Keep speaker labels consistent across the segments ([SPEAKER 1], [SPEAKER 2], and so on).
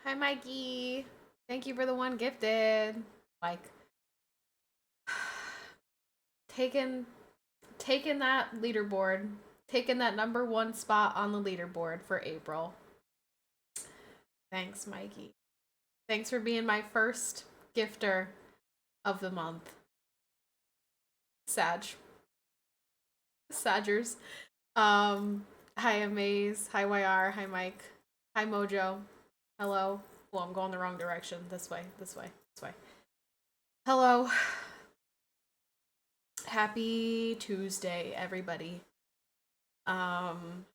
[SPEAKER 1] Hi, Mikey. Thank you for the one gifted. Like, taking taking that leaderboard, taking that number one spot on the leaderboard for April. Thanks, Mikey. Thanks for being my first gifter of the month. Sag. Sagers. Hi Amaze. Hi YR. Hi Mike. Hi Mojo. Hello. Well, I'm going the wrong direction. This way. This way. This way. Hello. Happy Tuesday, everybody. Um,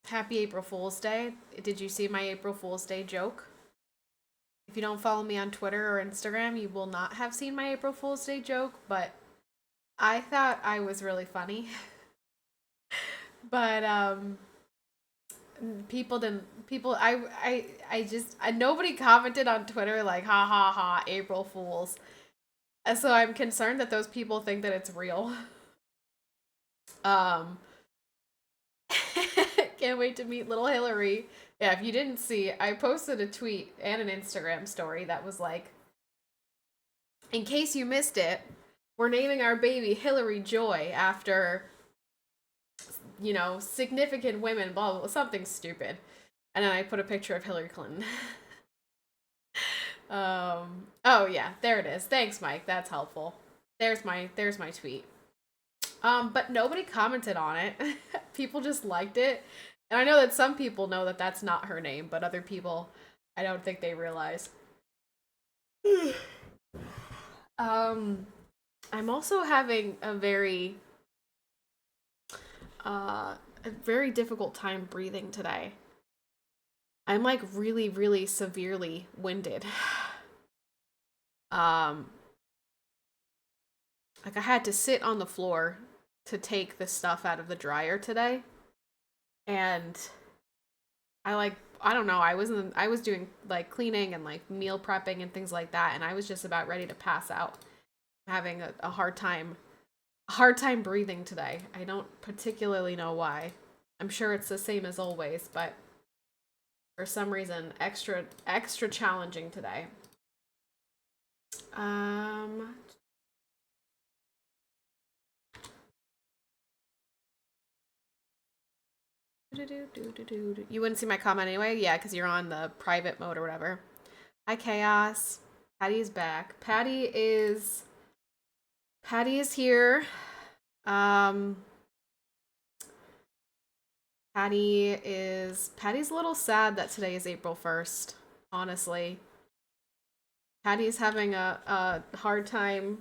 [SPEAKER 1] Happy April Fool's Day. Did you see my April Fool's Day joke? If you don't follow me on Twitter or Instagram, you will not have seen my April Fool's Day joke, but I thought I was really funny. But people didn't people I just nobody commented on Twitter like ha ha ha April Fools. So I'm concerned that those people think that it's real. Um Can't wait to meet little Hillary. Yeah, if you didn't see, I posted a tweet and an Instagram story that was like, in case you missed it, we're naming our baby Hillary Joy after, significant women, blah, blah, blah, something stupid. And then I put a picture of Hillary Clinton. Oh yeah, there it is. Thanks, Mike. That's helpful. There's my tweet. But nobody commented on it. People just liked it. And I know that some people know that that's not her name, but other people, I don't think they realize. I'm also having a very difficult time breathing today. I'm like really, really severely winded. Like I had to sit on the floor to take the stuff out of the dryer today. And I don't know, I was doing like cleaning and like meal prepping and things like that, and I was just about ready to pass out. I'm having a hard time breathing today. I don't particularly know why. I'm sure it's the same as always, but for some reason extra challenging today. Um You wouldn't see my comment anyway? Yeah, because you're on the private mode or whatever. Hi, Chaos. Patty is back. Patty is here. Um, Patty's a little sad that today is April 1st, honestly. Patty's having a hard time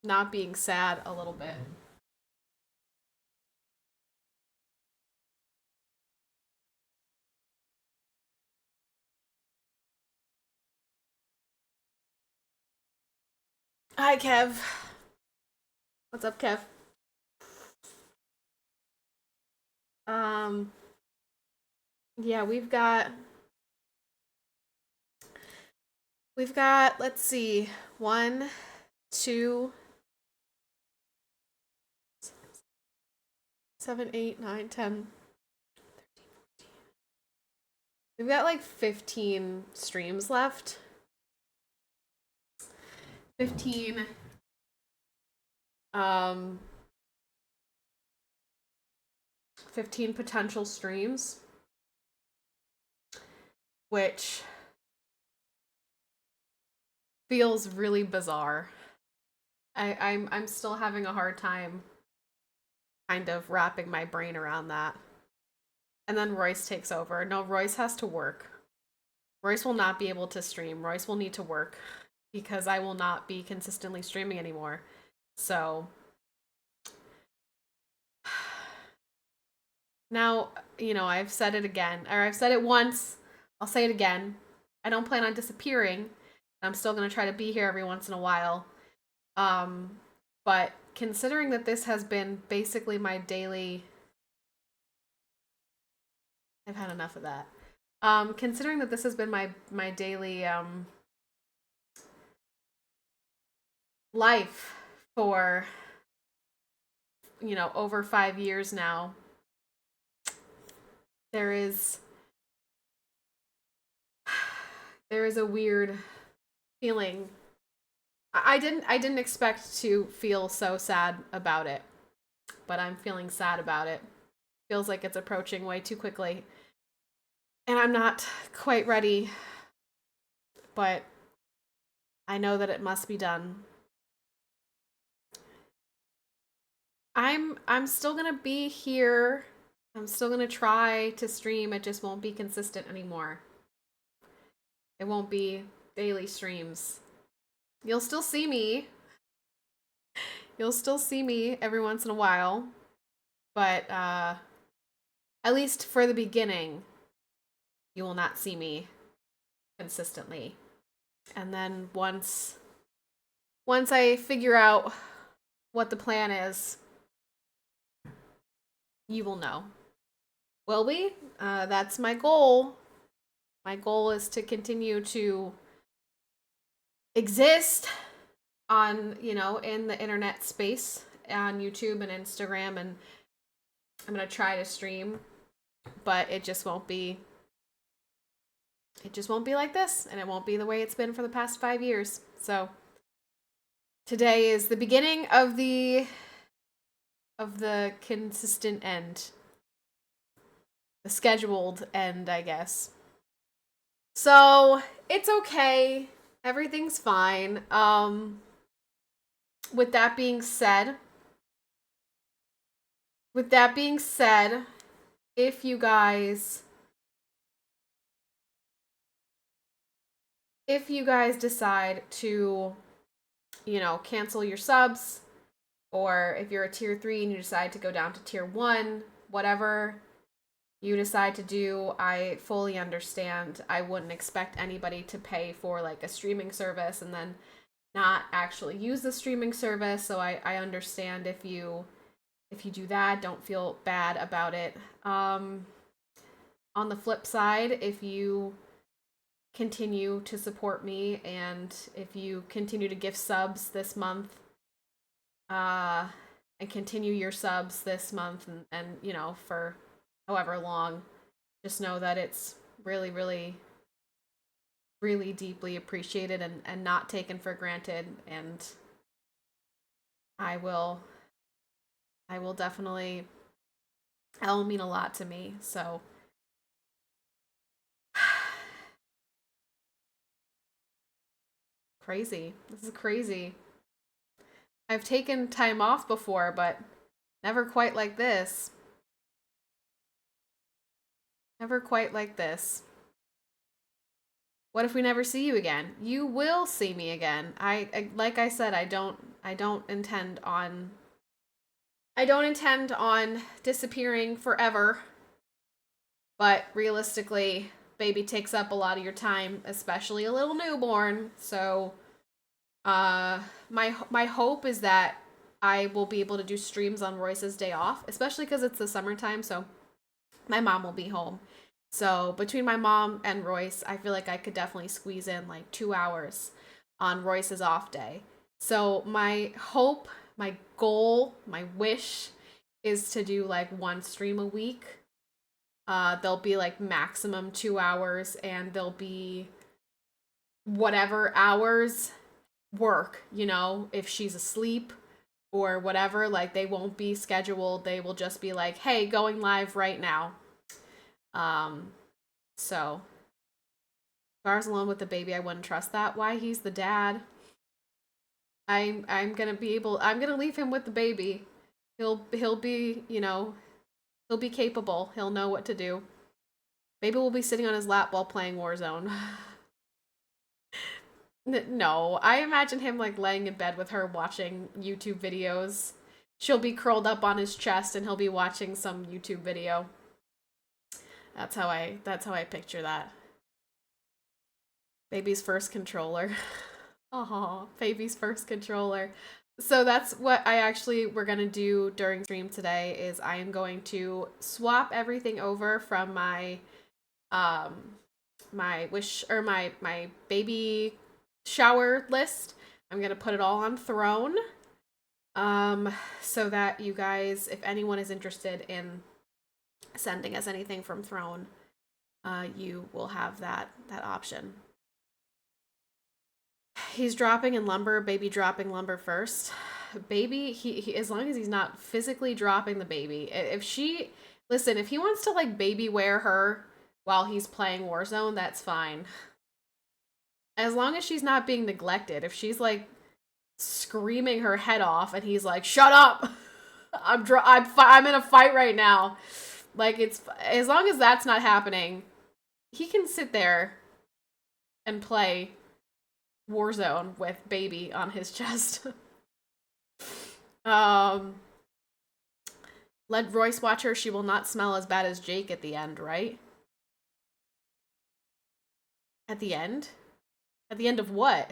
[SPEAKER 1] not being sad a little bit. Hi, Kev. What's up, Kev? Um, yeah, we've got, let's see, 1, 2, 7, 8, 9, 10. We've got like 15 streams left. 15 um 15 potential streams, which feels really bizarre. I'm still having a hard time kind of wrapping my brain around that. And then Royce takes over. No, Royce has to work. Royce will not be able to stream. Royce will need to work because I will not be consistently streaming anymore. So now, I've said it again, or I've said it once. I'll say it again. I don't plan on disappearing. I'm still going to try to be here every once in a while. But considering that this has been basically my daily... I've had enough of that. Considering that this has been my daily life for over 5 years now, there is there is a weird feeling. I didn't expect to feel so sad about it, but I'm feeling sad about it. Feels like it's approaching way too quickly. And I'm not quite ready, but I know that it must be done. I'm still going to be here. I'm still going to try to stream. It just won't be consistent anymore. It won't be daily streams. You'll still see me. You'll still see me every once in a while. But at least for the beginning, you will not see me consistently. And then once I figure out what the plan is, you will know. Will we? That's my goal. My goal is to continue to exist on, in the internet space, on YouTube and Instagram, and I'm going to try to stream, but it just won't be like this, and it won't be the way it's been for the past 5 years. So today is the beginning of the consistent end. The scheduled end, I guess. So it's okay. Everything's fine. With that being said, if you guys decide to, cancel your subs, or if you're a tier 3 and you decide to go down to tier 1, whatever you decide to do, I fully understand. I wouldn't expect anybody to pay for like a streaming service and then not actually use the streaming service, so I understand if you do that. Don't feel bad about it. On the flip side, if you continue to support me and if you continue to give subs this month, and continue your subs this month and for however long, just know that it's really, really, really deeply appreciated and not taken for granted, and I will definitely, that'll mean a lot to me. So crazy. This is crazy. I've taken time off before, but never quite like this. Never quite like this. What if we never see you again? You will see me again. I like I said, I don't intend on disappearing forever. But realistically, baby takes up a lot of your time, especially a little newborn. So my hope is that I will be able to do streams on Royce's day off, especially because it's the summertime, so my mom will be home. So between my mom and Royce, I feel like I could definitely squeeze in like 2 hours on Royce's off day. So my hope, my goal, my wish is to do like 1 stream a week. They'll be like maximum 2 hours, and they'll be whatever hours work, if she's asleep or whatever. Like, they won't be scheduled. They will just be like, hey, going live right now. So if I was alone with the baby, I wouldn't trust that. Why? He's the dad. I'm gonna leave him with the baby. He'll be, he'll be capable. He'll know what to do. Baby will be sitting on his lap while playing Warzone. No, I imagine him like laying in bed with her watching YouTube videos. She'll be curled up on his chest and he'll be watching some YouTube video. That's how I picture that. Baby's first controller. Oh, baby's first controller. So that's what we're gonna do during stream today. Is I am going to swap everything over from my my baby shower list. I'm gonna put it all on Throne, so that you guys, if anyone is interested in sending us anything from Throne, you will have that option. He's dropping in lumber, baby dropping lumber first. Baby, he as long as he's not physically dropping the baby. If she, listen, if he wants to like baby wear her while he's playing Warzone, that's fine. As long as she's not being neglected. If she's like screaming her head off and he's like, "Shut up. I'm in a fight right now." Like, it's as long as that's not happening, he can sit there and play Warzone with baby on his chest. Let Royce watch her. She will not smell as bad as Jake at the end, right? At the end? At the end of what?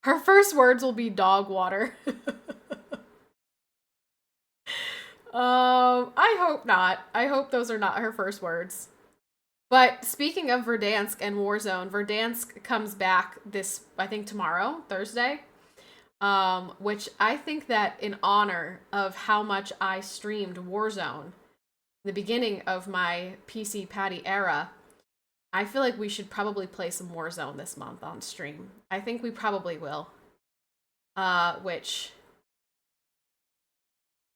[SPEAKER 1] Her first words will be dog water. I hope not. I hope those are not her first words. But speaking of Verdansk and Warzone, Verdansk comes back this, I think tomorrow, Thursday. Which I think that in honor of how much I streamed Warzone, the beginning of my PCPatty era, I feel like we should probably play some Warzone this month on stream. I think we probably will. Which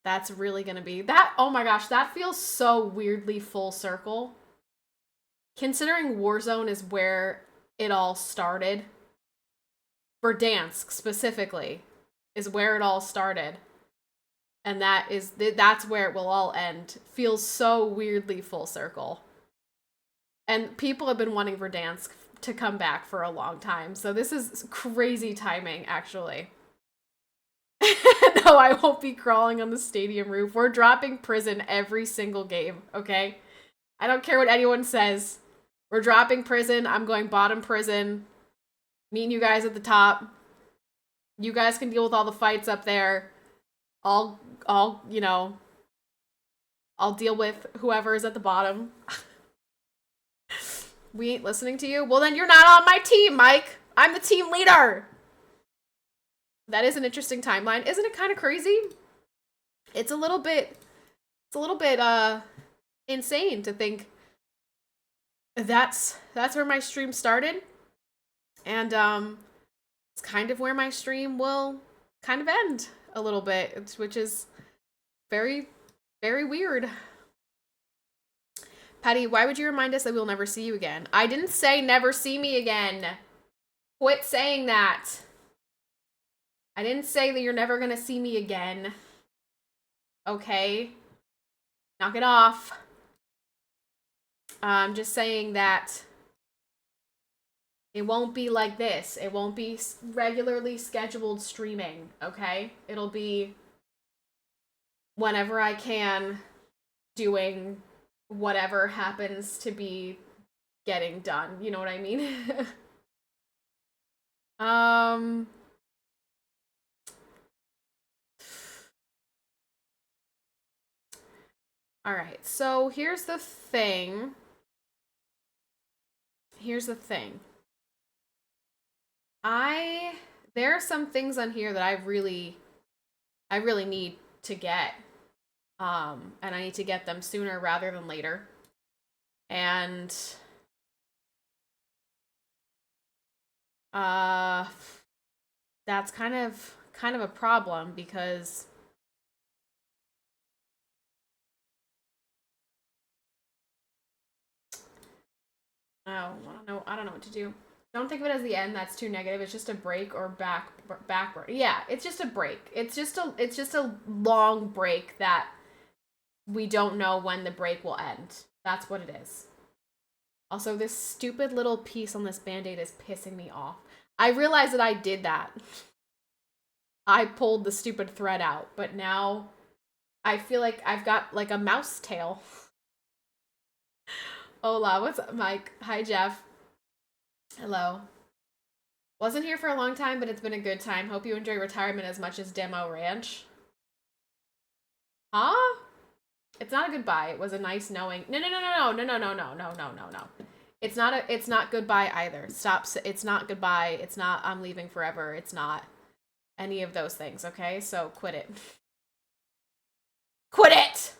[SPEAKER 1] that's really gonna be that. Oh my gosh, that feels so weirdly full circle. Considering Warzone is where it all started. Verdansk specifically is where it all started. And that's where it will all end. Feels so weirdly full circle. And people have been wanting Verdansk to come back for a long time. So this is crazy timing, actually. No, I won't be crawling on the stadium roof. We're dropping prison every single game, okay? I don't care what anyone says. We're dropping prison. I'm going bottom prison. Meeting you guys at the top. You guys can deal with all the fights up there. I'll you know, I'll deal with whoever is at the bottom. We ain't listening to you? Well, then you're not on my team, Mike. I'm the team leader. That is an interesting timeline. Isn't it kind of crazy? It's a little bit insane to think that's where my stream started. And it's kind of where my stream will kind of end a little bit, which is very, very weird. Patty, why would you remind us that we'll never see you again? I didn't say never see me again. Quit saying that. I didn't say that you're never gonna see me again. Okay? Knock it off. I'm just saying that it won't be like this. It won't be regularly scheduled streaming, okay? It'll be whenever I can, doing whatever happens to be getting done. You know what I mean? All right, so here's the thing. There are some things on here that I really need to get. And I need to get them sooner rather than later. And that's kind of a problem because I don't know what to do. Don't think of it as the end. That's too negative. It's just a break or backward. Yeah, it's just a break. It's just a long break that we don't know when the break will end. That's what it is. Also, this stupid little piece on this Band-Aid is pissing me off. I realized that I did that. I pulled the stupid thread out, but now I feel like I've got like a mouse tail. Hola, what's up, Mike? Hi, Jeff. Hello. Wasn't here for a long time, but it's been a good time. Hope you enjoy retirement as much as Demo Ranch. Huh? It's not a goodbye. It was a nice knowing. No. It's not goodbye either. Stop. It's not goodbye. It's not I'm leaving forever. It's not any of those things, okay? So quit it. Quit it!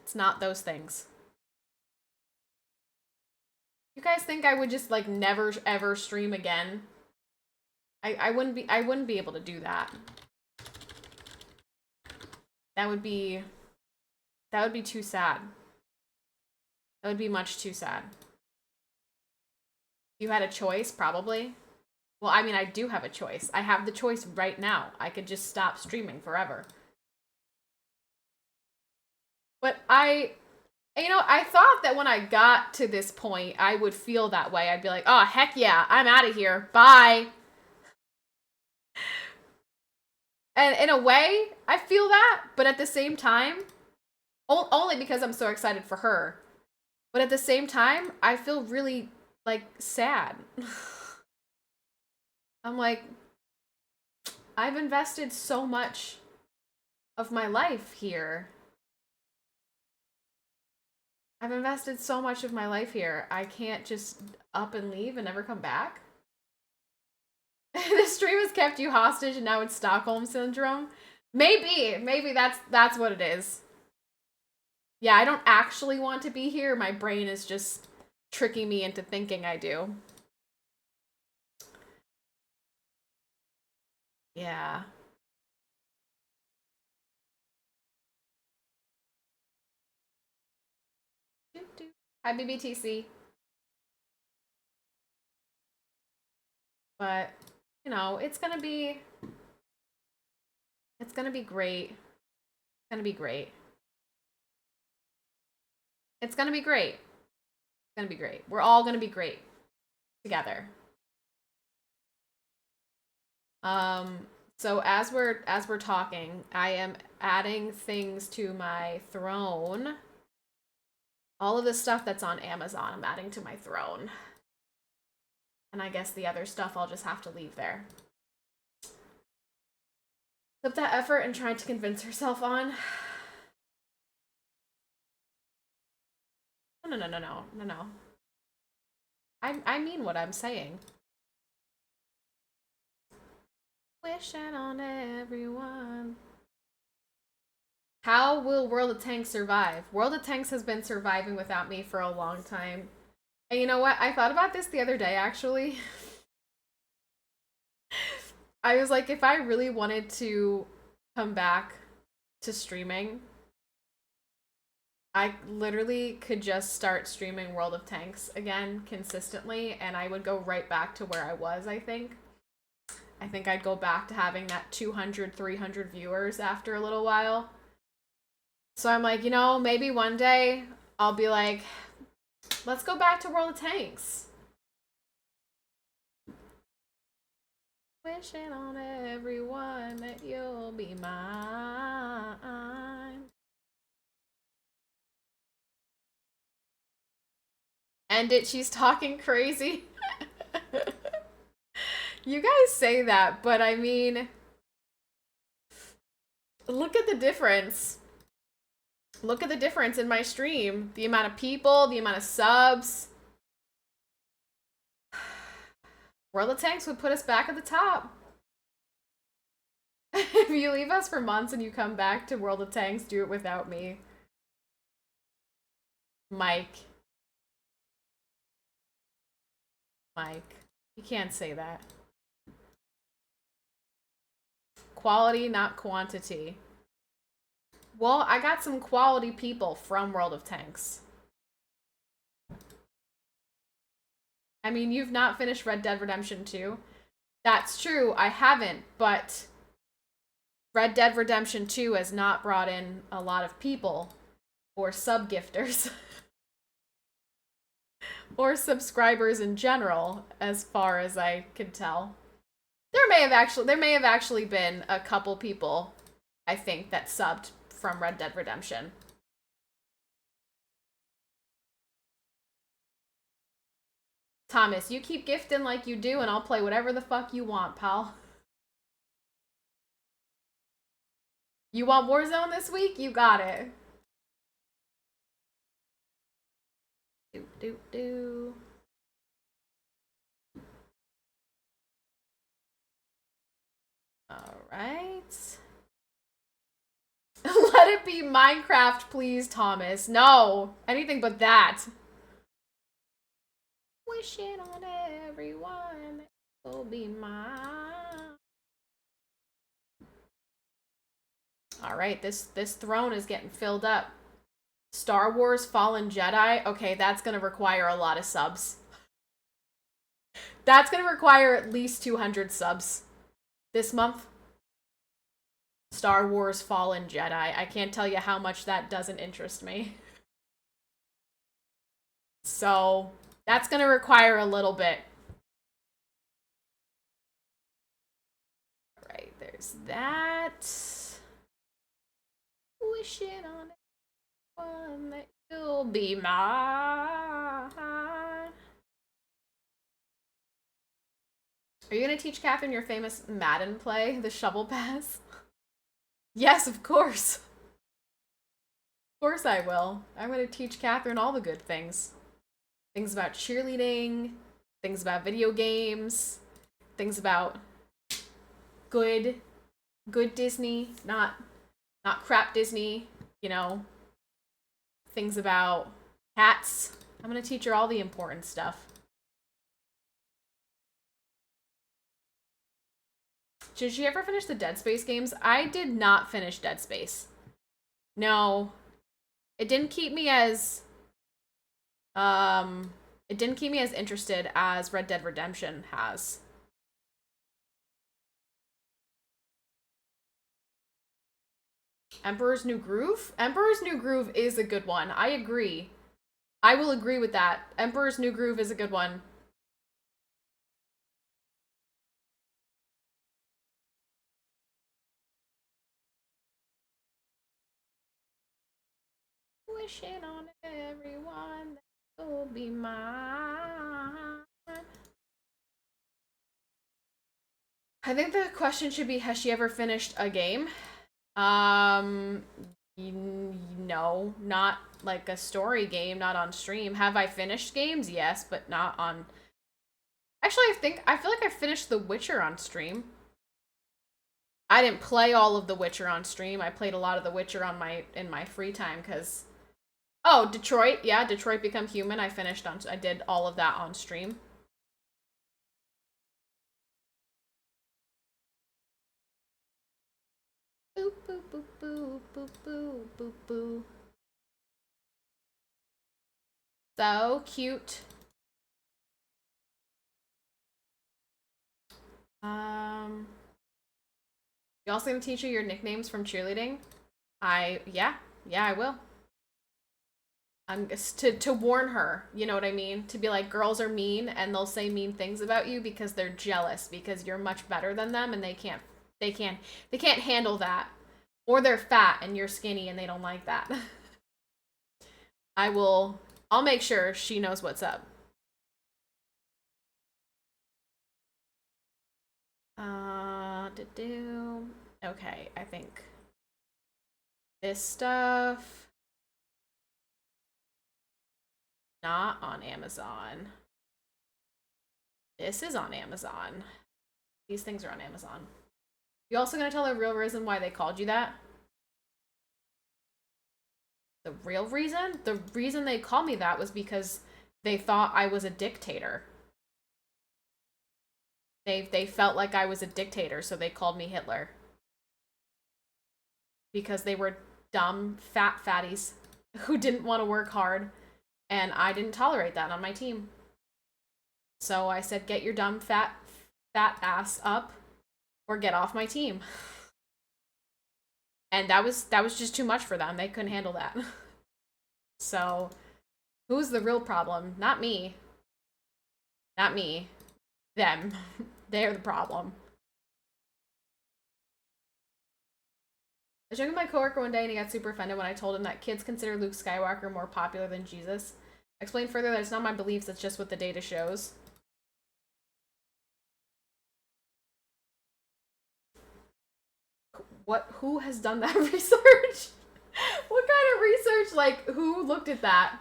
[SPEAKER 1] It's not those things. You guys think I would just like never ever stream again? I wouldn't be able to do that. That would be too sad. That would be much too sad. You had a choice, probably. Well, I mean, I do have a choice. I have the choice right now. I could just stop streaming forever. But I thought that when I got to this point, I would feel that way. I'd be like, oh, heck yeah, I'm out of here. Bye. And in a way, I feel that. But at the same time, only because I'm so excited for her. But at the same time, I feel really, like, sad. I'm like, I've invested so much of my life here. I've invested so much of my life here. I can't just up and leave and never come back. The stream has kept you hostage and now it's Stockholm Syndrome. Maybe that's what it is. Yeah, I don't actually want to be here. My brain is just tricking me into thinking I do. Yeah. Hi, BBTC. But, you know, it's gonna be great. It's gonna be great. It's gonna be great. It's gonna be great. We're all gonna be great together. So as we're talking, I am adding things to my throne. All of the stuff that's on Amazon, I'm adding to my throne. And I guess the other stuff I'll just have to leave there. Put that effort in trying to convince herself on. No. I mean what I'm saying. Wishing on everyone. How will World of Tanks survive? World of Tanks has been surviving without me for a long time. And you know what? I thought about this the other day, actually. I was like, if I really wanted to come back to streaming, I literally could just start streaming World of Tanks again consistently, and I would go right back to where I was, I think. I think I'd go back to having that 200, 300 viewers after a little while. So I'm like, you know, maybe one day I'll be like, let's go back to World of Tanks. Wishing on everyone that you'll be mine. End it, she's talking crazy. You guys say that, but I mean, look at the difference. Look at the difference in my stream. The amount of people, the amount of subs. World of Tanks would put us back at the top. If you leave us for months and you come back to World of Tanks, do it without me. Mike. You can't say that. Quality, not quantity. Well, I got some quality people from World of Tanks. I mean, you've not finished Red Dead Redemption 2. That's true, I haven't, but Red Dead Redemption 2 has not brought in a lot of people or sub-gifters. Or subscribers in general, as far as I could tell. There may have actually been a couple people, I think, that subbed from Red Dead Redemption. Thomas, you keep gifting like you do and I'll play whatever the fuck you want, pal. You want Warzone this week? You got it. Do. Alright. Let it be Minecraft, please, Thomas. No, anything but that. Wishing on everyone that will be mine. All right, this throne is getting filled up. Star Wars Fallen Jedi. Okay, that's going to require a lot of subs. That's going to require at least 200 subs this month. Star Wars Fallen Jedi. I can't tell you how much that doesn't interest me. So, that's going to require a little bit. All right, there's that. Wishing on one that you'll be mine. Are you gonna teach Catherine your famous Madden play, the shovel pass? Yes, of course. Of course I will. I'm gonna teach Catherine all the good things. Things about cheerleading, things about video games, things about good Disney, not crap Disney, you know. Things about hats. I'm gonna teach her all the important stuff. Did she ever finish the Dead Space games? I did not finish Dead Space. No. It didn't keep me as interested as Red Dead Redemption has. Emperor's New Groove? Emperor's New Groove is a good one. I agree. I will agree with that. Emperor's New Groove is a good one. Wishing on everyone that will be mine. I think the question should be, has she ever finished a game? No, not like a story game, not on stream. Have I finished games? Yes, but not on... Actually, I feel like I finished The Witcher on stream. I didn't play all of The Witcher on stream. I played a lot of The Witcher in my free time, because... Oh, Detroit. Yeah, Detroit Become Human. I did all of that on stream. Boop, boop, boop, boop, boop, boop, boop, boop. So cute. You also gonna teach her your nicknames from cheerleading? Yeah, I will. I'm just to warn her, you know what I mean? To be like, girls are mean and they'll say mean things about you because they're jealous because you're much better than them and they can't handle that. Or they're fat and you're skinny and they don't like that. I'll make sure she knows what's up. Okay, I think this stuff not on Amazon. This is on Amazon. These things are on Amazon. You also gonna tell the real reason why they called you that? The real reason? The reason they called me that was because they thought I was a dictator. They felt like I was a dictator, so they called me Hitler. Because they were dumb, fat fatties who didn't want to work hard, and I didn't tolerate that on my team. So I said, get your dumb, fat ass up, or get off my team. And that was just too much for them. They couldn't handle that. So, who's the real problem? Not me. Not me. Them. They're the problem. I was joking with my coworker one day and he got super offended when I told him that kids consider Luke Skywalker more popular than Jesus. I explained further that it's not my beliefs, it's just what the data shows. Who has done that research? What kind of research? Like, who looked at that?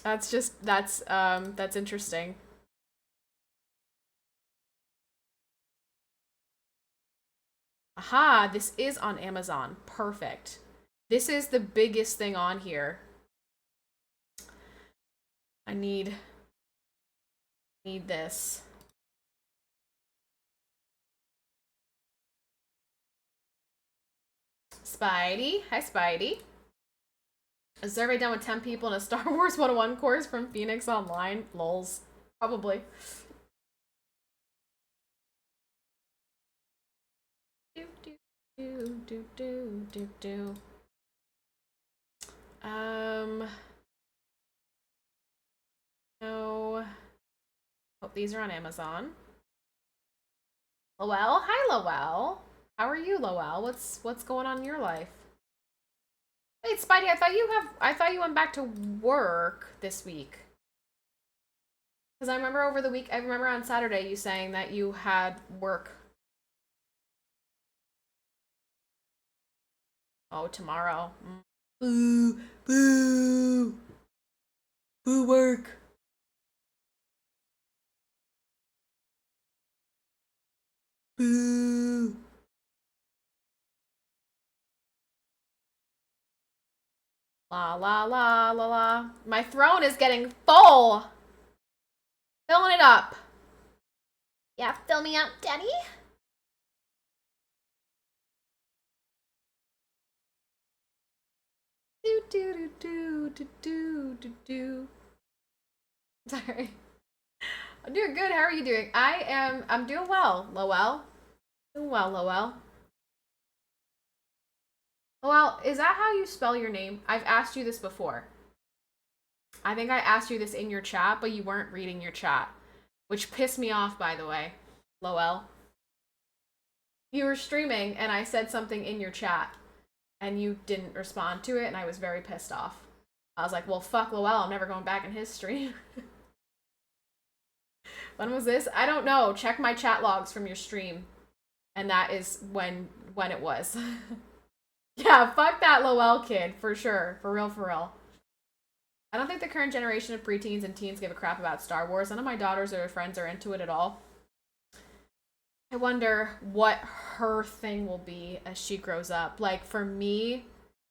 [SPEAKER 1] That's interesting. Aha, this is on Amazon. Perfect. This is the biggest thing on here. I need this. Spidey. Hi, Spidey. A survey done with 10 people in a Star Wars 101 course from Phoenix Online. Lols. Probably. Do, do, do, do, do, do, do. No. Oh, these are on Amazon. Lowell? Hi, Lowell. How are you, Lowell? What's going on in your life? Wait, Spidey, I thought you went back to work this week. Because I remember over the week, I remember on Saturday you saying that you had work. Oh, tomorrow. Boo, boo, boo work. Boo. La la la la la. My throne is getting full. Filling it up. Yeah, fill me up, Daddy. Do do do do do do do do. Sorry. I'm doing good. How are you doing? I'm doing well, Lowell. Doing well, Lowell. Lowell, is that how you spell your name? I've asked you this before. I think I asked you this in your chat, but you weren't reading your chat. Which pissed me off, by the way, Lowell. You were streaming, and I said something in your chat, and you didn't respond to it, and I was very pissed off. I was like, well, fuck Lowell, I'm never going back in his stream. When was this? I don't know. Check my chat logs from your stream. And that is when it was. Yeah, fuck that Lowell kid, for sure. For real, for real. I don't think the current generation of preteens and teens give a crap about Star Wars. None of my daughters or friends are into it at all. I wonder what her thing will be as she grows up. Like, for me,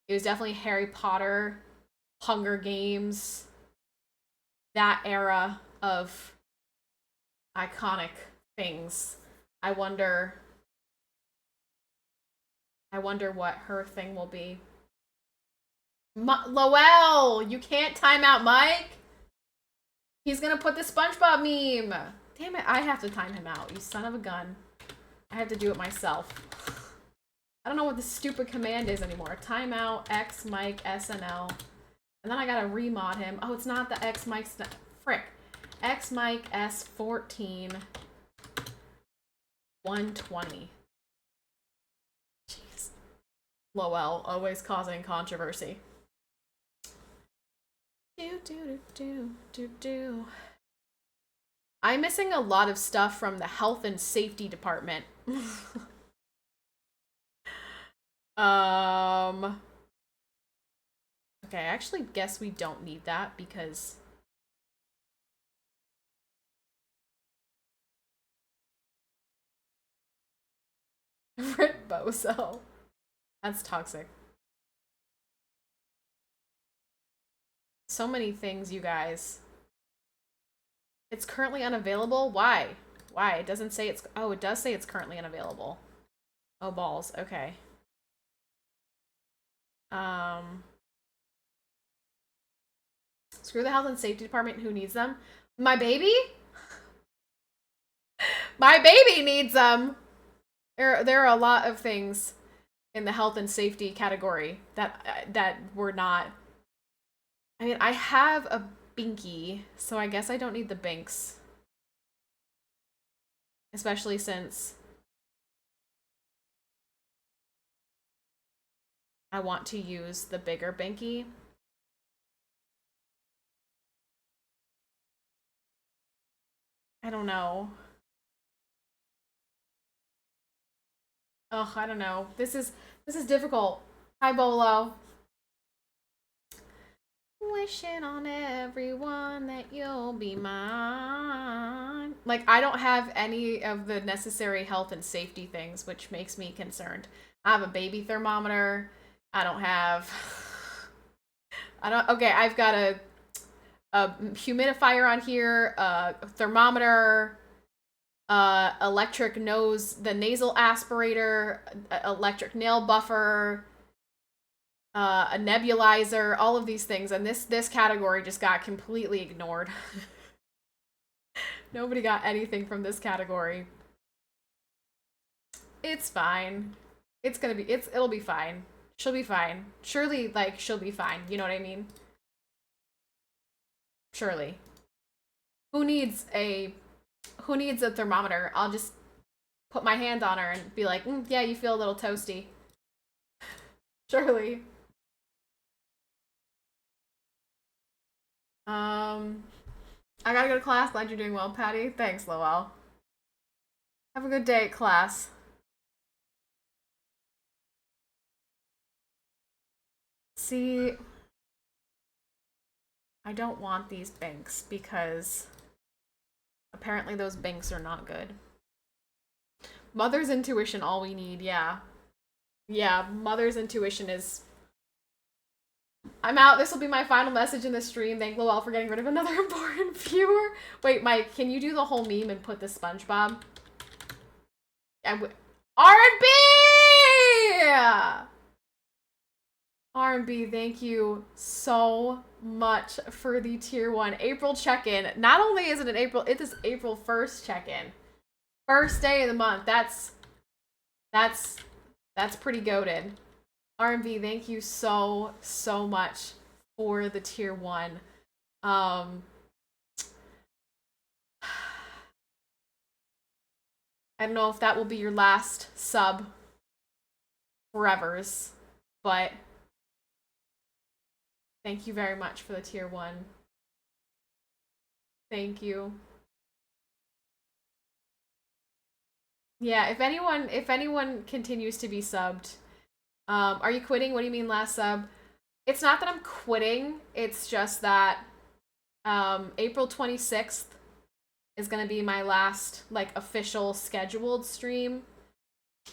[SPEAKER 1] it was definitely Harry Potter, Hunger Games, that era of iconic things. I wonder what her thing will be. Lowell, you can't time out Mike. He's gonna put the SpongeBob meme. Damn it, I have to time him out, you son of a gun. I have to do it myself. I don't know what this stupid command is anymore. Timeout X Mike SNL. And then I gotta remod him. Oh, it's not the X Mike frick. X Mike S14 120. Jeez. Lowell, always causing controversy. I'm missing a lot of stuff from the health and safety department. Okay, I actually guess we don't need that because Rit Bozo. That's toxic. So many things, you guys. It's currently unavailable? Why? Why? It doesn't say it's... Oh, it does say it's currently unavailable. Oh, balls. Okay. Screw the health and safety department. Who needs them? My baby? My baby needs them! There are a lot of things in the health and safety category that were not... I mean, I have a binky, so I guess I don't need the binks. Especially since I want to use the bigger binky. I don't know. Ugh, I don't know. This is difficult. Hi, Bolo. Wishing on everyone that you'll be mine. Like, I don't have any of the necessary health and safety things, which makes me concerned. I have a baby thermometer. I don't have... Okay, I've got a humidifier on here, a thermometer, electric nose, the nasal aspirator, electric nail buffer, a nebulizer, all of these things, and this category just got completely ignored. Nobody got anything from this category. It's fine. It'll be fine. She'll be fine. Surely, like, she'll be fine. You know what I mean? Surely. Who needs a thermometer? I'll just put my hand on her and be like, yeah, you feel a little toasty. Surely. I gotta go to class. Glad you're doing well, Patty. Thanks, Lowell. Have a good day at class. See, I don't want these binks because apparently those binks are not good. Mother's intuition, all we need, yeah. Yeah, mother's intuition is... I'm out. This will be my final message in the stream. Thank Lowell for getting rid of another important viewer. Wait, Mike, can you do the whole meme and put the SpongeBob? R&B! R&B, thank you so much for the tier 1 April check-in. Not only is it an April, it is April 1st check-in. First day of the month. That's pretty goated. R&B, thank you so much for the tier 1. I don't know if that will be your last sub forevers, but thank you very much for the tier 1. Thank you. Yeah, if anyone continues to be subbed, are you quitting? What do you mean last sub? It's not that I'm quitting, it's just that April 26th is gonna be my last, like, official scheduled stream.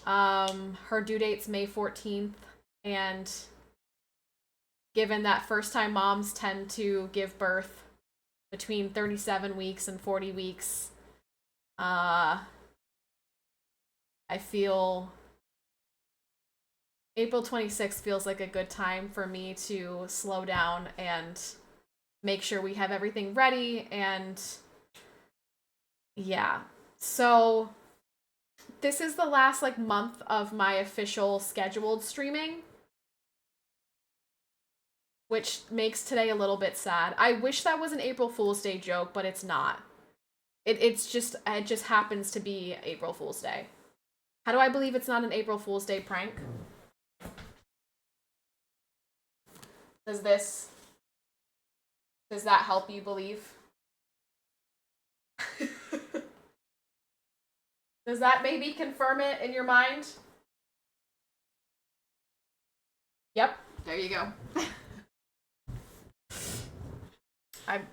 [SPEAKER 1] Her due date's May 14th, and given that first-time moms tend to give birth between 37 weeks and 40 weeks, I feel April 26th feels like a good time for me to slow down and make sure we have everything ready, and yeah. So this is the last, like, month of my official scheduled streaming, which makes today a little bit sad. I wish that was an April Fool's Day joke, but it's not. It just happens to be April Fool's Day. How do I believe it's not an April Fool's Day prank? Does that help you believe? Does that maybe confirm it in your mind? Yep, there you go.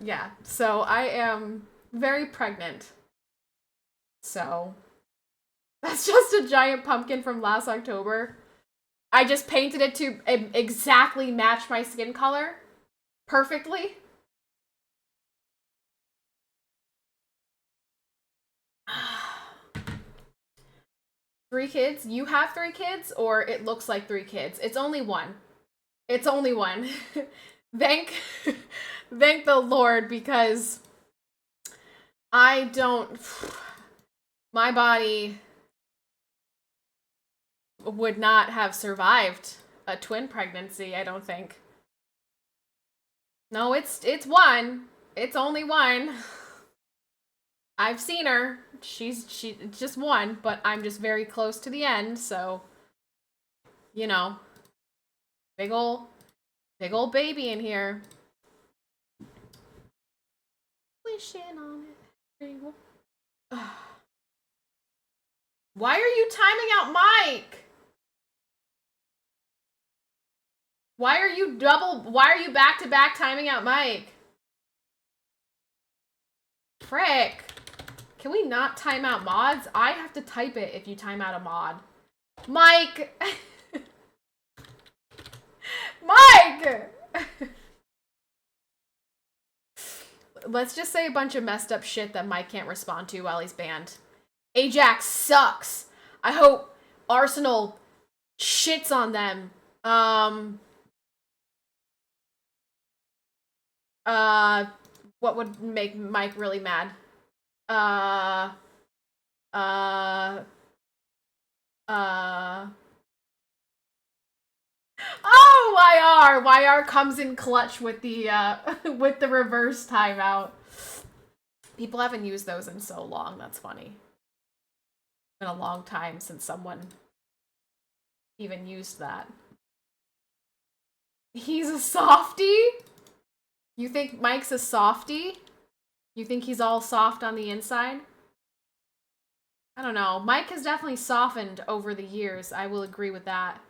[SPEAKER 1] Yeah, so I am very pregnant. So that's just a giant pumpkin from last October. I just painted it to exactly match my skin color perfectly. Three kids? You have 3 kids, or it looks like 3 kids? It's only one. It's only one. Thank the Lord, because I don't... My body would not have survived a twin pregnancy, I don't think. No, it's one. It's only one. I've seen her. She's just one, but I'm just very close to the end, so, you know, big ol' baby in here. Wishing on it. Why are you timing out Mike? Why are you back to back timing out Mike? Frick. Can we not time out mods? I have to type it if you time out a mod. Mike! Mike! Let's just say a bunch of messed up shit that Mike can't respond to while he's banned. Ajax sucks. I hope Arsenal shits on them. What would make Mike really mad? Uh, uh, Oh, YR! YR comes in clutch with the with the reverse timeout. People haven't used those in so long. That's funny. It's been a long time since someone even used that. He's a softie? You think Mike's a softie? You think he's all soft on the inside? I don't know. Mike has definitely softened over the years. I will agree with that.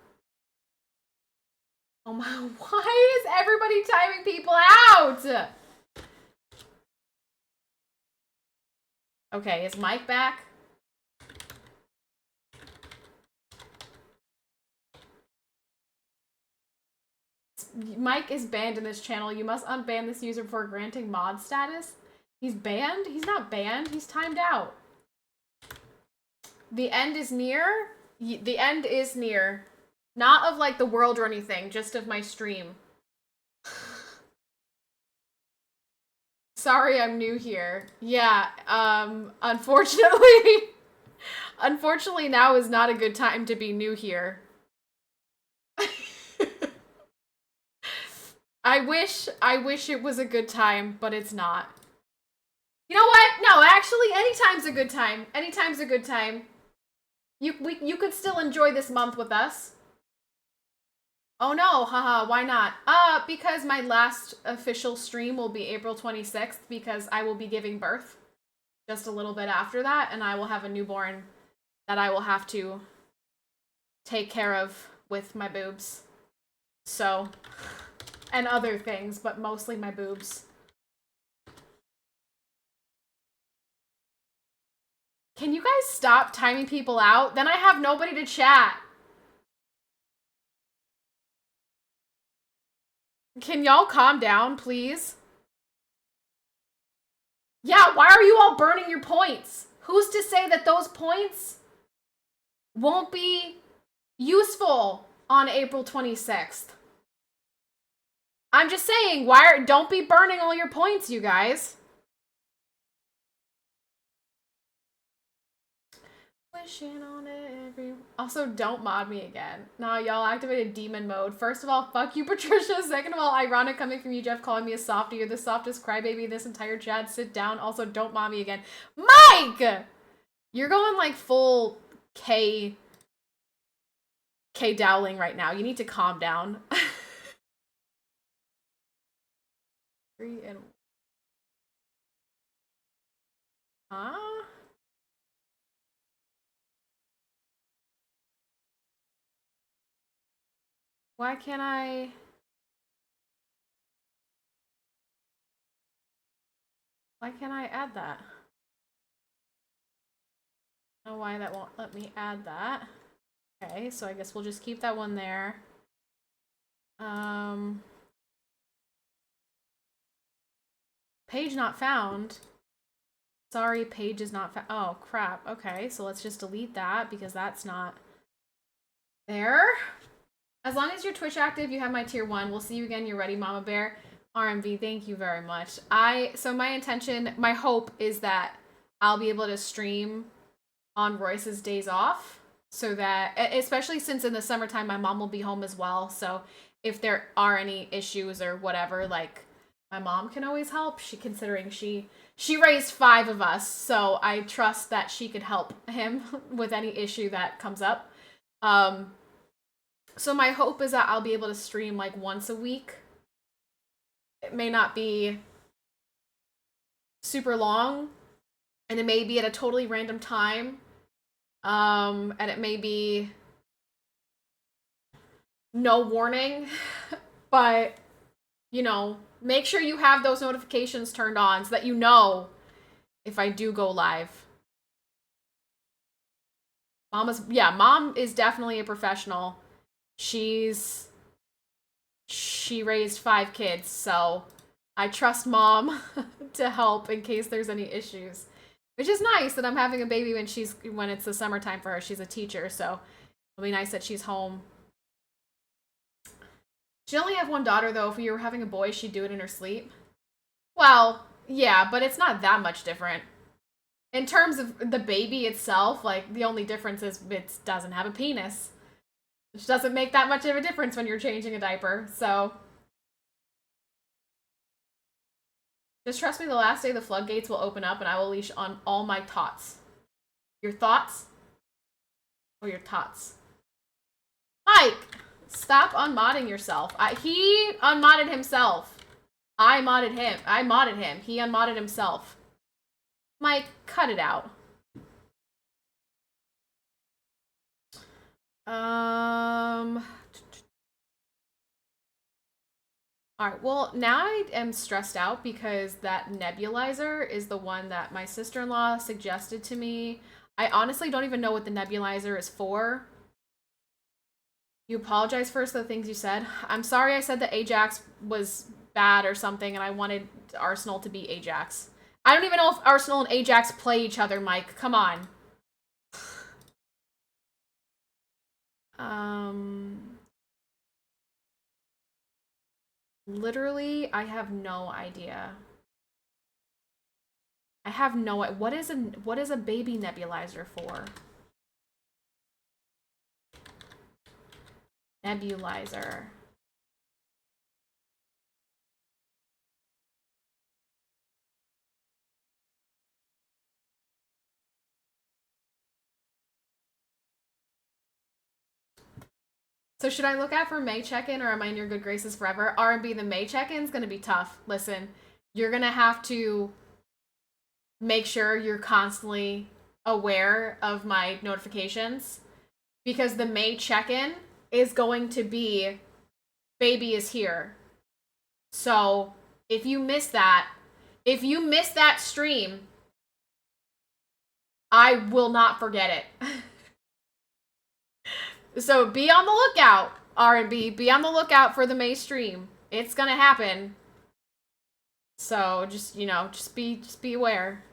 [SPEAKER 1] Oh my, why is everybody timing people out? Okay, is Mike back? Mike is banned in this channel. You must unban this user before granting mod status. He's banned? He's not banned. He's timed out. The end is near? The end is near. Not of, like, the world or anything, just of my stream. Sorry, I'm new here. Yeah, unfortunately... Unfortunately, now is not a good time to be new here. I wish it was a good time, but it's not. You know what? No, actually, anytime's a good time. Anytime's a good time. You could still enjoy this month with us. Oh no, haha, why not? Because my last official stream will be April 26th, because I will be giving birth just a little bit after that, and I will have a newborn that I will have to take care of with my boobs. So, and other things, but mostly my boobs. Can you guys stop timing people out? Then I have nobody to chat. Can y'all calm down, please? Yeah, why are you all burning your points? Who's to say that those points won't be useful on April 26th? I'm just saying, don't be burning all your points, you guys. Wishing on every... Also, don't mod me again. Nah, y'all activated demon mode. First of all, fuck you, Patricia. Second of all, ironic coming from you, Jeff, calling me a softie. You're the softest crybaby in this entire chat. Sit down. Also, don't mod me again. Mike! You're going, like, full K Dowling right now. You need to calm down. 3 and... Huh? Why can't I... Why can't I add that? I don't know why that won't let me add that. Okay, so I guess we'll just keep that one there. Page not found. Sorry, page is not found. Oh, crap. Okay, so let's just delete that because that's not there. As long as you're Twitch active, you have my tier 1. We'll see you again. You're ready, Mama Bear. RMV, thank you very much. So my intention, my hope is that I'll be able to stream on Royce's days off. So that, especially since in the summertime, my mom will be home as well. So if there are any issues or whatever, like, my mom can always help. Considering she raised 5 of us, so I trust that she could help him with any issue that comes up. So my hope is that I'll be able to stream like once a week. It may not be super long, and it may be at a totally random time. And it may be no warning, but, you know, make sure you have those notifications turned on so that you know if I do go live. Mom is definitely a professional. She raised 5 kids, so I trust Mom to help in case there's any issues. Which is nice that I'm having a baby when it's the summertime for her. She's a teacher, so it'll be nice that she's home. She only have 1 daughter, though. If you were having a boy, she'd do it in her sleep. Well, yeah, but it's not that much different. In terms of the baby itself, like, the only difference is it doesn't have a penis. Which doesn't make that much of a difference when you're changing a diaper, so. Just trust me, the last day the floodgates will open up and I will leash on all my tots. Your thoughts? Or your tots? Mike! Stop unmodding yourself. He unmodded himself. I modded him. He unmodded himself. Mike, cut it out. Alright, well, now I am stressed out because that nebulizer is the one that my sister-in-law suggested to me. I honestly don't even know what the nebulizer is for. You apologize first for the things you said. I'm sorry I said that Ajax was bad or something and I wanted Arsenal to be Ajax. I don't even know if Arsenal and Ajax play each other, Mike. Come on. Literally, I have no idea. I have no idea. What is a baby nebulizer for? Nebulizer. So should I look out for May check-in or am I in your good graces forever? R&B, the May check-in's gonna be tough. Listen, you're gonna have to make sure you're constantly aware of my notifications because the May check-in is going to be baby is here. So if you miss that stream, I will not forget it. So be on the lookout, R&B. Be on the lookout for the May stream. It's gonna happen. So just, just be aware.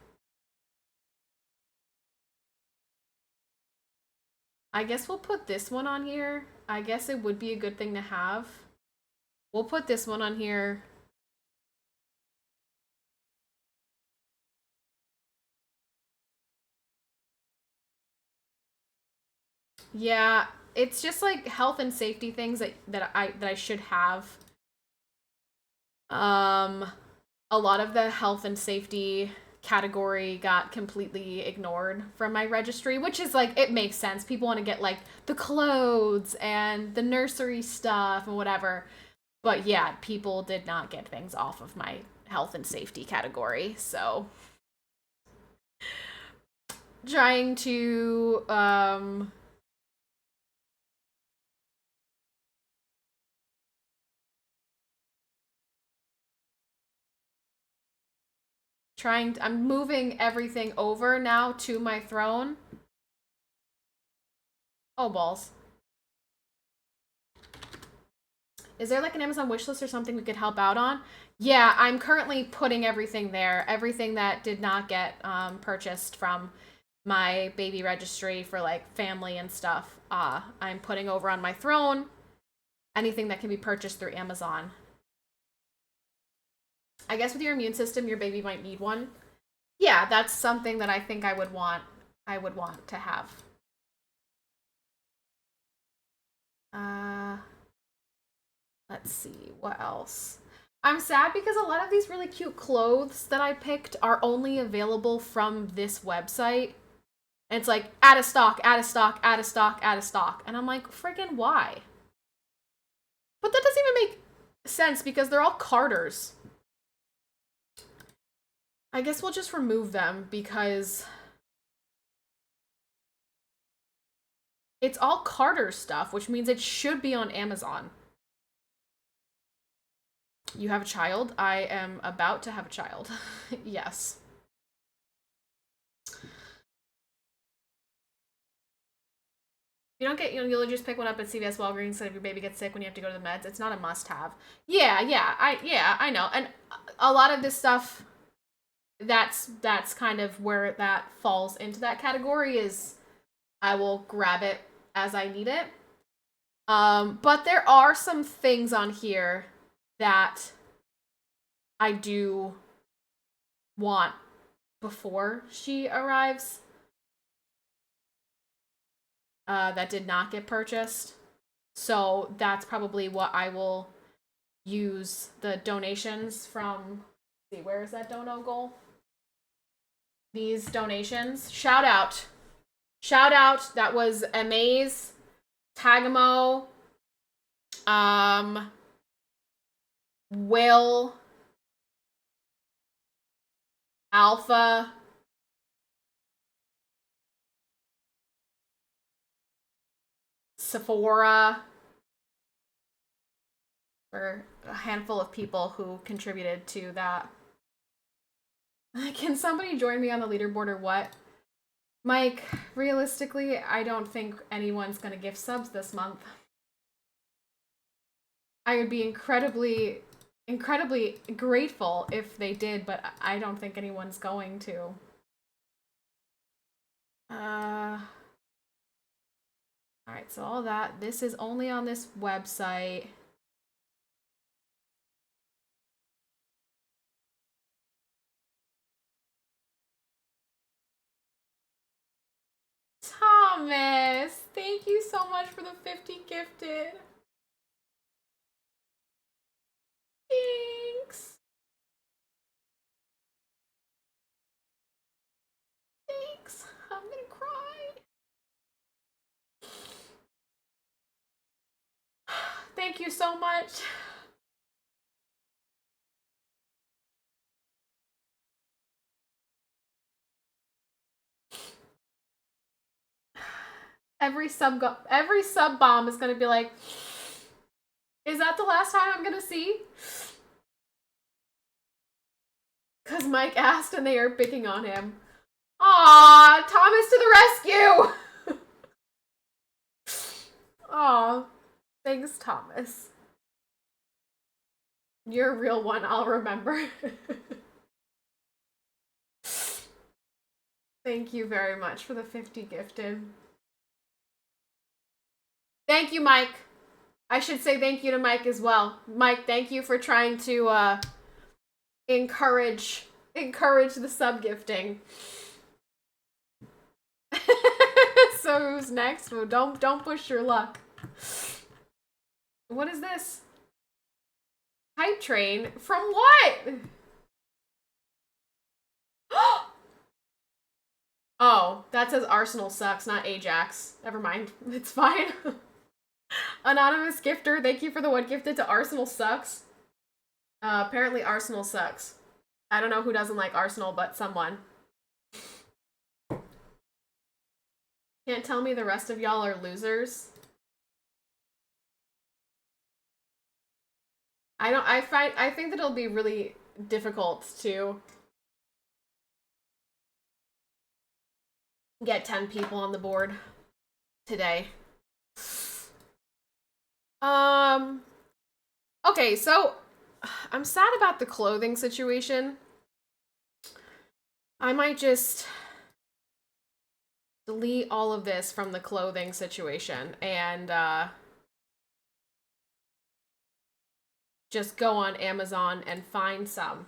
[SPEAKER 1] I guess we'll put this one on here. I guess it would be a good thing to have. We'll put this one on here. Yeah, it's just like health and safety things that I should have. A lot of the health and safety category got completely ignored from my registry, which is like, it makes sense. People want to get like the clothes and the nursery stuff and whatever. But yeah, people did not get things off of my health and safety category. So trying to I'm moving everything over now to my throne. Oh, balls. Is there like an Amazon wishlist or something we could help out on? Yeah, I'm currently putting everything there. Everything that did not get purchased from my baby registry for like family and stuff. I'm putting over on my throne. Anything that can be purchased through Amazon. I guess with your immune system, your baby might need one. Yeah, that's something that I think I would want to have. Let's see, what else? I'm sad because a lot of these really cute clothes that I picked are only available from this website. And it's like, out of stock, out of stock, out of stock, out of stock. And I'm like, friggin' why? But that doesn't even make sense because they're all Carters. I guess we'll just remove them because it's all Carter stuff, which means it should be on Amazon. You have a child? I am about to have a child. Yes. You don't get, you'll just pick one up at CVS Walgreens instead if your baby gets sick when you have to go to the meds. It's not a must-have. Yeah, I know. And a lot of this stuff, that's kind of where that falls into that category is I will grab it as I need it. But there are some things on here that I do want before she arrives that did not get purchased. So that's probably what I will use the donations from. Let's see, where is that dono goal? These donations. Shout out. Shout out. That was Amaze, Tagamo, Will, Alpha, Sephora, for a handful of people who contributed to that. Can somebody join me on the leaderboard or what? Mike, realistically, I don't think anyone's gonna gift subs this month. I would be incredibly grateful if they did, but I don't think anyone's going to. Alright, so all that. This is only on this website. Thomas, thank you so much for the 50 gifted. Thanks. Thanks. I'm gonna cry. Thank you so much. Every sub bomb is gonna be like, is that the last time I'm gonna see? Because Mike asked and they are picking on him. Aw, Thomas to the rescue! Aw, thanks, Thomas. You're a real one, I'll remember. Thank you very much for the 50 gifted. Thank you, Mike. I should say thank you to Mike as well. Mike, thank you for trying to encourage the sub gifting. So who's next? Well, don't push your luck. What is this? Hype train? From what? Oh, that says Arsenal sucks, not Ajax. Never mind. It's fine. Anonymous gifter, thank you for the one gifted to Arsenal sucks. Apparently Arsenal sucks. I don't know who doesn't like Arsenal, but someone. Can't tell me the rest of y'all are losers. I think that it'll be really difficult to get 10 people on the board today. Okay, so I'm sad about the clothing situation. I might just delete all of this from the clothing situation and just go on Amazon and find some.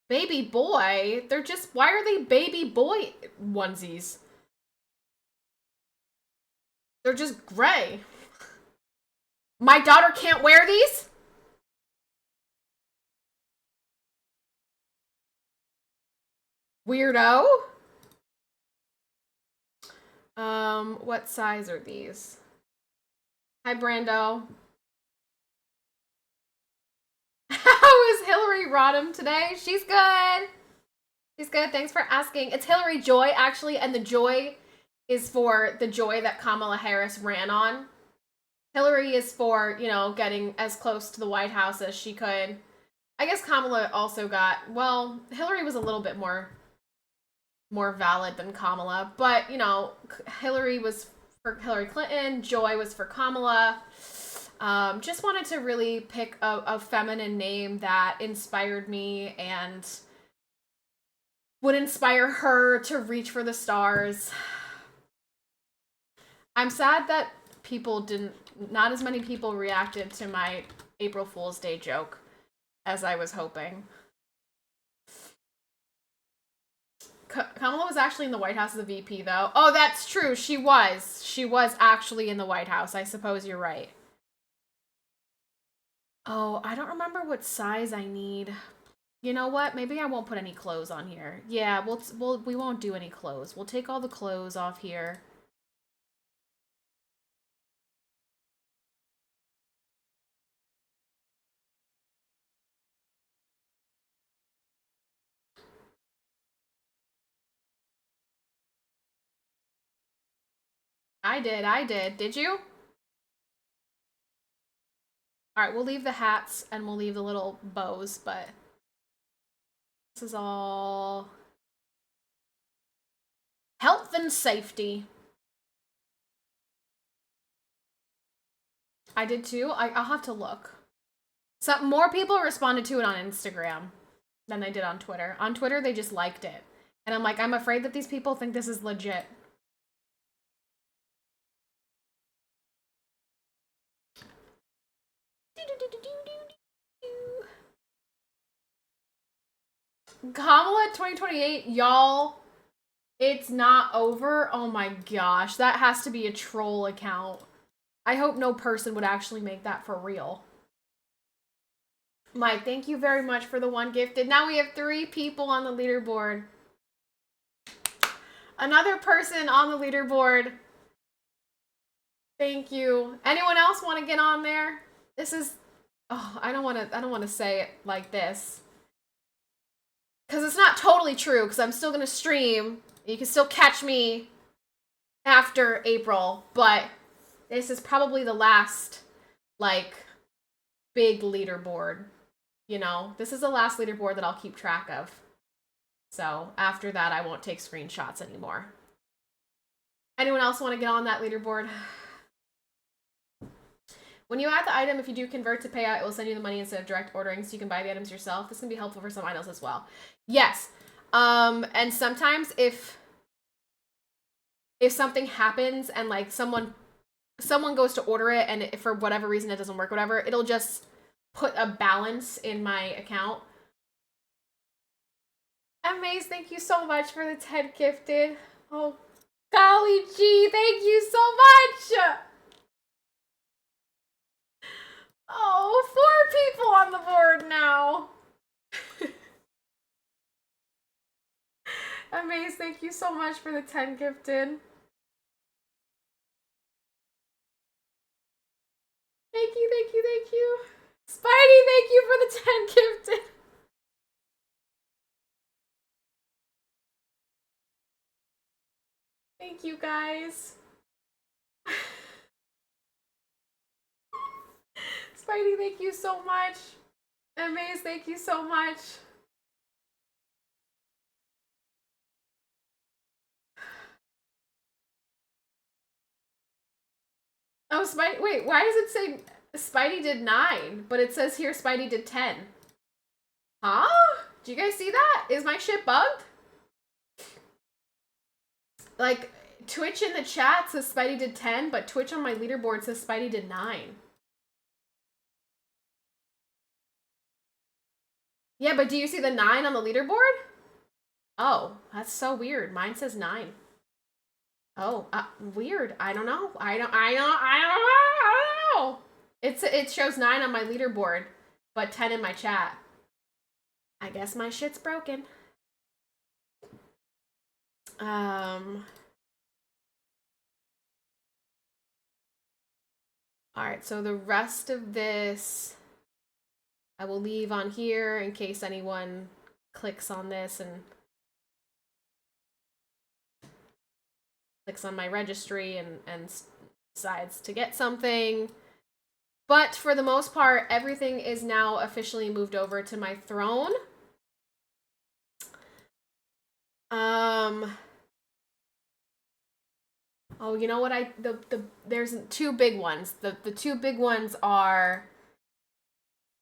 [SPEAKER 1] Baby boy? They're just, why are they baby boy onesies? They're just gray. My daughter can't wear these? Weirdo. What size are these? Hi, Brando. How is Hillary Rodham today? She's good. She's good. Thanks for asking. It's Hillary Joy, actually, and the joy is for the joy that Kamala Harris ran on. Hillary is for, you know, getting as close to the White House as she could. I guess Kamala also got, well, Hillary was a little bit more valid than Kamala, but, you know, Hillary was for Hillary Clinton, Joy was for Kamala. Just wanted to really pick a feminine name that inspired me and would inspire her to reach for the stars. I'm sad that people didn't not as many people reacted to my April Fool's Day joke as I was hoping. Kamala was actually in the White House as a VP, though. Oh, that's true. She was. She was actually in the White House. I suppose you're right. Oh, I don't remember what size I need. You know what? Maybe I won't put any clothes on here. Yeah, we won't do any clothes. We'll take all the clothes off here. I did. Did you? Alright, we'll leave the hats and we'll leave the little bows, but this is all health and safety. I did too. I'll have to look. So more people responded to it on Instagram than they did on Twitter. On Twitter, they just liked it. And I'm like, I'm afraid that these people think this is legit. Kamala 2028, y'all, it's not over. Oh my gosh, that has to be a troll account. I hope no person would actually make that for real. Mike, thank you very much for the one gifted. Now we have 3 people on the leaderboard. Another person on the leaderboard. Thank you. Anyone else want to get on there? This is, oh, I don't want to say it like this, because it's not totally true, because I'm still going to stream. You can still catch me after April, but this is probably the last, like, big leaderboard. You know, this is the last leaderboard that I'll keep track of. So after that, I won't take screenshots anymore. Anyone else want to get on that leaderboard? When you add the item, if you do convert to payout, it will send you the money instead of direct ordering, so you can buy the items yourself. This can be helpful for some items as well. Yes. And sometimes if something happens and like someone goes to order it and if for whatever reason it doesn't work, whatever, it'll just put a balance in my account. Amaze, thank you so much for the 10 gifted. Oh, golly gee, thank you so much. Oh, 4 people on the board now. Amaze, thank you so much for the 10 gifted. Thank you, thank you, thank you. Spidey, thank you for the 10 gifted. Thank you, guys. Spidey, thank you so much. Amaze, thank you so much. Oh, Spidey, wait, why does it say Spidey did 9, but it says here Spidey did 10? Huh? Do you guys see that? Is my shit bugged? Like, Twitch in the chat says Spidey did 10, but Twitch on my leaderboard says Spidey did 9. Yeah, but do you see the 9 on the leaderboard? Oh, that's so weird. Mine says 9. Oh, weird. I don't know. I don't know. It shows 9 on my leaderboard, but 10 in my chat. I guess my shit's broken. Alright, so the rest of this I will leave on here in case anyone clicks on this and clicks on my registry and decides to get something. But for the most part, everything is now officially moved over to my throne. Oh, you know what? There's 2 big ones. The 2 big ones are,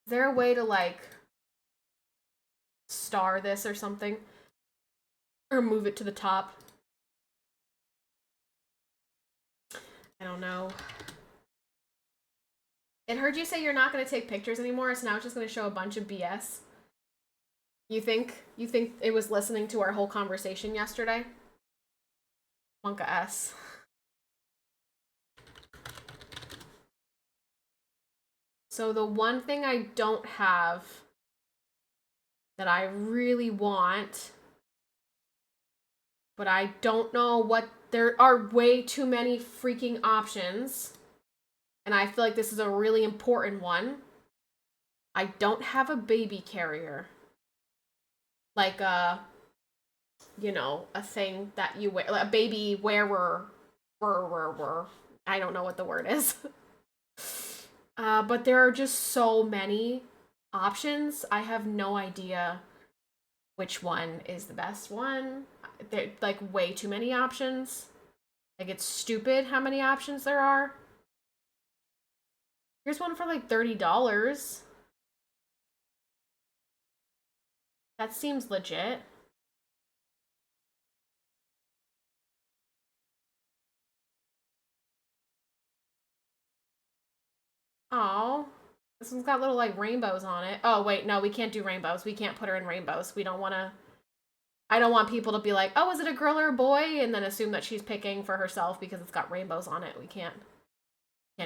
[SPEAKER 1] is there a way to like star this or something? Or move it to the top? I don't know. It heard you say you're not going to take pictures anymore, so now it's just going to show a bunch of BS. You think it was listening to our whole conversation yesterday? Monka S. So the one thing I don't have that I really want, but I don't know what, there are way too many freaking options. And I feel like this is a really important one. I don't have a baby carrier. Like you know, a thing that you wear, like a baby wearer. I don't know what the word is. But there are just so many options. I have no idea which one is the best one. There's like way too many options. Like it's stupid how many options there are. Here's one for like $30. That seems legit. Oh, this one's got little like rainbows on it. Oh wait, no, we can't do rainbows. We can't put her in rainbows. We don't want to. I don't want people to be like, oh, is it a girl or a boy? And then assume that she's picking for herself because it's got rainbows on it. We can't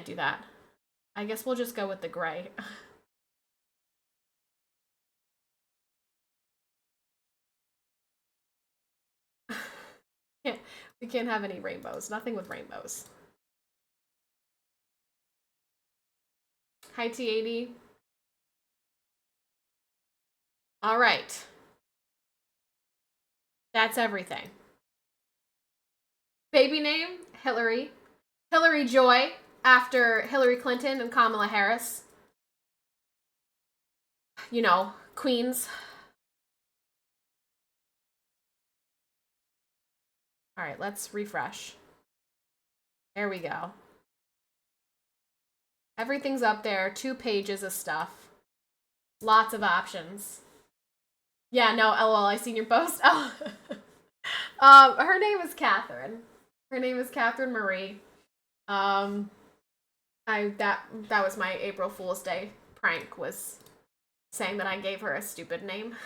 [SPEAKER 1] do that. I guess we'll just go with the gray. We can't have any rainbows. Nothing with rainbows. Hi, T80. All right. That's everything. Baby name, Hillary. Hillary Joy, after Hillary Clinton and Kamala Harris. You know, queens. All right, let's refresh. There we go. Everything's up there. 2 pages of stuff. Lots of options. Yeah, no, LOL, I seen your post. Oh. Her name is Catherine. Her name is Catherine Marie. That was my April Fool's Day prank, was saying that I gave her a stupid name.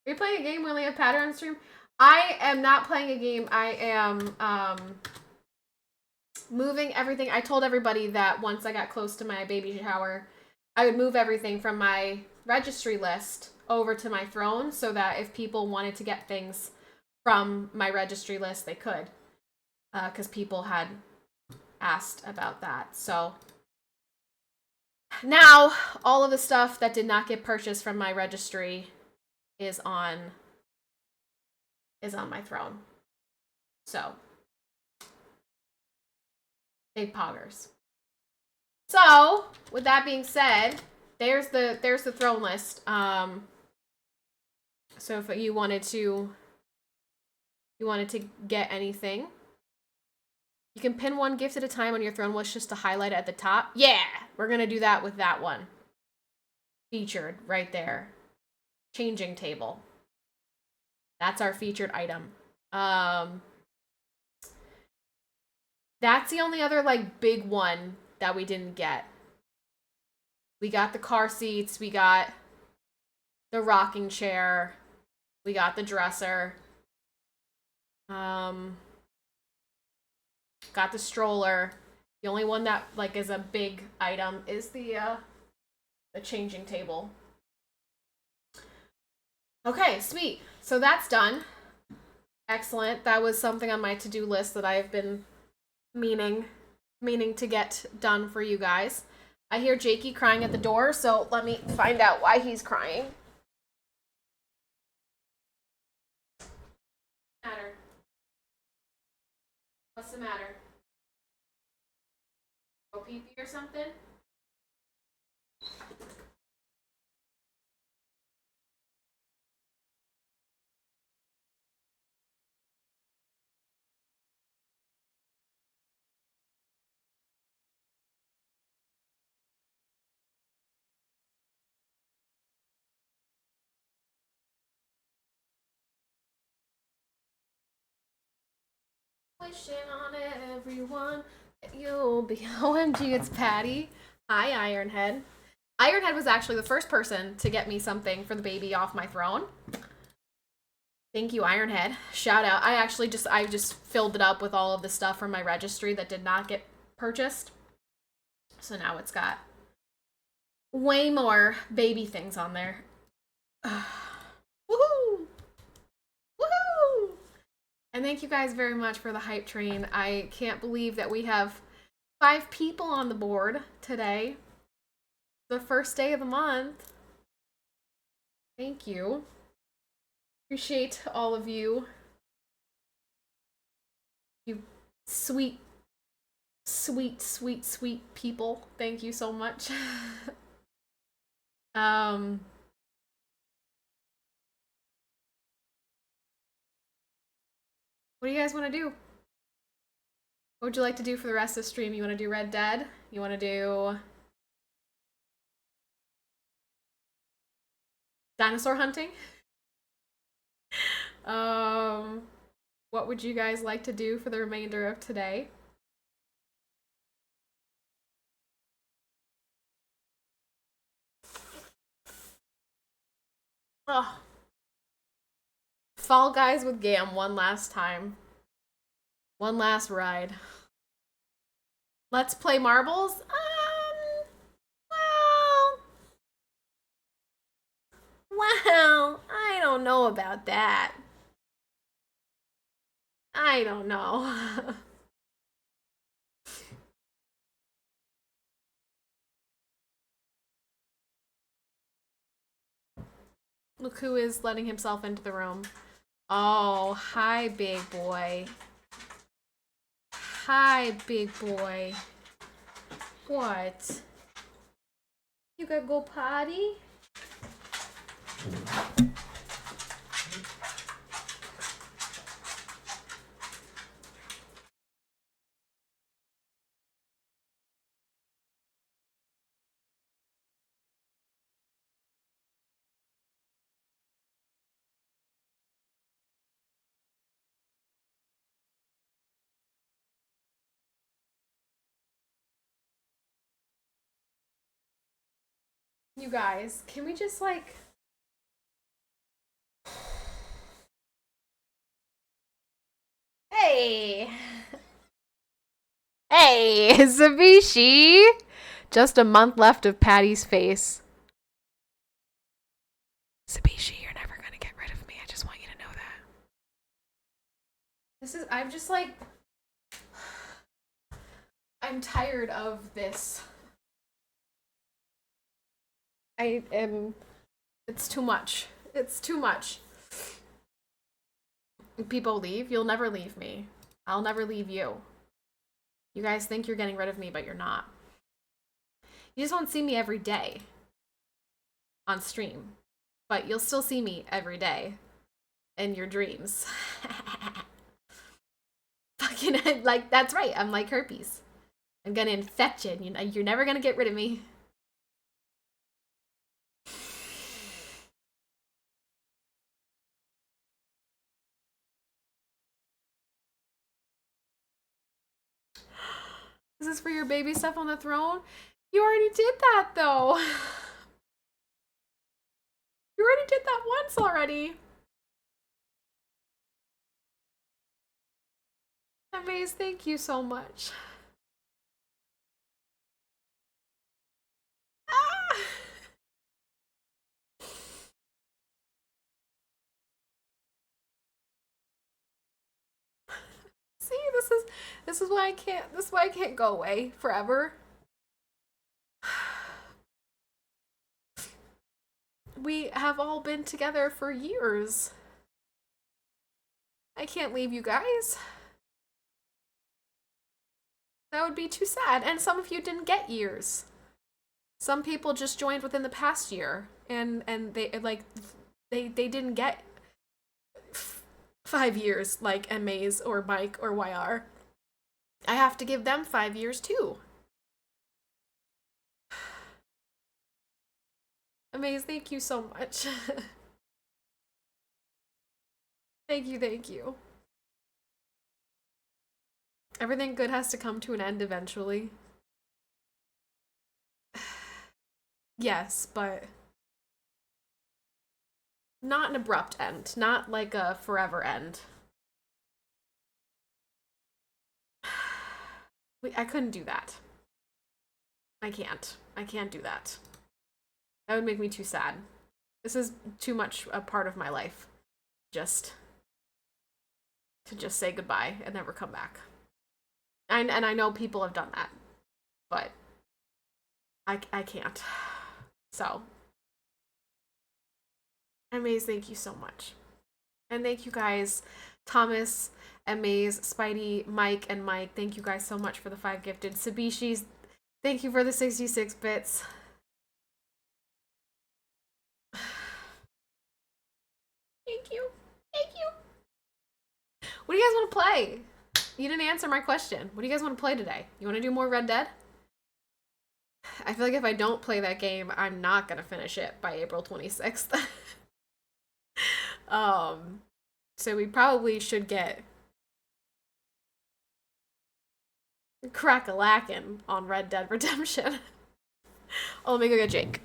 [SPEAKER 1] Are you playing a game? We only have Patter on stream. I am not playing a game. I am moving everything. I told everybody that once I got close to my baby shower, I would move everything from my registry list over to my throne so that if people wanted to get things from my registry list, they could. Because people had asked about that. So now all of the stuff that did not get purchased from my registry is on my throne. So big poggers. So with that being said, there's the throne list. So if you wanted to get anything, you can pin one gift at a time on your throne list just to highlight it at the top. Yeah, we're gonna do that with that one. Featured right there. Changing table. That's our featured item. That's the only other like big one that we didn't get. We got the car seats, we got the rocking chair, we got the dresser. Got the stroller. The only one that like is a big item is the changing table. Okay, sweet. So that's done. Excellent. That was something on my to-do list that I've been meaning to get done for you guys. I hear Jakey crying at the door, so let me find out why he's crying. Matter. What's the matter? Go pee-pee or something? Wishing on everyone You'll be OMG, it's Patty. Hi, Ironhead. Ironhead was actually the first person to get me something for the baby off my throne. Thank you, Ironhead. Shout out. I just filled it up with all of the stuff from my registry that did not get purchased. So now it's got way more baby things on there. Woohoo! Woohoo! And thank you guys very much for the hype train. I can't believe that we have 5 people on the board today. The first day of the month. Thank you. Appreciate all of you. You sweet, sweet, sweet, sweet people. Thank you so much. What do you guys want to do? What would you like to do for the rest of the stream? You want to do Red Dead? You want to do dinosaur hunting? What would you guys like to do for the remainder of today? Oh. Fall Guys with Gam one last time. One last ride. Let's play marbles? Well, I don't know about that. I don't know. Look who is letting himself into the room. Oh, hi, big boy. Hi, big boy. What? You gotta go potty? You guys, can we just like... Hey! Hey, Zabishi! Just a month left of Patty's face. Zabishi, you're never gonna get rid of me. I just want you to know that. I'm just like... I'm tired of this. It's too much. It's too much. People leave. You'll never leave me. I'll never leave you. You guys think you're getting rid of me, but you're not. You just won't see me every day on stream, but you'll still see me every day in your dreams. Fucking, like, that's right. I'm like herpes. I'm gonna infect you, and you're never gonna get rid of me. Is this for your baby stuff on the throne? You already did that, though. You already did that once already. Amaze, thank you so much. Ah! See, this is why I can't go away forever. We have all been together for years. I can't leave you guys. That would be too sad. And some of you didn't get years. Some people just joined within the past year, and they didn't get 5 years like Amaze or Mike or YR. I have to give them 5 years too. Amaze, thank you so much. Thank you, thank you. Everything good has to come to an end eventually. Yes, but not an abrupt end. Not like a forever end. I couldn't do that. I can't. I can't do that. That would make me too sad. This is too much a part of my life. Just to just say goodbye and never come back. And I know people have done that, but I can't. So, Maze, thank you so much. And thank you guys, Thomas and Maze, Spidey, Mike, and Mike. Thank you guys so much for the 5 gifted. Sabishis, thank you for the 66 bits. Thank you. Thank you. What do you guys want to play? You didn't answer my question. What do you guys want to play today? You want to do more Red Dead? I feel like if I don't play that game, I'm not going to finish it by April 26th. So we probably should get crack-a-lackin' on Red Dead Redemption. Oh, let me go get Jake.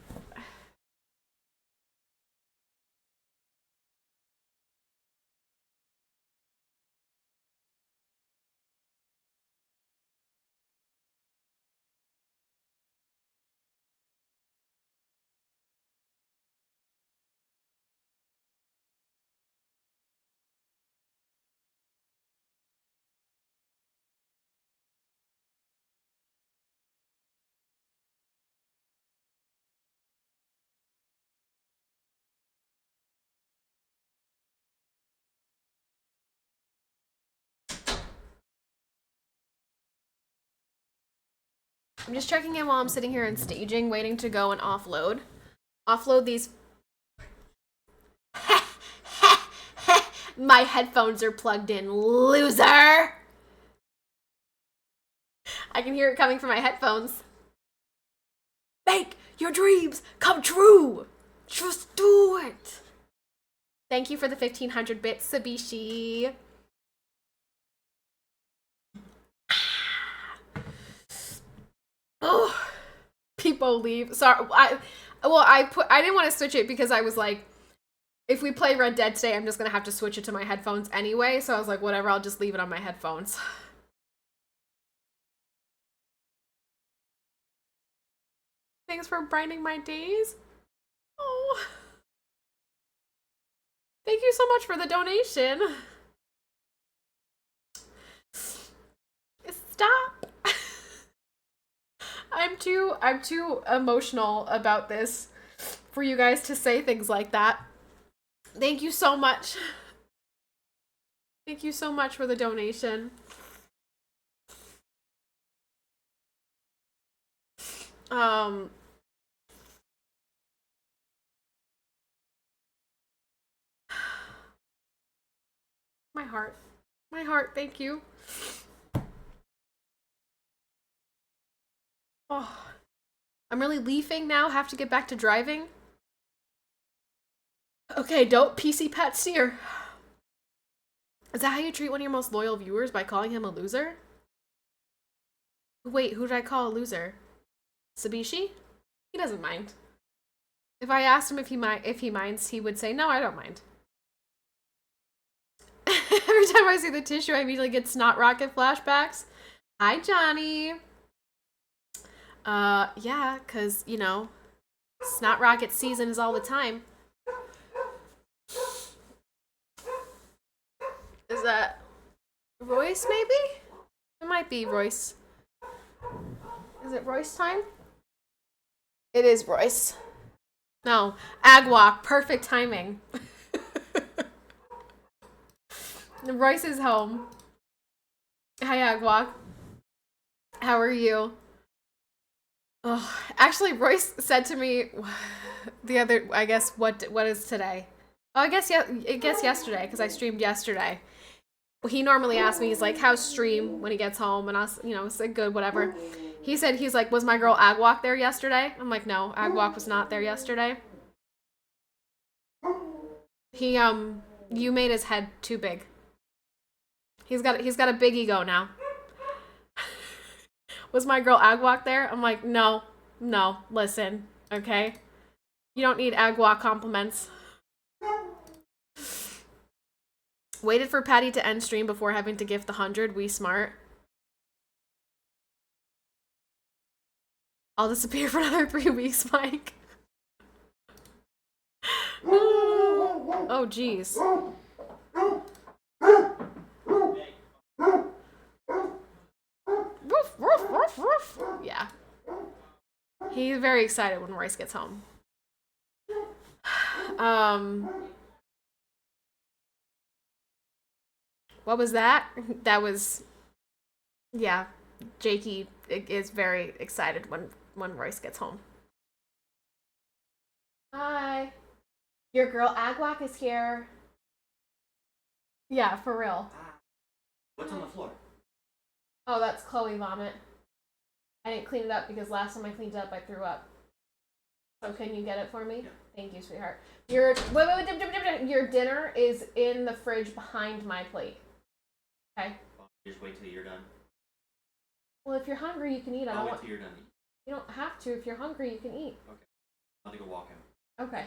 [SPEAKER 1] I'm just checking in while I'm sitting here and staging, waiting to go and offload. Offload these. My headphones are plugged in, loser! I can hear it coming from my headphones. Make your dreams come true! Just do it! Thank you for the 1500 bits, Sabishi. Oh, people leave. Sorry, I didn't want to switch it because I was like, if we play Red Dead today, I'm just gonna have to switch it to my headphones anyway. So I was like, whatever, I'll just leave it on my headphones. Thanks for brightening my days. Oh, thank you so much for the donation. Stop. I'm too emotional about this for you guys to say things like that. Thank you so much. Thank you so much for the donation. My heart, thank you. Oh, I'm really leafing now, have to get back to driving. Okay, don't PC steer. Is that how you treat one of your most loyal viewers, by calling him a loser? Wait, who did I call a loser? Sabishi? He doesn't mind. If I asked him if he minds, he would say, no, I don't mind. Every time I see the tissue, I immediately get Snot Rocket flashbacks. Hi, Johnny. Yeah, because, you know, Snot Rocket season is all the time. Is that Royce, maybe? It might be Royce. Is it Royce time? It is Royce. No, Agwalk, perfect timing. Royce is home. Hi, Agwalk. How are you? Oh, actually, Royce said to me the other, I guess, what is today? Oh, I guess yesterday, because I streamed yesterday. He normally asks me, he's like, how's stream when he gets home? And I was, you know, it's like, good, whatever. He's like, was my girl Agwalk there yesterday? I'm like, no, Agwalk was not there yesterday. You made his head too big. He's got a big ego now. Was my girl Agwalk there? I'm like, no, listen, okay? You don't need Agwalk compliments. Waited for Patty to end stream before having to gift the 100. We smart. I'll disappear for another 3 weeks, Mike. Oh, jeez. Woof, woof, woof, woof. Yeah. He's very excited when Royce gets home. What was that? That was, yeah, Jakey is very excited when Royce gets home. Hi. Your girl Agwalk is here. Yeah, for real.
[SPEAKER 2] What's on the floor?
[SPEAKER 1] Oh, that's Chloe vomit. I didn't clean it up because last time I cleaned it up, I threw up. So can you get it for me?
[SPEAKER 2] Yeah.
[SPEAKER 1] Thank you, sweetheart. Your dinner is in the fridge behind my plate. Okay.
[SPEAKER 2] Just wait till you're done.
[SPEAKER 1] Well, if you're hungry, you can eat.
[SPEAKER 2] I'll wait till you're done.
[SPEAKER 1] You don't have to. If you're hungry, you can eat.
[SPEAKER 2] Okay. I'll have to go walk him.
[SPEAKER 1] Okay.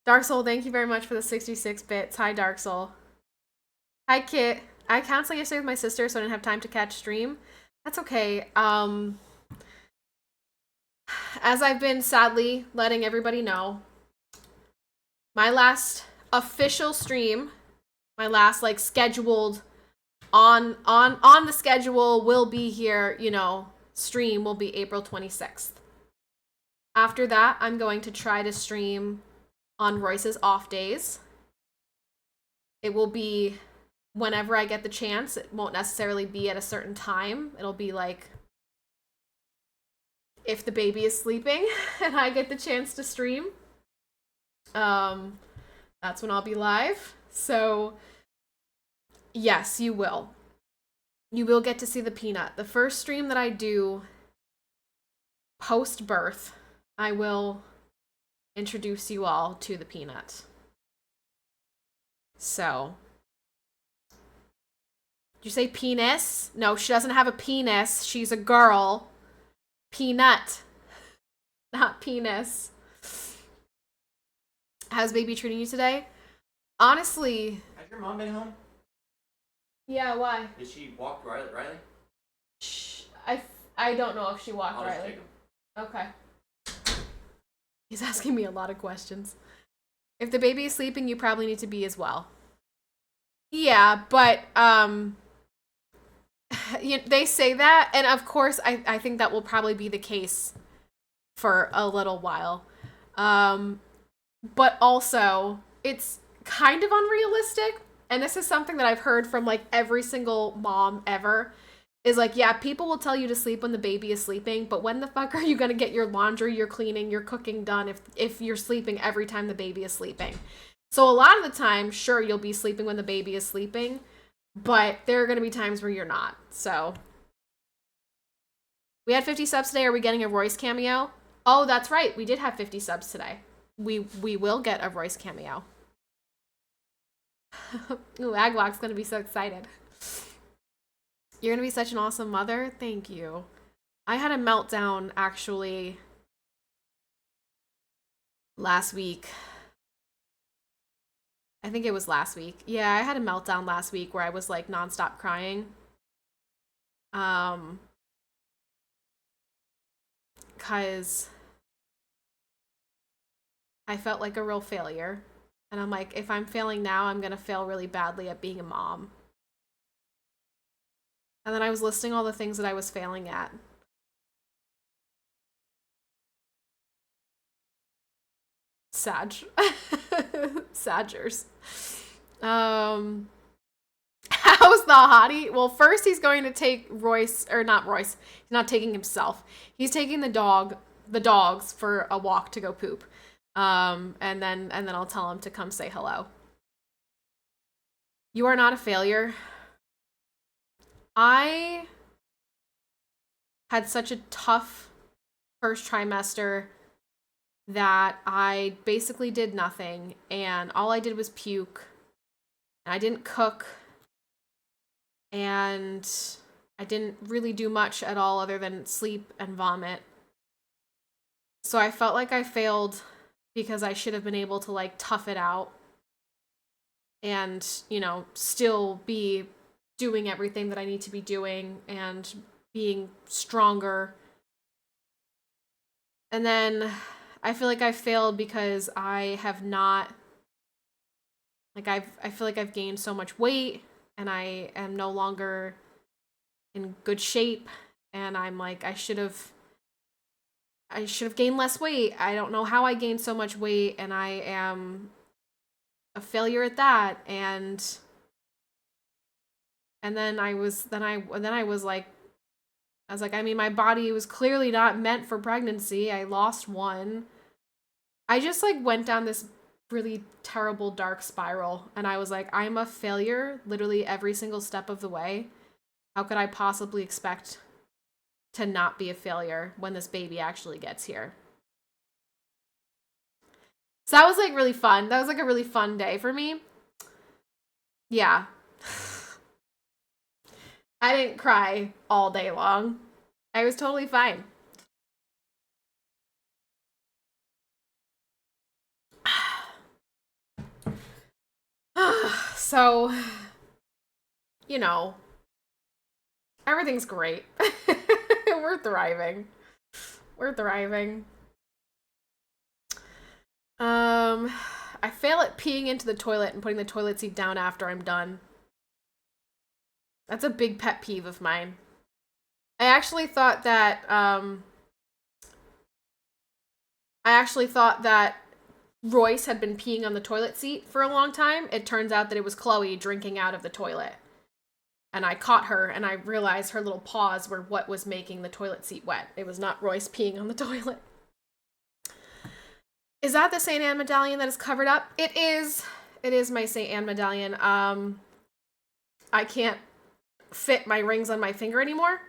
[SPEAKER 1] Dark Soul, thank you very much for the 66 bits. Hi, Dark Soul. Hi, Kit. I canceled yesterday with my sister, so I didn't have time to catch stream. That's okay. As I've been sadly letting everybody know, my last official stream, my last like scheduled on the schedule will be here, you know, stream will be April 26th. After that, I'm going to try to stream on Royce's off days. It will be whenever I get the chance. It won't necessarily be at a certain time. It'll be like if the baby is sleeping and I get the chance to stream. That's when I'll be live. So yes, you will. You will get to see the peanut. The first stream that I do post-birth, I will introduce you all to the peanut. So, did you say penis? No, she doesn't have a penis. She's a girl. Peanut, not penis. How's baby treating you today? Honestly.
[SPEAKER 2] Has your mom been home?
[SPEAKER 1] Yeah, why?
[SPEAKER 2] Did she walk Riley?
[SPEAKER 1] Shh, I don't know if she walked
[SPEAKER 2] I'll
[SPEAKER 1] Riley.
[SPEAKER 2] Just take him.
[SPEAKER 1] Okay. He's asking me a lot of questions. If the baby is sleeping, you probably need to be as well. Yeah, but they say that, and of course I think that will probably be the case for a little while. But also it's kind of unrealistic, and this is something that I've heard from like every single mom ever. Is like, yeah, people will tell you to sleep when the baby is sleeping, but when the fuck are you gonna get your laundry, your cleaning, your cooking done if you're sleeping every time the baby is sleeping? So a lot of the time, sure, you'll be sleeping when the baby is sleeping, but there are gonna be times where you're not. So we had 50 subs today. Are we getting a Royce cameo? Oh, that's right. We did have 50 subs today. We will get a Royce cameo. Ooh, Agwalk's gonna be so excited. You're gonna be such an awesome mother. Thank you. I had a meltdown actually last week. I think it was last week. Yeah, I had a meltdown last week where I was like nonstop crying. Cause I felt like a real failure. And I'm like, if I'm failing now, I'm gonna fail really badly at being a mom. And then I was listing all the things that I was failing at. Saggers. How's the hottie? Well, first he's going to take Royce, or not Royce. He's not taking himself. He's taking the dogs for a walk to go poop. And then I'll tell him to come say hello. You are not a failure. I had such a tough first trimester that I basically did nothing, and all I did was puke And I didn't cook. And I didn't really do much at all other than sleep and vomit. So I felt like I failed because I should have been able to like tough it out and, you know, still be doing everything that I need to be doing and being stronger. And then I feel like I failed because I have not, like I feel like I've gained so much weight and I am no longer in good shape, and I'm like, I should have gained less weight. I don't know how I gained so much weight, and I am a failure at that. And then I was like, I mean, my body was clearly not meant for pregnancy. I lost one. I just like went down this really terrible dark spiral, and I was like, I'm a failure literally every single step of the way. How could I possibly expect to not be a failure when this baby actually gets here? So that was like really fun. That was like a really fun day for me. Yeah. I didn't cry all day long. I was totally fine. So, you know, everything's great. We're thriving. I fail at peeing into the toilet and putting the toilet seat down after I'm done. That's a big pet peeve of mine. I actually thought that Royce had been peeing on the toilet seat for a long time. It turns out that it was Chloe drinking out of the toilet. And I caught her, and I realized her little paws were what was making the toilet seat wet. It was not Royce peeing on the toilet. Is that the St. Anne medallion that is covered up? It is. It is my St. Anne medallion. I can't fit my rings on my finger anymore.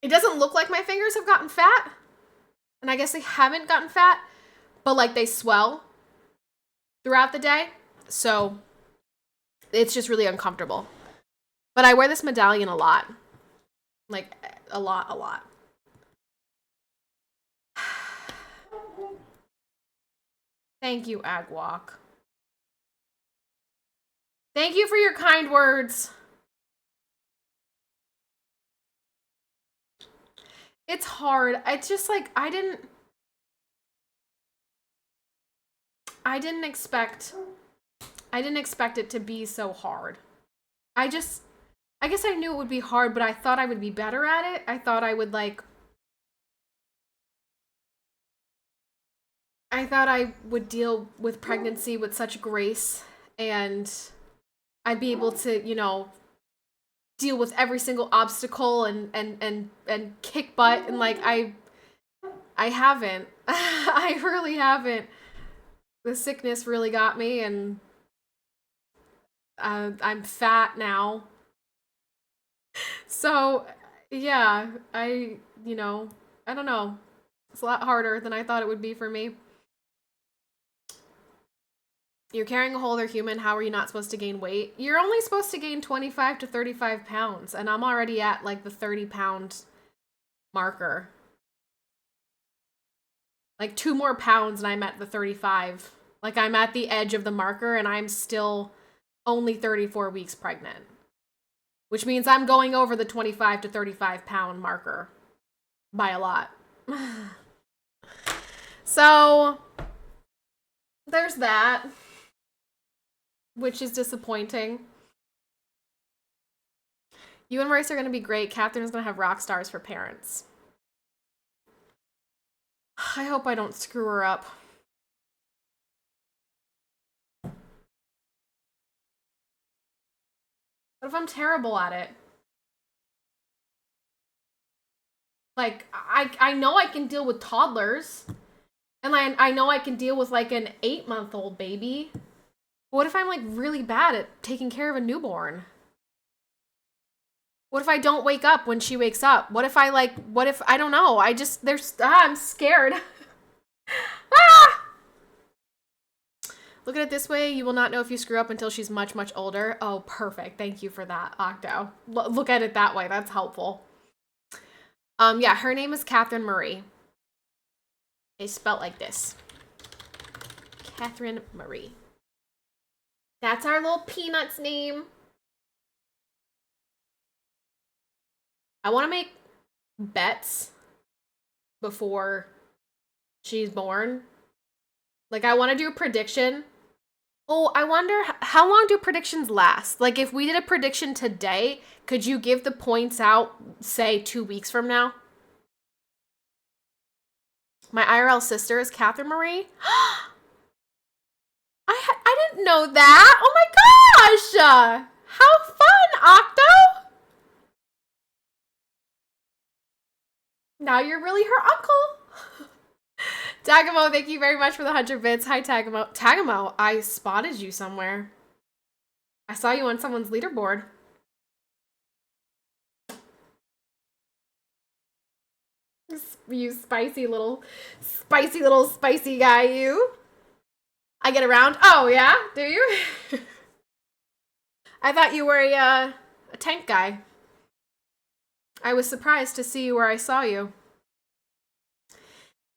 [SPEAKER 1] It doesn't look like my fingers have gotten fat. And I guess they haven't gotten fat, but like they swell throughout the day. So it's just really uncomfortable. But I wear this medallion a lot. Like, a lot. Thank you, Agwalk. Thank you for your kind words. It's hard. It's just like, I didn't expect it to be so hard. I guess I knew it would be hard, but I thought I would be better at it. I thought I would deal with pregnancy with such grace, and I'd be able to, you know, deal with every single obstacle and kick butt, and like I haven't. I really haven't. The sickness really got me, and I'm fat now. So, yeah, I don't know. It's a lot harder than I thought it would be for me. You're carrying a whole other human. How are you not supposed to gain weight? You're only supposed to gain 25 to 35 pounds, and I'm already at like the 30-pound marker. Like 2 more pounds and I'm at the 35. Like I'm at the edge of the marker, and I'm still only 34 weeks pregnant. Which means I'm going over the 25 to 35 pound marker by a lot. So there's that, which is disappointing. You and Royce are going to be great. Catherine's going to have rock stars for parents. I hope I don't screw her up. What if I'm terrible at it? Like, I know I can deal with toddlers. And I know I can deal with like an 8-month-old baby. What if I'm like really bad at taking care of a newborn? What if I don't wake up when she wakes up? What if I don't know? I'm scared. Ah! Look at it this way. You will not know if you screw up until she's much, much older. Oh, perfect. Thank you for that, Octo. Look at it that way. That's helpful. Yeah, her name is Catherine Marie. It's spelled like this. Catherine Marie. That's our little Peanut's name. I want to make bets before she's born. Like, I want to do a prediction. Oh, I wonder, how long do predictions last? Like, if we did a prediction today, could you give the points out, say, 2 weeks from now? My IRL sister is Catherine Marie. I didn't know that. Oh my gosh. How fun, Octo. Now you're really her uncle. Tagamo, thank you very much for the 100 bits. Hi, Tagamo. Tagamo, I spotted you somewhere. I saw you on someone's leaderboard. You spicy little spicy guy, you. I get around. Oh, yeah? Do you? I thought you were a tank guy. I was surprised to see you where I saw you.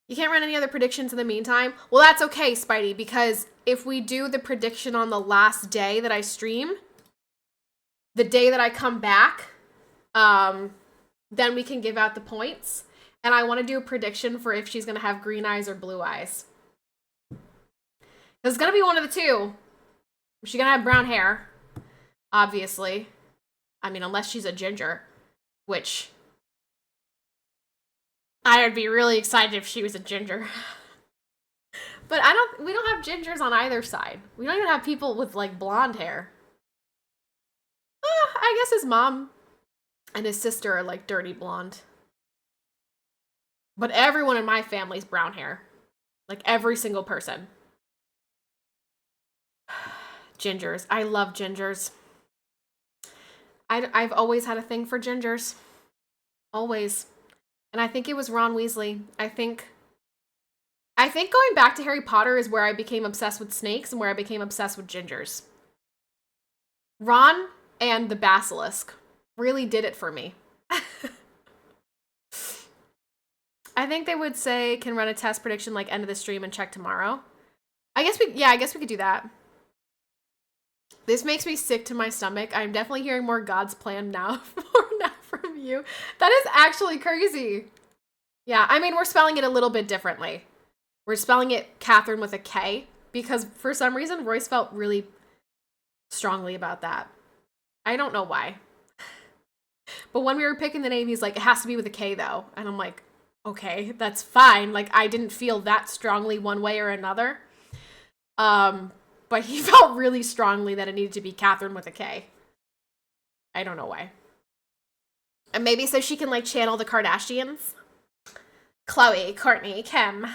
[SPEAKER 1] You can't run any other predictions in the meantime? Well, that's okay, Spidey, because if we do the prediction on the last day that I stream, the day that I come back, then we can give out the points. And I want to do a prediction for if she's going to have green eyes or blue eyes. It's going to be one of the two. She's going to have brown hair, obviously. I mean, unless she's a ginger, which I would be really excited if she was a ginger. But we don't have gingers on either side. We don't even have people with, like, blonde hair. I guess his mom and his sister are, like, dirty blonde. But everyone in my family's brown hair. Like, every single person. Gingers. I love gingers. I've always had a thing for gingers. Always. And I think it was Ron Weasley. I think going back to Harry Potter is where I became obsessed with snakes and where I became obsessed with gingers. Ron and the basilisk really did it for me. I think they would say can run a test prediction like end of the stream and check tomorrow. I guess we could do that. This makes me sick to my stomach. I'm definitely hearing more God's plan now from you. That is actually crazy. Yeah, I mean, we're spelling it a little bit differently. We're spelling it Catherine with a K because for some reason Royce felt really strongly about that. I don't know why. But when we were picking the name, he's like, it has to be with a K though. And I'm like, okay, that's fine. Like, I didn't feel that strongly one way or another. But he felt really strongly that it needed to be Catherine with a K. I don't know why. And maybe so she can, like, channel the Kardashians. Chloe, Courtney, Kim.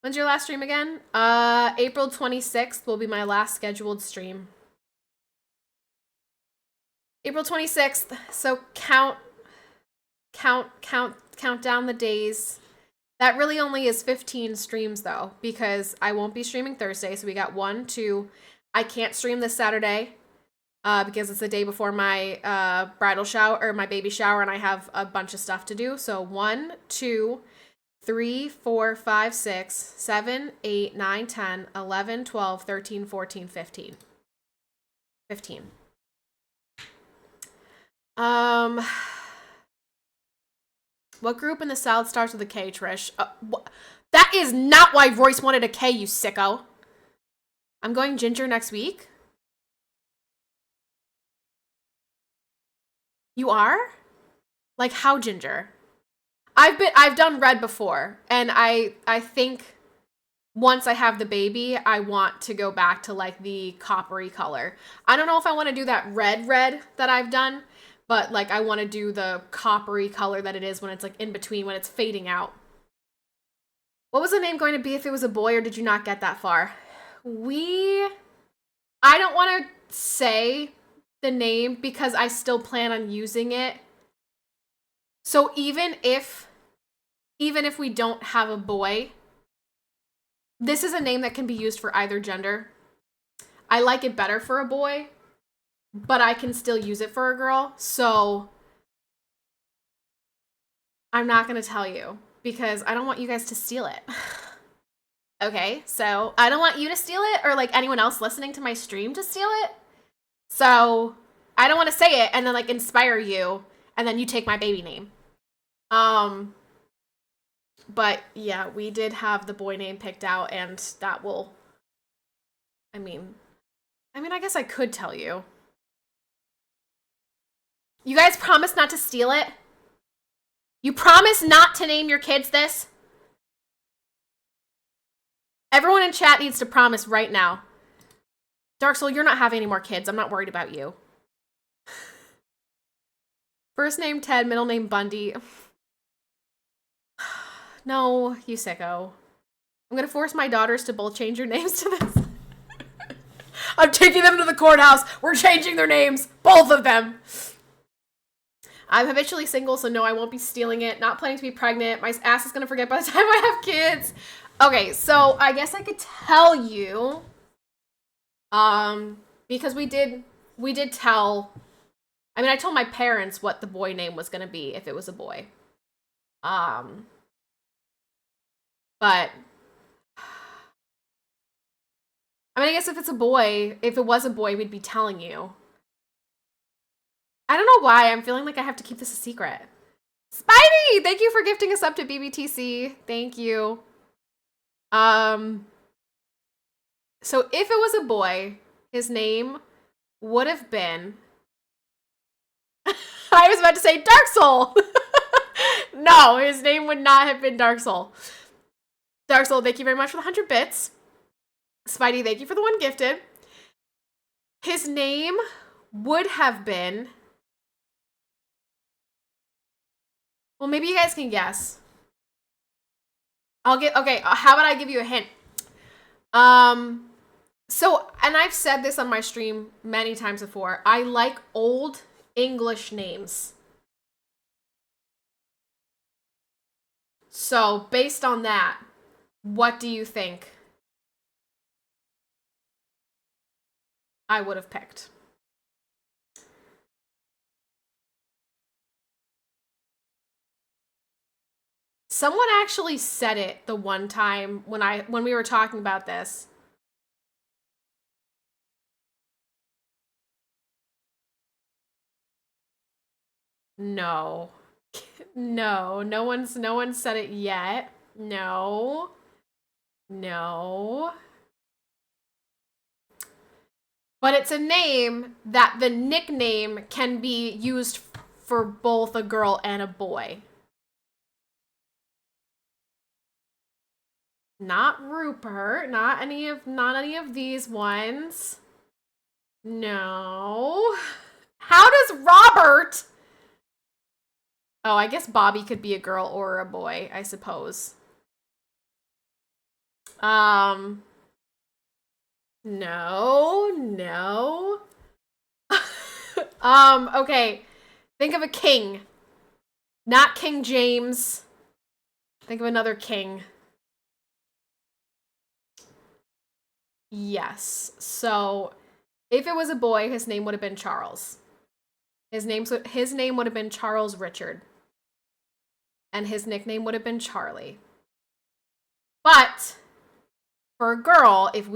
[SPEAKER 1] When's your last stream again? April 26th will be my last scheduled stream. April 26th. So count down the days. That really only is 15 streams though, because I won't be streaming Thursday. So we got 1, 2. I can't stream this Saturday because it's the day before my bridal shower or my baby shower, and I have a bunch of stuff to do. So 1, 2, 3, 4, 5, 6, 7, 8, 9, 10, 11, 12, 13, 14, 15. 15. What group in the Salad starts with a K, Trish? That is not why Royce wanted a K, you sicko. I'm going ginger next week. You are? Like, how ginger? I've done red before, and I think once I have the baby, I want to go back to, like, the coppery color. I don't know if I want to do that red that I've done. But, like, I want to do the coppery color that it is when it's, like, in between, when it's fading out. What was the name going to be if it was a boy, or did you not get that far? I don't want to say the name because I still plan on using it. So even if we don't have a boy, This is a name that can be used for either gender. I like it better for a boy, but I can still use it for a girl. So I'm not going to tell you because I don't want you guys to steal it. Okay, so I don't want you to steal it or like anyone else listening to my stream to steal it. So I don't want to say it and then like inspire you and then you take my baby name. But yeah, we did have the boy name picked out and that will, I mean, I guess I could tell you. You guys promise not to steal it? You promise not to name your kids this? Everyone in chat needs to promise right now. Dark Soul, you're not having any more kids. I'm not worried about you. First name Ted, middle name Bundy. No, you sicko. I'm gonna force my daughters to both change your names to this. I'm taking them to the courthouse. We're changing their names. Both of them. I'm habitually single, so no, I won't be stealing it. Not planning to be pregnant. My ass is gonna forget by the time I have kids. Okay, so I guess I could tell you, because we did tell, I told my parents what the boy name was gonna be if it was a boy. But I guess if it was a boy, we'd be telling you. I don't know why. I'm feeling like I have to keep this a secret. Spidey! Thank you for gifting us up to BBTC. Thank you. So if it was a boy, his name would have been... I was about to say Dark Soul! No, his name would not have been Dark Soul. Dark Soul, thank you very much for the 100 bits. Spidey, thank you for the 1 gifted. His name would have been... Well, maybe you guys can guess. Okay, how about I give you a hint? So, and I've said this on my stream many times before, I like old English names. So, based on that, what do you think I would have picked? Someone actually said it the one time when we were talking about this. No. No one said it yet. No. But it's a name that the nickname can be used for both a girl and a boy. Not Rupert, not any of these ones. No. How does Robert? Oh, I guess Bobby could be a girl or a boy, I suppose. No. Okay. Think of a king. Not King James. Think of another king. Yes. So, if it was a boy, his name would have been Charles. His name would have been Charles Richard. And his nickname would have been Charlie. But for a girl, if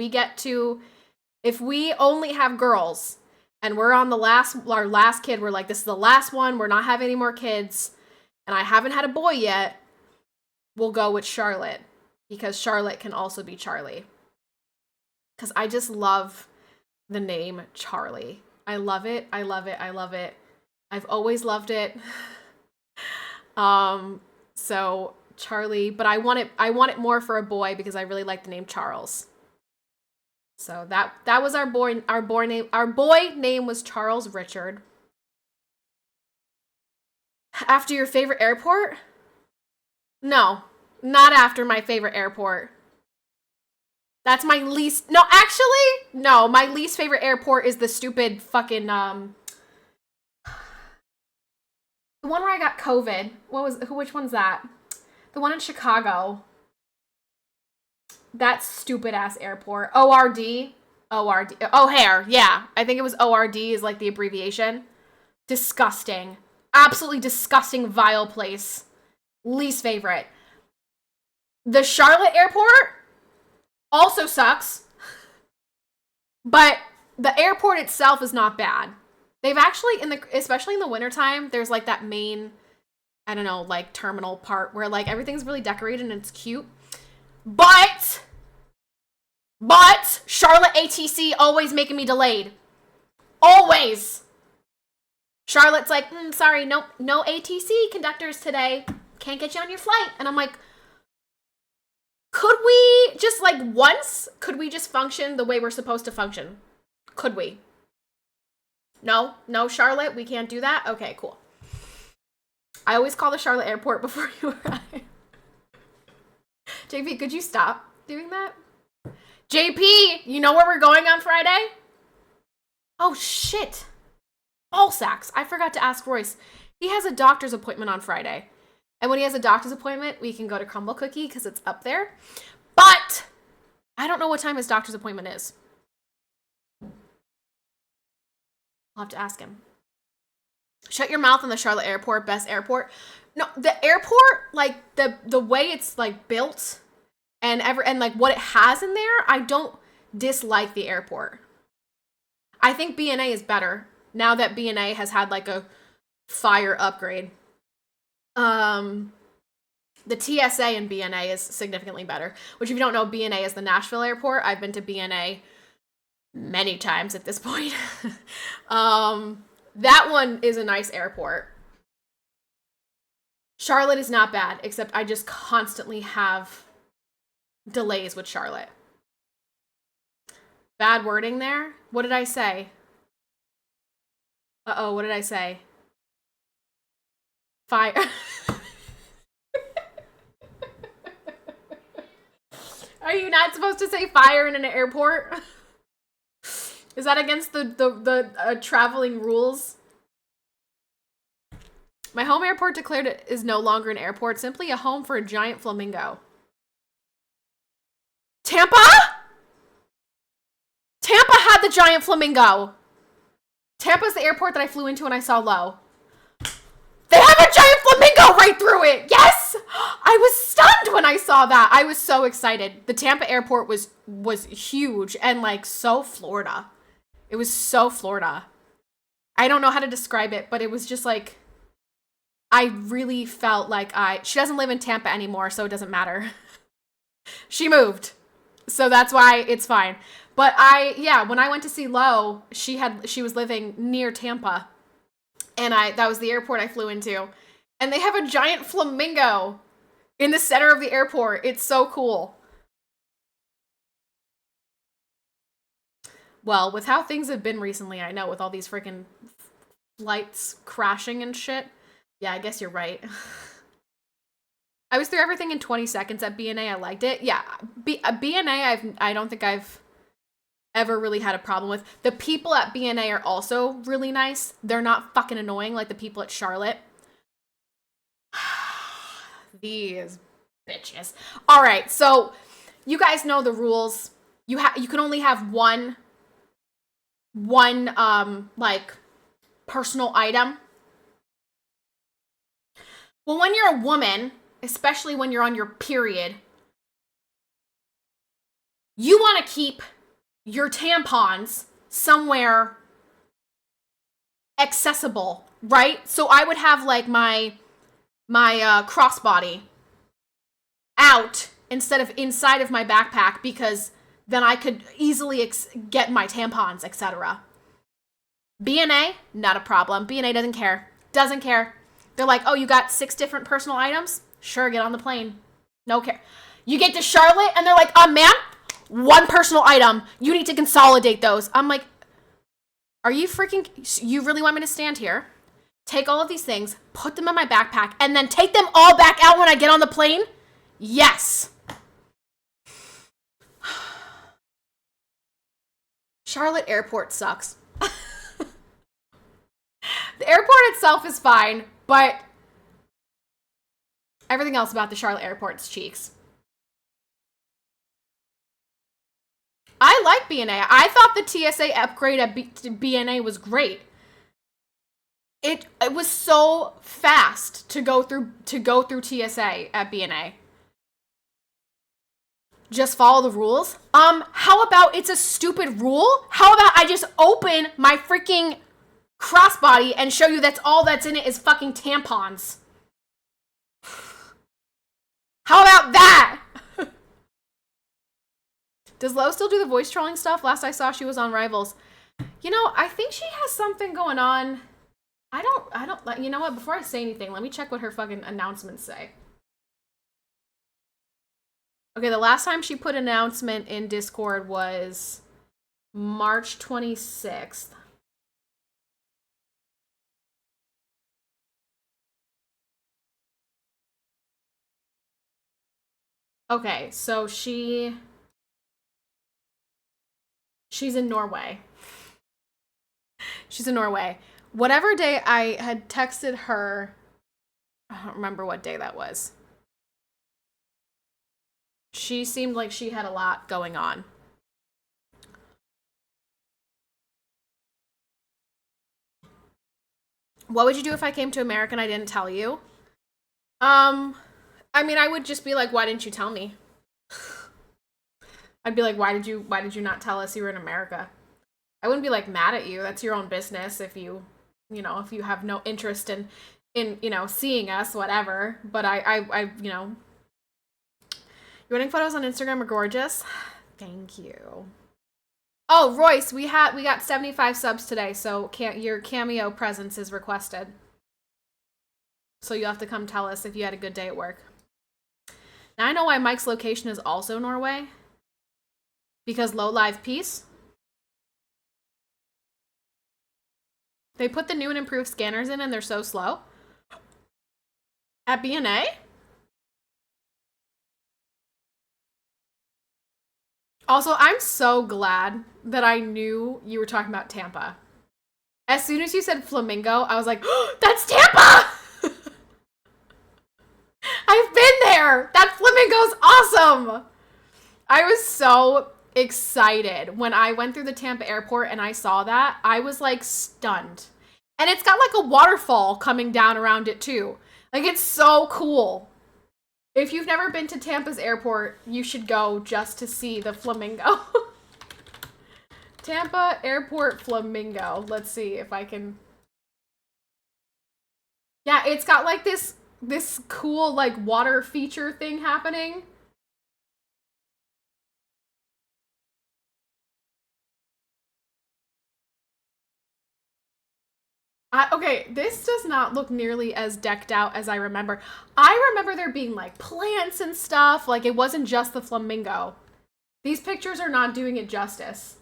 [SPEAKER 1] we only have girls and we're on our last kid, we're like, this is the last one, we're not having any more kids, and I haven't had a boy yet, we'll go with Charlotte, because Charlotte can also be Charlie. Because I just love the name Charlie. I love it. I've always loved it. So Charlie, but I want it more for a boy because I really like the name Charles. So that was our boy name. Our boy name was Charles Richard. After your favorite airport? No, not after my favorite airport. That's my least... No, actually, no. My least favorite airport is the stupid fucking, the one where I got COVID. Which one's that? The one in Chicago. That stupid ass airport. ORD. ORD. O'Hare. Yeah. I think it was ORD is like the abbreviation. Disgusting. Absolutely disgusting, vile place. Least favorite. The Charlotte airport also sucks. But the airport itself is not bad. They've actually, especially in the wintertime, there's like that main, I don't know, like terminal part where like everything's really decorated and it's cute. But Charlotte ATC always making me delayed. Always. Charlotte's like, sorry, no ATC conductors today. Can't get you on your flight. And I'm like, could we just like once, could we just function the way we're supposed to function? Could we? No, Charlotte, we can't do that? Okay, cool. I always call the Charlotte airport before you arrive. JP, could you stop doing that? JP, you know where we're going on Friday? Oh, shit. Ball sacks. I forgot to ask Royce. He has a doctor's appointment on Friday. And when he has a doctor's appointment, we can go to Crumble Cookie because it's up there. But I don't know what time his doctor's appointment is. I'll have to ask him. Shut your mouth on the Charlotte airport. Best airport. No, the airport, like the way it's like built and like what it has in there, I don't dislike the airport. I think B&A is better now that B&A has had like a fire upgrade. The TSA in B&A is significantly better, which if you don't know, B&A is the Nashville airport. I've been to B&A many times at this point. That one is a nice airport. Charlotte is not bad, except I just constantly have delays with Charlotte. Bad wording there? What did I say? Uh-oh, what did I say? Fire. Are you not supposed to say fire in an airport? Is that against the traveling rules? My home airport declared it is no longer an airport, simply a home for a giant flamingo. Tampa? Tampa had the giant flamingo. Tampa's the airport that I flew into when I saw Low. They have a giant flamingo right through it. Yes! I was stunned when I saw that. I was so excited. The Tampa airport was huge and like so Florida. It was so Florida. I don't know how to describe it, but it was just like, I really felt like she doesn't live in Tampa anymore, so it doesn't matter. She moved. So that's why it's fine. But when I went to see Lo, she was living near Tampa. And that was the airport I flew into. And they have a giant flamingo in the center of the airport. It's so cool. Well, with how things have been recently, I know, with all these freaking flights crashing and shit. Yeah, I guess you're right. I was through everything in 20 seconds at B&A. I liked it. Yeah, B&A, I don't think I've ever really had a problem with. The people at B&A are also really nice. They're not fucking annoying like the people at Charlotte. These bitches. All right, so you guys know the rules. You can only have one like personal item. Well, when you're a woman, especially when you're on your period, you want to keep your tampons somewhere accessible, right? So I would have like my crossbody out instead of inside of my backpack because then I could easily get my tampons, etc. B&A, not a problem. B&A doesn't care. Doesn't care. They're like, oh, you got 6 different personal items? Sure, get on the plane. No care. You get to Charlotte, and they're like, ma'am, 1 personal item. You need to consolidate those. I'm like, are you you really want me to stand here, take all of these things, put them in my backpack, and then take them all back out when I get on the plane? Yes. Charlotte airport sucks. The airport itself is fine, but everything else about the Charlotte airport's cheeks. I like BNA. I thought the TSA upgrade at BNA was great. It was so fast to go through TSA at BNA. Just follow the rules. How about it's a stupid rule? How about I just open my freaking crossbody and show you that's all that's in it is fucking tampons? How about that? Does Lo still do the voice trolling stuff? Last I saw, she was on Rivals. You know, I think she has something going on. I don't, you know what? Before I say anything, let me check what her fucking announcements say. Okay, the last time she put an announcement in Discord was March 26th. Okay, so she's in Norway. She's in Norway. Whatever day I had texted her, I don't remember what day that was. She seemed like she had a lot going on. What would you do if I came to America and I didn't tell you? I mean, I would just be like, why didn't you tell me? I'd be like, why did you not tell us you were in America? I wouldn't be like mad at you. That's your own business if you if you have no interest in seeing us, whatever. But I your wedding photos on Instagram are gorgeous. Thank you. Oh, Royce, we got 75 subs today, so your cameo presence is requested. So you have to come tell us if you had a good day at work. Now I know why Mike's location is also Norway. Because low live peace. They put the new and improved scanners in and they're so slow. At BNA? Also, I'm so glad that I knew you were talking about Tampa. As soon as you said flamingo, I was like, oh, that's Tampa! I've been there! That flamingo's awesome! I was so excited when I went through the Tampa airport and I saw that. I was like stunned. And it's got like a waterfall coming down around it too. Like, it's so cool. If you've never been to Tampa's airport, you should go just to see the flamingo. Tampa Airport flamingo. Let's see if I can. Yeah, it's got like this cool like water feature thing happening. Okay, this does not look nearly as decked out as I remember. I remember there being like plants and stuff. Like, it wasn't just the flamingo. These pictures are not doing it justice.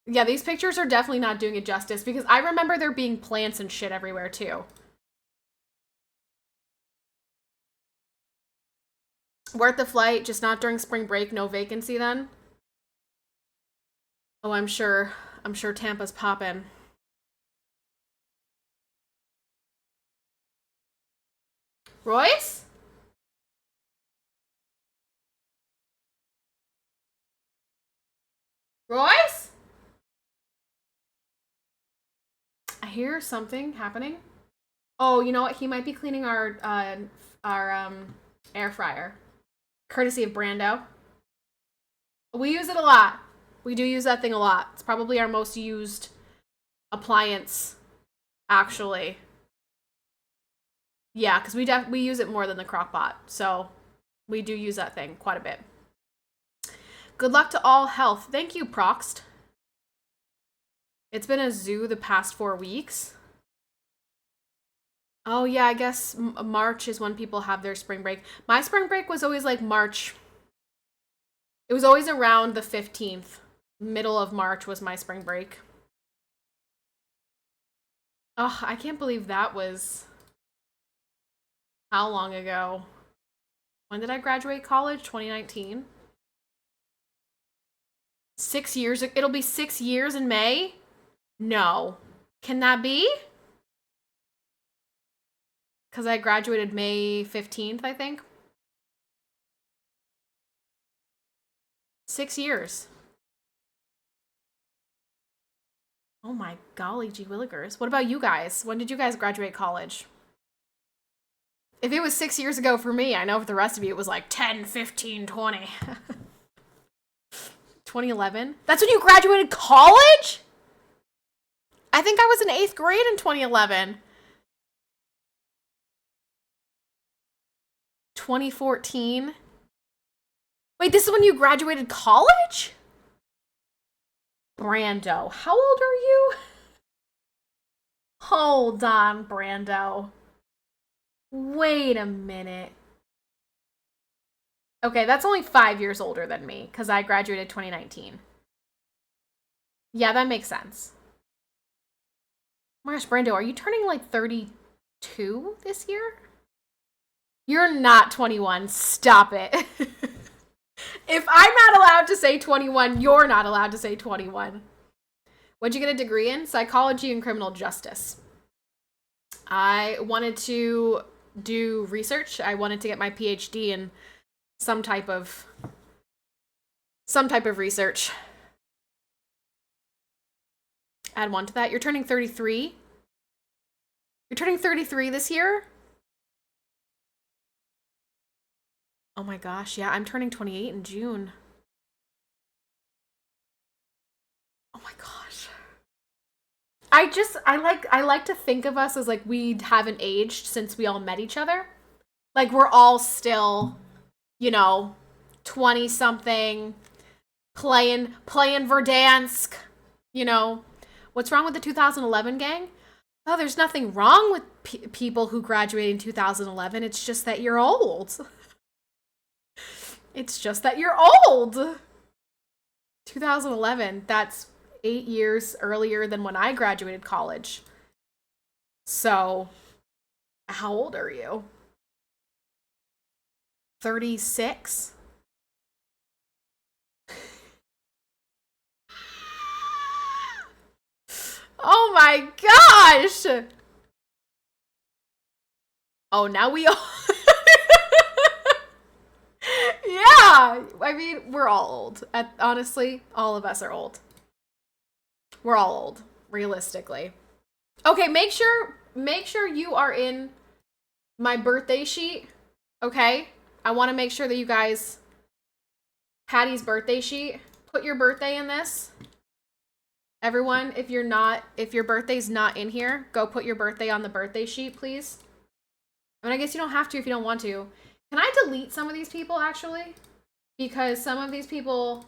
[SPEAKER 1] Yeah, these pictures are definitely not doing it justice because I remember there being plants and shit everywhere too. Worth the flight, just not during spring break, no vacancy then? Oh, I'm sure Tampa's poppin'. Royce? Royce? I hear something happening. Oh, you know what? He might be cleaning our air fryer. Courtesy of Brando. We use it a lot. We do use that thing a lot. It's probably our most used appliance, actually. Yeah, because we use it more than the crock pot. So we do use that thing quite a bit. Good luck to all health. Thank you, Proxt. It's been a zoo the past 4 weeks. Oh, yeah, I guess March is when people have their spring break. My spring break was always like March. It was always around the 15th. Middle of March was my spring break. Oh, I can't believe that was... How long ago? When did I graduate college? 2019? 6 years? It'll be 6 years in May? No. Can that be? Because I graduated May 15th, I think. 6 years. Oh my golly gee willikers. What about you guys? When did you guys graduate college? If it was 6 years ago for me, I know for the rest of you it was like 10, 15, 20. 2011? That's when you graduated college? I think I was in 8th grade in 2011. 2014? Wait, this is when you graduated college? Brando, how old are you? Hold on, Brando. Wait a minute. Okay, that's only 5 years older than me, because I graduated 2019. Yeah, that makes sense. Oh my gosh, Brando, are you turning like 32 this year? You're not 21. Stop it. If I'm not allowed to say 21, you're not allowed to say 21. What'd you get a degree in? Psychology and criminal justice. I wanted to do research. I wanted to get my PhD in some type of research. Add 1 to that. You're turning 33. You're turning 33 this year? Oh my gosh, yeah, I'm turning 28 in June. Oh my gosh. I like to think of us as like we haven't aged since we all met each other. Like we're all still, 20 something, playing Verdansk, What's wrong with the 2011 gang? Oh, there's nothing wrong with people who graduated in 2011. It's just that you're old. It's just that you're old. 2011, that's 8 years earlier than when I graduated college. So, how old are you? 36? Oh my gosh! Oh, now we all... Yeah! I mean, we're all old. Honestly, all of us are old. We're all old, realistically. Okay, make sure you are in my birthday sheet, okay? I want to make sure that you guys... Patty's birthday sheet. Put your birthday in this. Everyone, if your birthday's not in here, go put your birthday on the birthday sheet, please. I mean, I guess you don't have to if you don't want to. Can I delete some of these people, actually? Because some of these people...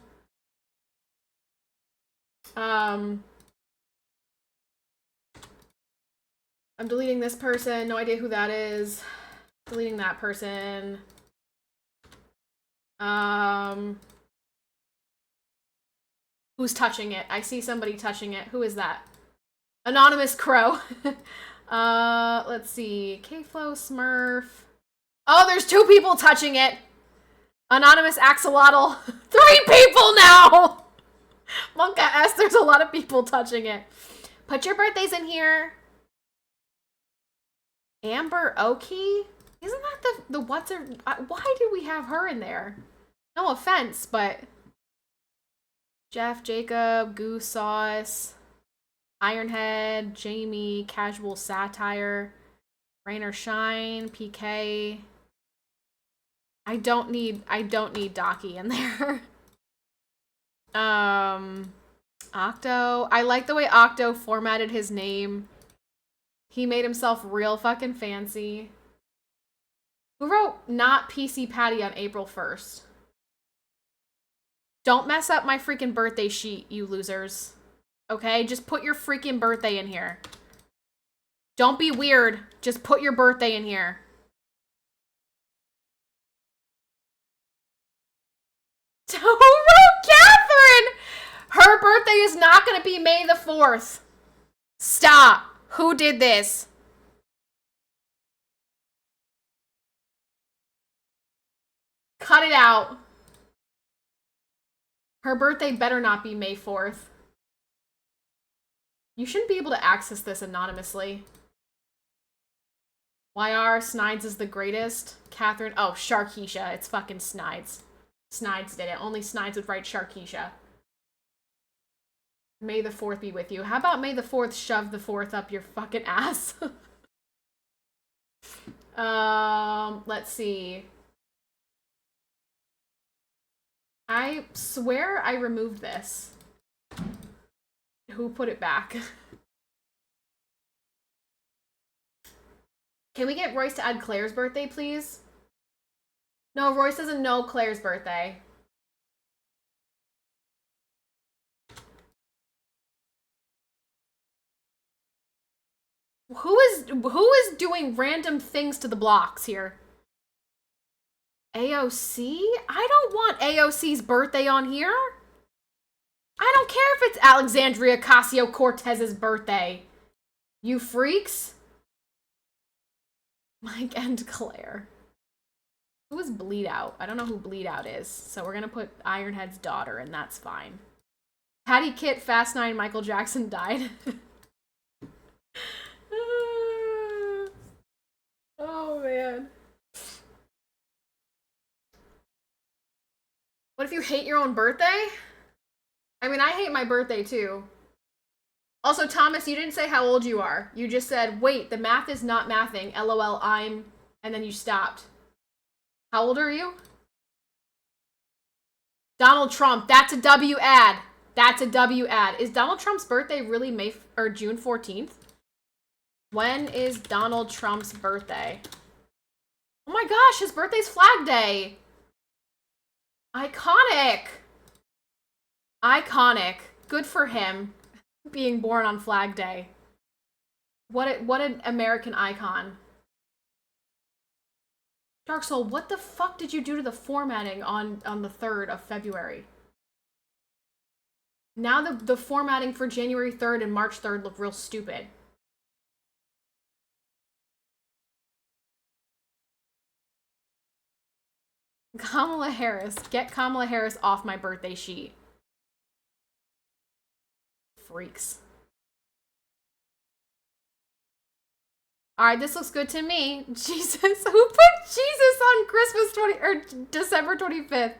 [SPEAKER 1] I'm deleting this person. No idea who that is. Deleting that person. Who's touching it? I see somebody touching it. Who is that? Anonymous Crow. Let's see. K-Flow, Smurf. Oh, there's 2 people touching it. Anonymous Axolotl. 3 people now! Monka S, there's a lot of people touching it. Put your birthdays in here. Amber Oki? Isn't that the what's her... Why did we have her in there? No offense, but... Jeff, Jacob, Goose Sauce, Ironhead, Jamie, Casual Satire, Rain or Shine, PK. I don't need Docky in there. Octo. I like the way Octo formatted his name. He made himself real fucking fancy. Who wrote not PCPatty on April 1st? Don't mess up my freaking birthday sheet, you losers. Okay? Just put your freaking birthday in here. Don't be weird. Just put your birthday in here. Who wrote Catherine? Her birthday is not going to be May the 4th. Stop. Who did this? Cut it out. Her birthday better not be May 4th. You shouldn't be able to access this anonymously. YR, Snides is the greatest. Catherine, oh, Sharkeisha, it's fucking Snides. Snides did it. Only Snides would write Sharkeisha. May the 4th be with you. How about May the 4th shove the 4th up your fucking ass? Let's see. I swear I removed this. Who put it back? Can we get Royce to add Claire's birthday, please? No, Royce doesn't know Claire's birthday. Who is doing random things to the blocks here? AOC? I don't want AOC's birthday on here. I don't care if it's Alexandria Ocasio-Cortez's birthday. You freaks. Mike and Claire. Who is Bleed Out? I don't know who Bleed Out is. So we're going to put Ironhead's daughter, and that's fine. Patty Kit, Fast 9, Michael Jackson died. Oh, man. What if you hate your own birthday? I mean, I hate my birthday, too. Also, Thomas, you didn't say how old you are. You just said, wait, the math is not mathing. LOL, I'm... And then you stopped. How old are you? Donald Trump. That's a W ad. That's a W ad. Is Donald Trump's birthday really June 14th? When is Donald Trump's birthday? Oh my gosh, his birthday's Flag Day. Iconic. Iconic. Good for him. Being born on Flag Day. What an American icon. Dark Soul, what the fuck did you do to the formatting on the 3rd of February? Now the formatting for January 3rd and March 3rd look real stupid. Kamala Harris. Get Kamala Harris off my birthday sheet. Freaks. Alright, this looks good to me. Jesus. Who put Jesus on December 25th?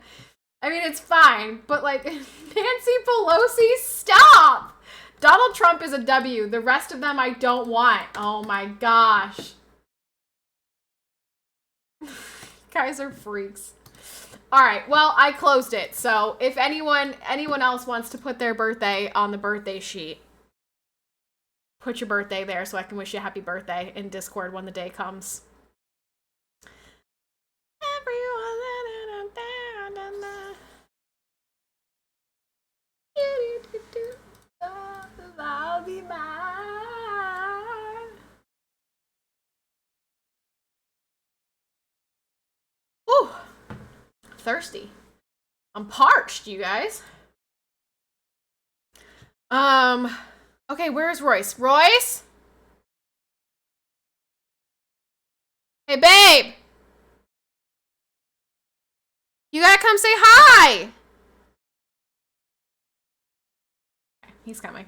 [SPEAKER 1] I mean, it's fine, but like, Nancy Pelosi, stop! Donald Trump is a W. The rest of them I don't want. Oh my gosh. Guys are freaks. Alright, well, I closed it. So if anyone else wants to put their birthday on the birthday sheet, put your birthday there so I can wish you a happy birthday in Discord when the day comes. I'll be mine. Ooh. Thirsty. I'm parched, you guys. Okay, where is Royce? Royce? Hey, babe! You gotta come say hi! He's coming.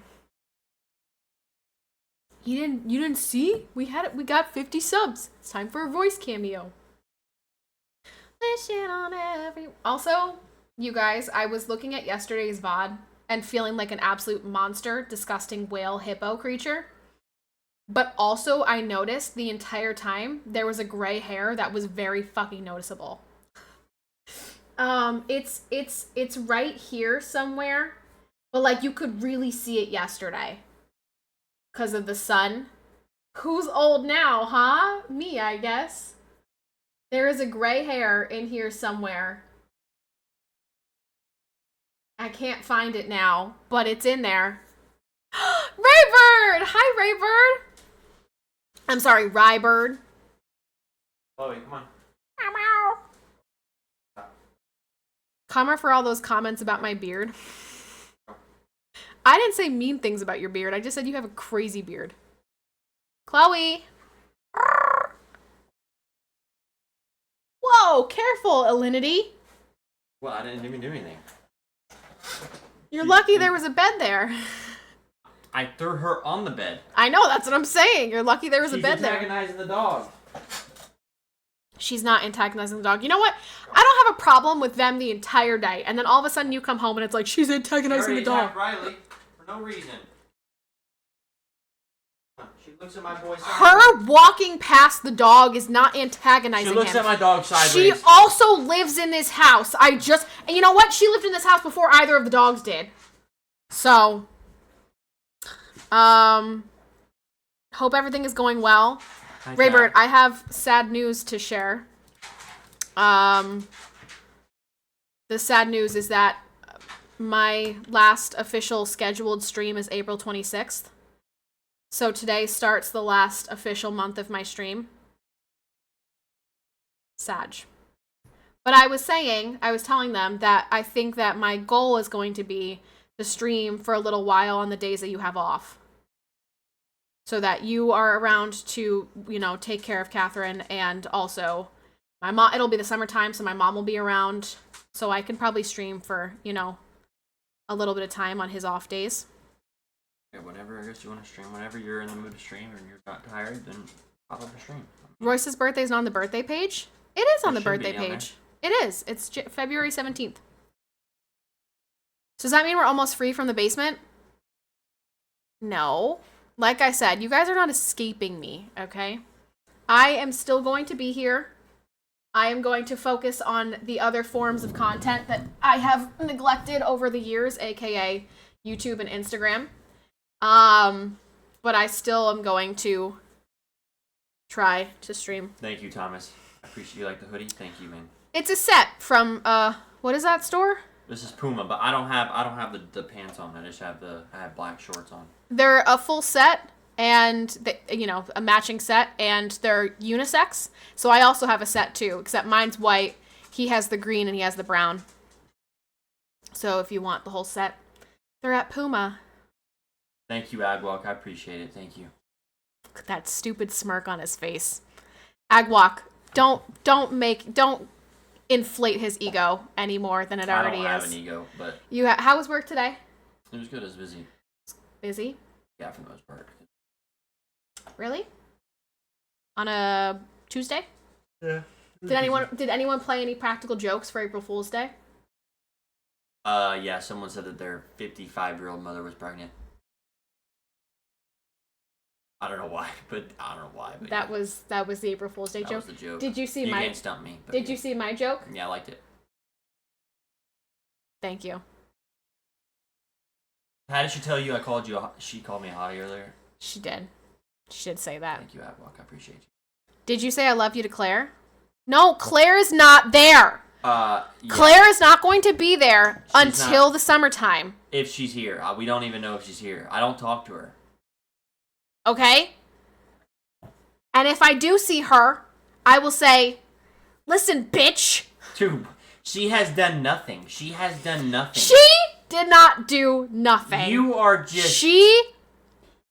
[SPEAKER 1] You didn't see? We got 50 subs. It's time for a voice cameo. Also, you guys, I was looking at yesterday's VOD and feeling like an absolute monster, disgusting whale hippo creature. But also, I noticed the entire time there was a gray hair that was very fucking noticeable. It's right here somewhere, but like you could really see it yesterday because of the sun. Who's old now, huh? Me, I guess. There is a gray hair in here somewhere. I can't find it now, but it's in there. Raybird! Hi, Raybird! I'm sorry, Rybird.
[SPEAKER 2] Chloe, come on.
[SPEAKER 1] Karma for all those comments about my beard. I didn't say mean things about your beard. I just said you have a crazy beard. Chloe! Whoa, careful, Alinity.
[SPEAKER 2] Well, I didn't even do anything.
[SPEAKER 1] You're lucky there was a bed there.
[SPEAKER 2] I threw her on the bed.
[SPEAKER 1] I know, that's what I'm saying. You're lucky there was a bed there.
[SPEAKER 2] She's antagonizing the dog.
[SPEAKER 1] She's not antagonizing the dog. You know what? I don't have a problem with them the entire day. And then all of a sudden you come home and it's like, she's antagonizing the dog.
[SPEAKER 2] Riley for no reason. She looks at my boy sideways.
[SPEAKER 1] Her walking past the dog is not antagonizing him.
[SPEAKER 2] She looks at my dog sideways.
[SPEAKER 1] She also lives in this house. And you know what? She lived in this house before either of the dogs did. So, hope everything is going well. Raybert, I have sad news to share. The sad news is that my last official scheduled stream is April 26th. So today starts the last official month of my stream. Sag. But I was telling them that I think that my goal is going to be to stream for a little while on the days that you have off. So that you are around to, take care of Catherine, and also my mom. It'll be the summertime, so my mom will be around. So I can probably stream for, a little bit of time on his off days.
[SPEAKER 2] Yeah, whenever I guess you want to stream, whenever you're in the mood to stream and you're not tired, then pop up a stream.
[SPEAKER 1] Royce's birthday is not on the birthday page. It is on the birthday page. It is. It's February 17th. So does that mean we're almost free from the basement? No. Like I said, you guys are not escaping me, okay? I am still going to be here. I am going to focus on the other forms of content that I have neglected over the years, aka YouTube and Instagram. But I still am going to try to stream.
[SPEAKER 2] Thank you, Thomas. I appreciate you like the hoodie. Thank you, man.
[SPEAKER 1] It's a set from what is that store?
[SPEAKER 2] This is Puma, but I don't have the pants on. I just have I have black shorts on.
[SPEAKER 1] They're a full set and a matching set, and they're unisex. So I also have a set too, except mine's white. He has the green and he has the brown. So if you want the whole set, they're at Puma.
[SPEAKER 2] Thank you, Agwalk. I appreciate it. Thank you.
[SPEAKER 1] Look at that stupid smirk on his face. Agwalk, don't inflate his ego any more than it already is.
[SPEAKER 2] I don't have an ego, but
[SPEAKER 1] how was work today?
[SPEAKER 2] It was good. It was busy.
[SPEAKER 1] Busy?
[SPEAKER 2] Yeah, for the most part.
[SPEAKER 1] Really? On a Tuesday?
[SPEAKER 2] Yeah.
[SPEAKER 1] Did anyone play any practical jokes for April Fool's Day?
[SPEAKER 2] Yeah, someone said that their 55-year-old mother was pregnant. I don't know why. But
[SPEAKER 1] that was the April Fool's Day joke.
[SPEAKER 2] That was the joke.
[SPEAKER 1] Did you see
[SPEAKER 2] you can't stump me.
[SPEAKER 1] Did you see my joke?
[SPEAKER 2] Yeah, I liked it.
[SPEAKER 1] Thank you.
[SPEAKER 2] How did she tell you I called you? She called me a hottie earlier.
[SPEAKER 1] She did. She did say that.
[SPEAKER 2] Thank you, Adwalk. I appreciate you.
[SPEAKER 1] Did you say I love you to Claire? No, Claire is not there.
[SPEAKER 2] Yeah.
[SPEAKER 1] Claire is not going to be there until the summertime.
[SPEAKER 2] If she's here. We don't even know if she's here. I don't talk to her.
[SPEAKER 1] Okay? And if I do see her, I will say, listen, bitch.
[SPEAKER 2] Dude, she has done nothing. She
[SPEAKER 1] did not do nothing.
[SPEAKER 2] You are just...
[SPEAKER 1] She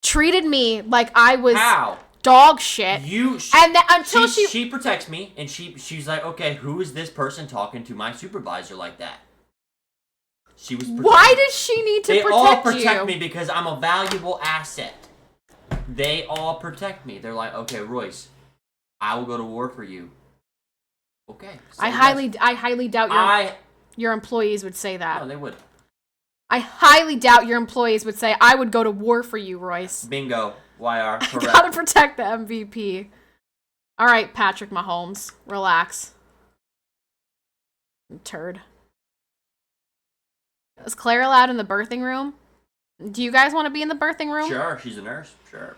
[SPEAKER 1] treated me like I was...
[SPEAKER 2] How?
[SPEAKER 1] Dog shit. Until
[SPEAKER 2] she protects me, and she's like, okay, who is this person talking to my supervisor like that? She was.
[SPEAKER 1] Why does she need to protect you?
[SPEAKER 2] They all protect me because I'm a valuable asset. They all protect me. They're like, okay, Royce, I will go to war for you. Okay.
[SPEAKER 1] I highly doubt your employees would say that.
[SPEAKER 2] No, they would.
[SPEAKER 1] I highly doubt your employees would say, I would go to war for you, Royce.
[SPEAKER 2] Bingo. YR. Correct.
[SPEAKER 1] I gotta protect the MVP. All right, Patrick Mahomes. Relax. Turd. Is Claire allowed in the birthing room? Do you guys want to be in the birthing room?
[SPEAKER 2] Sure, she's a nurse. Sure.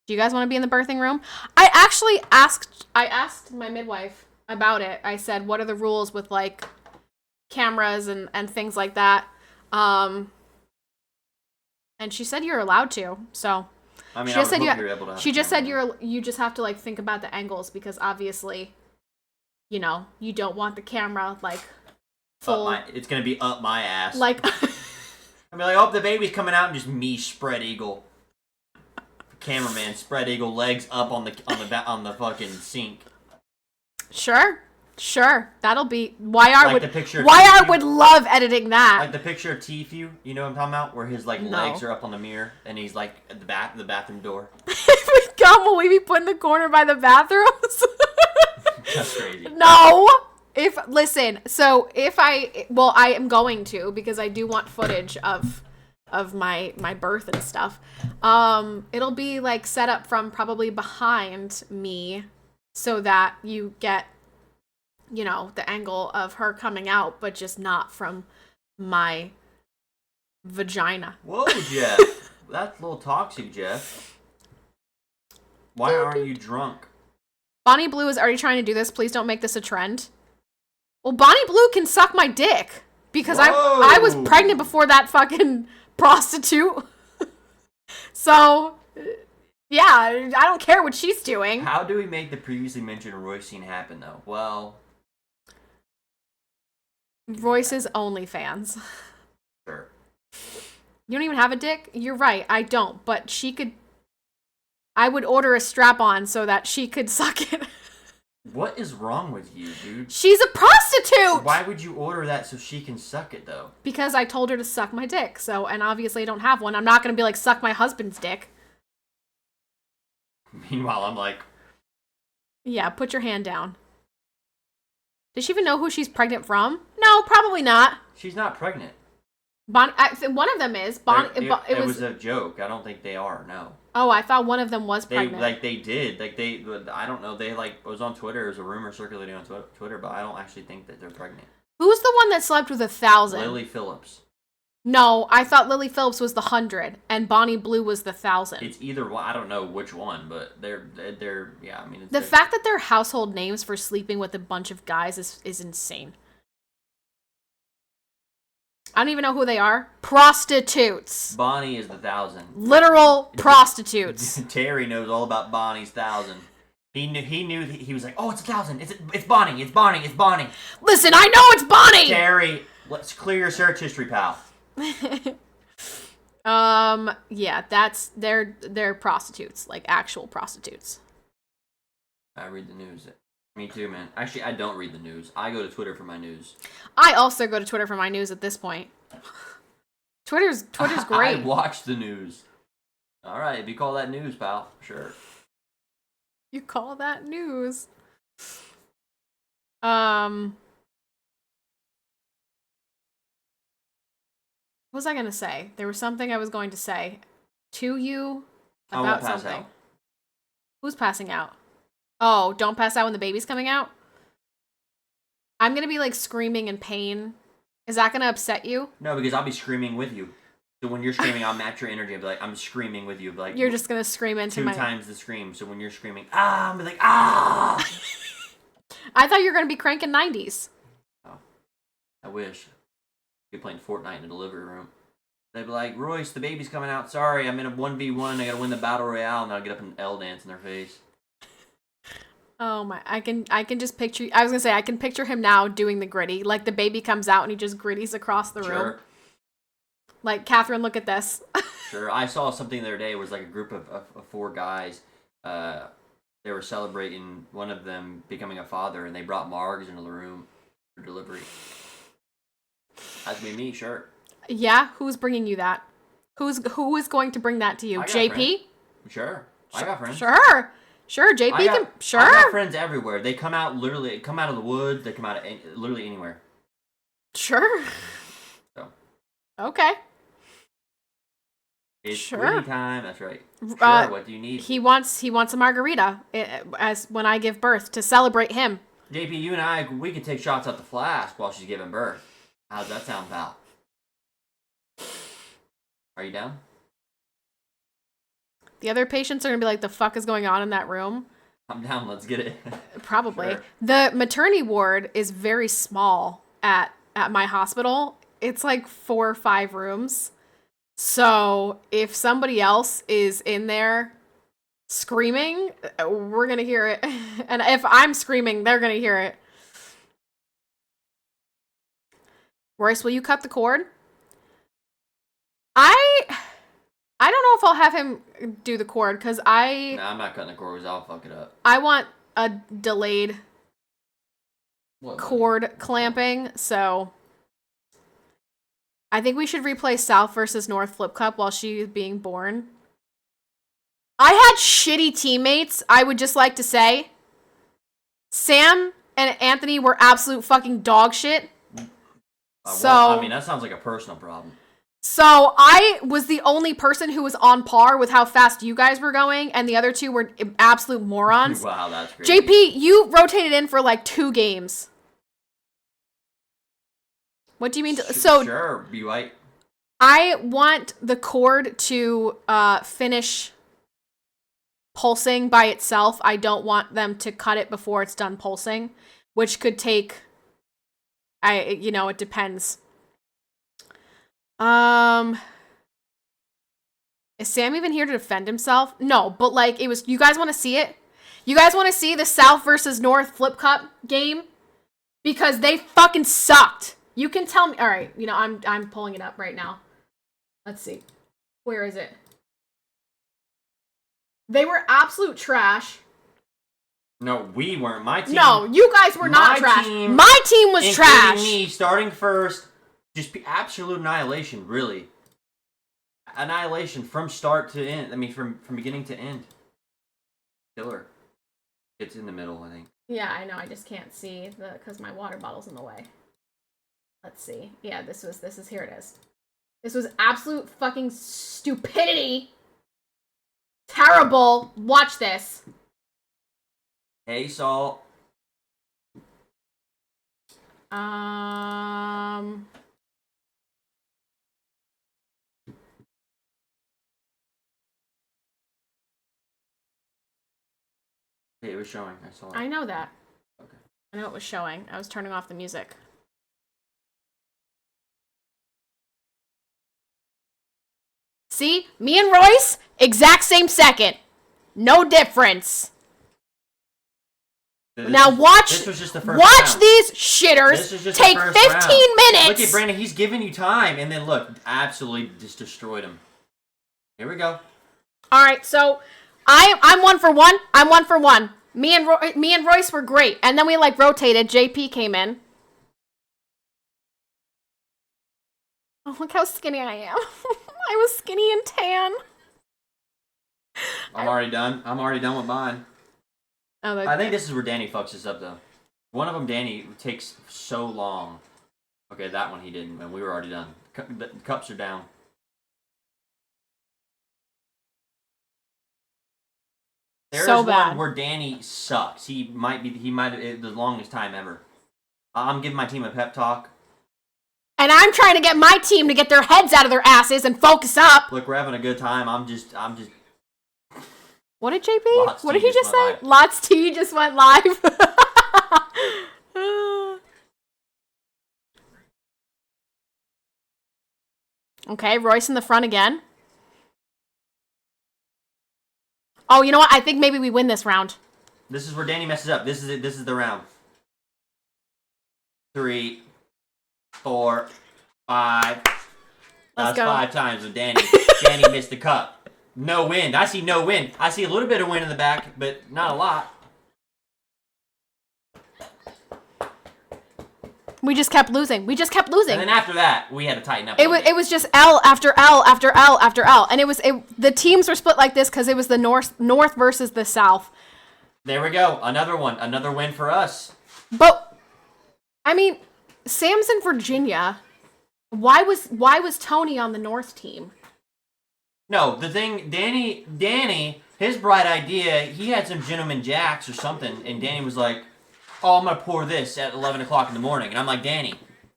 [SPEAKER 1] Do you guys want to be in the birthing room? I actually asked my midwife about it. I said, what are the rules with, like, cameras and things like that? And she said you're allowed to, so...
[SPEAKER 2] I mean, you're able to.
[SPEAKER 1] She just said you just have to, like, think about the angles because obviously, you don't want the camera like full.
[SPEAKER 2] It's gonna be up my ass.
[SPEAKER 1] Like,
[SPEAKER 2] I mean, like, oh, the baby's coming out, and just me spread eagle. Cameraman spread eagle, legs up on the fucking sink.
[SPEAKER 1] Sure, that'll be
[SPEAKER 2] YR
[SPEAKER 1] would love editing that.
[SPEAKER 2] Like the picture of Tfue, you know what I'm talking about, where his legs are up on the mirror and he's like at the bathroom door.
[SPEAKER 1] Will we be put in the corner by the bathrooms?
[SPEAKER 2] That's crazy.
[SPEAKER 1] No! I am going to, because I do want footage of my birth and stuff. It'll be like set up from probably behind me so that you get, the angle of her coming out, but just not from my vagina.
[SPEAKER 2] Whoa, Jeff. That's a little toxic, Jeff. Why aren't you drunk?
[SPEAKER 1] Bonnie Blue is already trying to do this. Please don't make this a trend. Well, Bonnie Blue can suck my dick because I was pregnant before that fucking prostitute. So, yeah, I don't care what she's doing.
[SPEAKER 2] How do we make the previously mentioned Royce scene happen, though? Well,
[SPEAKER 1] Royce's OnlyFans.
[SPEAKER 2] Sure.
[SPEAKER 1] You don't even have a dick? You're right, I don't. But she could... I would order a strap-on so that she could suck it.
[SPEAKER 2] What is wrong with you, dude?
[SPEAKER 1] She's a prostitute!
[SPEAKER 2] Why would you order that so she can suck it, though? Because
[SPEAKER 1] I told her to suck my dick, and obviously I don't have one. I'm not gonna be like, suck my husband's dick.
[SPEAKER 2] Meanwhile, I'm like...
[SPEAKER 1] Yeah, put your hand down. Does she even know who she's pregnant from? No, probably not.
[SPEAKER 2] She's not pregnant.
[SPEAKER 1] One of them is.
[SPEAKER 2] It was a joke. I don't think they are, no.
[SPEAKER 1] Oh, I thought one of them was pregnant.
[SPEAKER 2] They did. I don't know. It was on Twitter. It was a rumor circulating on Twitter, but I don't actually think that they're pregnant.
[SPEAKER 1] Who's the one that slept with 1,000?
[SPEAKER 2] Lily Phillips.
[SPEAKER 1] No, I thought Lily Phillips was the 100, and Bonnie Blue was the 1,000.
[SPEAKER 2] It's either one. I don't know which one, but they're yeah. I mean,
[SPEAKER 1] the fact that they're household names for sleeping with a bunch of guys is insane. I don't even know who they are. Prostitutes.
[SPEAKER 2] Bonnie is the 1,000.
[SPEAKER 1] Literal prostitutes.
[SPEAKER 2] Terry knows all about Bonnie's 1,000. He knew. He was like, oh, it's 1,000. It's Bonnie. It's Bonnie. It's Bonnie.
[SPEAKER 1] Listen, I know it's Bonnie.
[SPEAKER 2] Terry, let's clear your search history, pal.
[SPEAKER 1] Yeah, they're prostitutes, like actual prostitutes.
[SPEAKER 2] I read the news. Me too, man. Actually, I don't read the news. I go to Twitter for my news.
[SPEAKER 1] I also go to Twitter for my news at this point. Twitter's great.
[SPEAKER 2] I watch the news. All right, if you call that news, pal, sure.
[SPEAKER 1] You call that news? What was I going to say? There was something I was going to say to you about something. Out. Who's passing out? Oh, don't pass out when the baby's coming out? I'm going to be like screaming in pain. Is that going to upset you?
[SPEAKER 2] No, because I'll be screaming with you. So when you're screaming, I'll match your energy. I'll be like, I'm screaming with you. I'll be like,
[SPEAKER 1] you're just going to scream into
[SPEAKER 2] two times the scream. So when you're screaming, I'll be like, ah!
[SPEAKER 1] I thought you were going to be cranking 90s.
[SPEAKER 2] Oh, I wish. Be playing Fortnite in the delivery room. They'd be like, Royce, the baby's coming out. Sorry, I'm in a 1v1. I gotta win the battle royale. And I'll get up and L dance in their face.
[SPEAKER 1] Oh my! I can just picture. I was gonna say I can picture him now doing the gritty. Like the baby comes out and he just gritties across the room. Like, Catherine, look at this.
[SPEAKER 2] Sure. I saw something the other day. It was like a group of 4 guys. They were celebrating one of them becoming a father, and they brought Margs into the room for delivery. That's me, sure.
[SPEAKER 1] Yeah, who's bringing you that? Who is going to bring that to you? JP?
[SPEAKER 2] Sure. I got friends.
[SPEAKER 1] Sure, JP can. Sure.
[SPEAKER 2] I got friends everywhere. They come out of the woods. They come out of literally anywhere.
[SPEAKER 1] Sure.
[SPEAKER 2] So.
[SPEAKER 1] Okay.
[SPEAKER 2] It's gritty time. That's right. Sure. What do you need?
[SPEAKER 1] He wants a margarita as when I give birth to celebrate him.
[SPEAKER 2] JP, you and we could take shots at the flask while she's giving birth. How's that sound, pal? Are you down?
[SPEAKER 1] The other patients are going to be like, the fuck is going on in that room?
[SPEAKER 2] I'm down. Let's get it.
[SPEAKER 1] Probably.
[SPEAKER 2] Sure.
[SPEAKER 1] The maternity ward is very small at my hospital. It's like 4 or 5 rooms. So if somebody else is in there screaming, we're going to hear it. And if I'm screaming, they're going to hear it. Royce, will you cut the cord? I don't know if I'll have him do the cord, because
[SPEAKER 2] No, I'm not cutting the cord because I'll fuck it up.
[SPEAKER 1] I want a delayed cord clamping, so I think we should replay South versus North Flip Cup while she's being born. I had shitty teammates, I would just like to say. Sam and Anthony were absolute fucking dog shit. So
[SPEAKER 2] well, I mean, that sounds like a personal problem.
[SPEAKER 1] So I was the only person who was on par with how fast you guys were going, and the other two were absolute morons.
[SPEAKER 2] Wow, that's crazy.
[SPEAKER 1] JP, you rotated in for like 2 games. What do you mean?
[SPEAKER 2] Sure, be white.
[SPEAKER 1] I want the cord to finish pulsing by itself. I don't want them to cut it before it's done pulsing, which could take. It depends. Is Sam even here to defend himself? No, but like it was. You guys want to see it? You guys want to see the South versus North Flip Cup game? Because they fucking sucked. You can tell me. All right, I'm pulling it up right now. Let's see. Where is it? They were absolute trash.
[SPEAKER 2] No, we weren't. My team.
[SPEAKER 1] No, you guys were not trash. My team was trash.
[SPEAKER 2] Me starting first. Just absolute annihilation, really. Annihilation from start to end. I mean, from beginning to end. Killer. It's in the middle, I think.
[SPEAKER 1] Yeah, I know. I just can't see because my water bottle's in the way. Let's see. Yeah, this is here it is. This was absolute fucking stupidity. Terrible. Watch this.
[SPEAKER 2] Hey, Saul. It was showing. I saw it.
[SPEAKER 1] I know that.
[SPEAKER 2] Okay.
[SPEAKER 1] I know it was showing. I was turning off the music. See? Me and Royce, exact same second. No difference. Now watch
[SPEAKER 2] this was just the
[SPEAKER 1] watch
[SPEAKER 2] round.
[SPEAKER 1] These shitters take 15 minutes.
[SPEAKER 2] Look at Brandon, he's giving you time, and then look, absolutely just destroyed him. Here we go.
[SPEAKER 1] All right, so I'm 1 for 1. I'm 1 for 1. Me and Royce were great, and then we like rotated. JP came in. Oh, look how skinny I am. I was skinny and tan.
[SPEAKER 2] I'm already done. I'm already done with mine.
[SPEAKER 1] Oh,
[SPEAKER 2] I think this is where Danny fucks us up, though. One of them, Danny, takes so long. Okay, that one he didn't, and we were already done. The cups are down. There's
[SPEAKER 1] so bad.
[SPEAKER 2] One where Danny sucks. He might have the longest time ever. I'm giving my team a pep talk.
[SPEAKER 1] And I'm trying to get my team to get their heads out of their asses and focus up.
[SPEAKER 2] Look, we're having a good time. I'm just.
[SPEAKER 1] What did JP?
[SPEAKER 2] Lots
[SPEAKER 1] what did he just say?
[SPEAKER 2] live.
[SPEAKER 1] Lots T just went live. Okay, Royce in the front again. Oh, you know what? I think maybe we win this round.
[SPEAKER 2] This is where Danny messes up. This is it. This is the round. 3, 4, 5. That's
[SPEAKER 1] go.
[SPEAKER 2] 5 times with Danny. Danny missed the cup. No wind. I see no wind. I see a little bit of wind in the back, but not a lot.
[SPEAKER 1] We just kept losing. And
[SPEAKER 2] then after that, we had to tighten up.
[SPEAKER 1] It was just L after L after L after L, and the teams were split like this because it was the north versus the south.
[SPEAKER 2] There we go. Another one. Another win for us.
[SPEAKER 1] But I mean, Sam's in Virginia. Why was Tony on the North team?
[SPEAKER 2] No, the thing, Danny, his bright idea, he had some Gentleman Jacks or something, and Danny was like, oh, I'm going to pour this at 11 o'clock in the morning. And I'm like, Danny,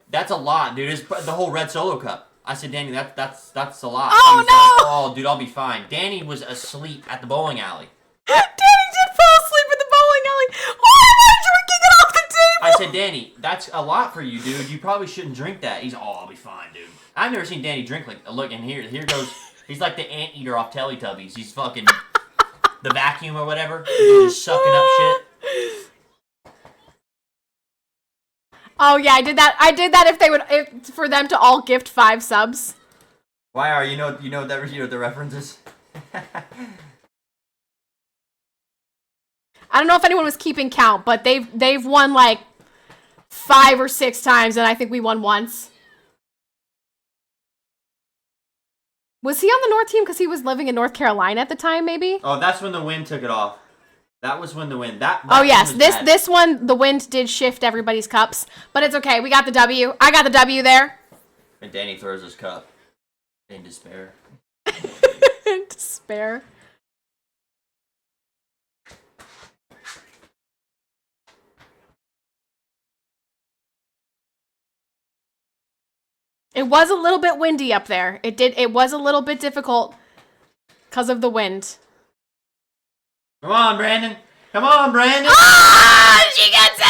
[SPEAKER 2] that's a lot, dude. It's the whole red Solo cup. I said, Danny, that's a lot.
[SPEAKER 1] Oh, no!
[SPEAKER 2] Like, oh, dude, I'll be fine. Danny was asleep at the bowling alley.
[SPEAKER 1] Danny did fall asleep at the bowling alley. Why am I drinking it off the table?
[SPEAKER 2] I said, Danny, that's a lot for you, dude. You probably shouldn't drink that. He's, oh, I'll be fine, dude. I've never seen Danny drink like, look, and here goes, he's like the anteater off Teletubbies. He's fucking the vacuum or whatever. He's just sucking up shit.
[SPEAKER 1] Oh yeah, I did that if for them to all gift 5 subs.
[SPEAKER 2] Why are you know the references?
[SPEAKER 1] I don't know if anyone was keeping count, but they've won like 5 or 6 times, and I think we won once. Was he on the North team because he was living in North Carolina at the time, maybe?
[SPEAKER 2] Oh, that's when the wind took it off. That was when the wind. That
[SPEAKER 1] oh yes,
[SPEAKER 2] was bad.
[SPEAKER 1] this one, the wind did shift everybody's cups, but it's okay. We got the W. I got the W there.
[SPEAKER 2] And Danny throws his cup in despair.
[SPEAKER 1] In despair. It was a little bit windy up there. It was a little bit difficult because of the wind.
[SPEAKER 2] Come on, Brandon. Come on, Brandon.
[SPEAKER 1] Ah, she gets it.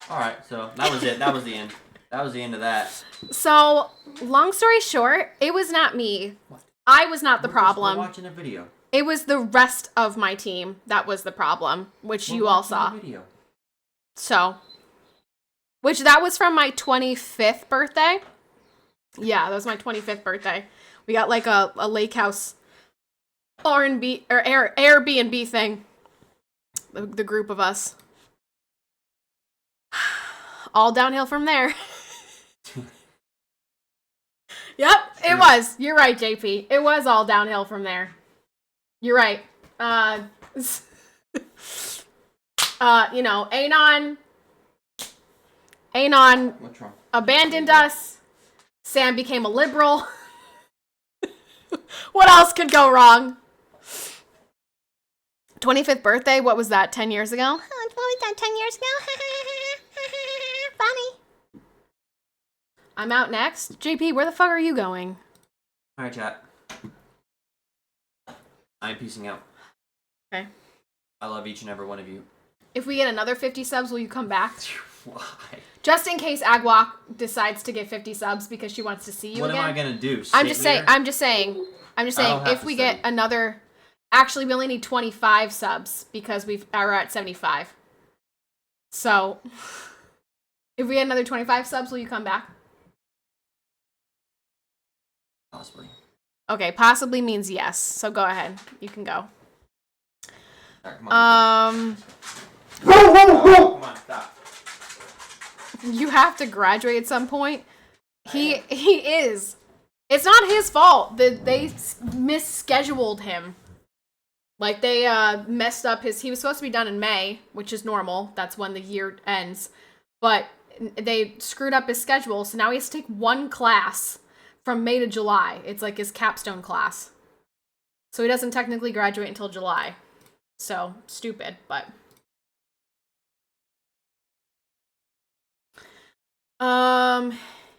[SPEAKER 2] All right, so that was it. That was the end. That was the end of that.
[SPEAKER 1] So, long story short, it was not me. I was not the problem.
[SPEAKER 2] We're watching a video.
[SPEAKER 1] It was the rest of my team that was the problem, which you all saw.
[SPEAKER 2] Video.
[SPEAKER 1] So, which that was from my 25th birthday. Yeah, that was my 25th birthday. We got like a lake house R&B or Airbnb thing. The group of us. All downhill from there. Yep, it was. You're right, JP. It was all downhill from there. You're right. You know, Anon abandoned us. Sam became a liberal. What else could go wrong? 25th birthday, what was that, 10 years ago? What was that, 10 years ago? Funny. I'm out next. JP, where the fuck are you going?
[SPEAKER 2] All right, chat. I'm peacing out.
[SPEAKER 1] Okay.
[SPEAKER 2] I love each and every one of you.
[SPEAKER 1] If we get another 50 subs, will you come back?
[SPEAKER 2] Why?
[SPEAKER 1] Just in case Agwalk decides to get 50 subs because she wants to see you again.
[SPEAKER 2] What am I gonna do?
[SPEAKER 1] I'm just saying. If we get another, actually, we only need 25 subs because we're at 75. So, if we get another 25 subs, will you come back?
[SPEAKER 2] Possibly.
[SPEAKER 1] Okay, possibly means yes. So go ahead. You can go.
[SPEAKER 2] Right, come on, come on, stop.
[SPEAKER 1] You have to graduate at some point. He is. It's not his fault that they misscheduled him. Like, they messed up he was supposed to be done in May, which is normal. That's when the year ends. But they screwed up his schedule, so now he has to take one class from May to July. It's like his capstone class. So he doesn't technically graduate until July. So, stupid, but...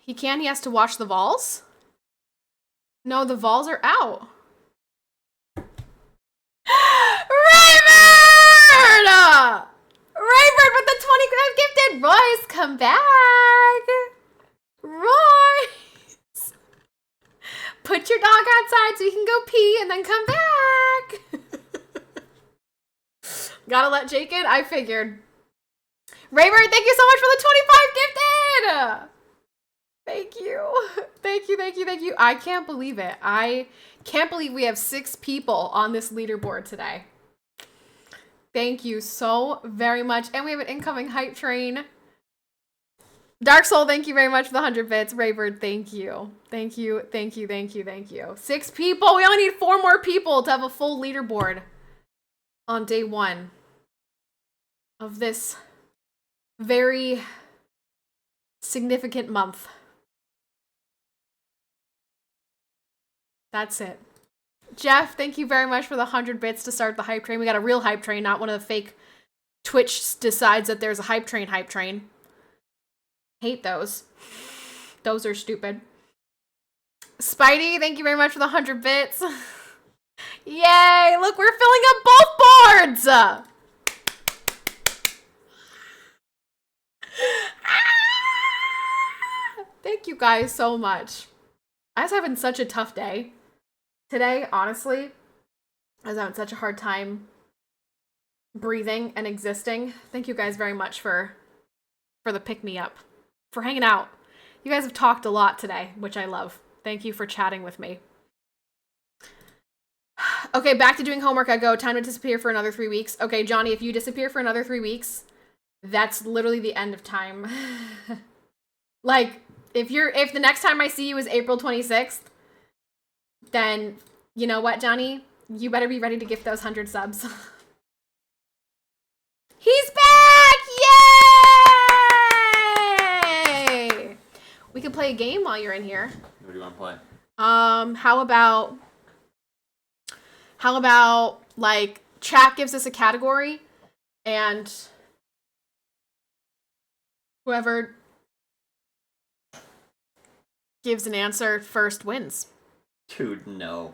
[SPEAKER 1] he has to watch the Vols? No, the Vols are out. Rayford! Rayford with the 20 grand gifted! Royce, come back! Royce! Put your dog outside so you can go pee and then come back! Gotta let Jake in? I figured. Rayford, thank you so much for the 25 gifted! Thank you. Thank you. I can't believe it. I can't believe we have 6 people on this leaderboard today. Thank you so very much. And we have an incoming hype train. Dark Soul, thank you very much for the 100 bits. Raybird, thank you. Thank you. 6 people. We only need 4 more people to have a full leaderboard on day 1 of this very significant month. That's it. Jeff, thank you very much for the 100 bits to start the hype train. We got a real hype train, not one of the fake Twitch decides that there's a hype train. Hate those. Those are stupid. Spidey, thank you very much for the 100 bits. Yay! Look, we're filling up both boards! Thank you guys so much. I was having such a tough day today, honestly. I was having such a hard time breathing and existing. Thank you guys very much for the pick-me-up, for hanging out. You guys have talked a lot today, which I love. Thank you for chatting with me. Okay, back to doing homework I go. Time to disappear for another 3 weeks. Okay, Johnny, if you disappear for another 3 weeks, that's literally the end of time. Like, if the next time I see you is April 26th, then you know what, Johnny? You better be ready to gift those 100 subs. He's back! Yay! We can play a game while you're in here.
[SPEAKER 2] What do you want to play?
[SPEAKER 1] How about like chat gives us a category and whoever gives an answer first wins.
[SPEAKER 2] Dude, no.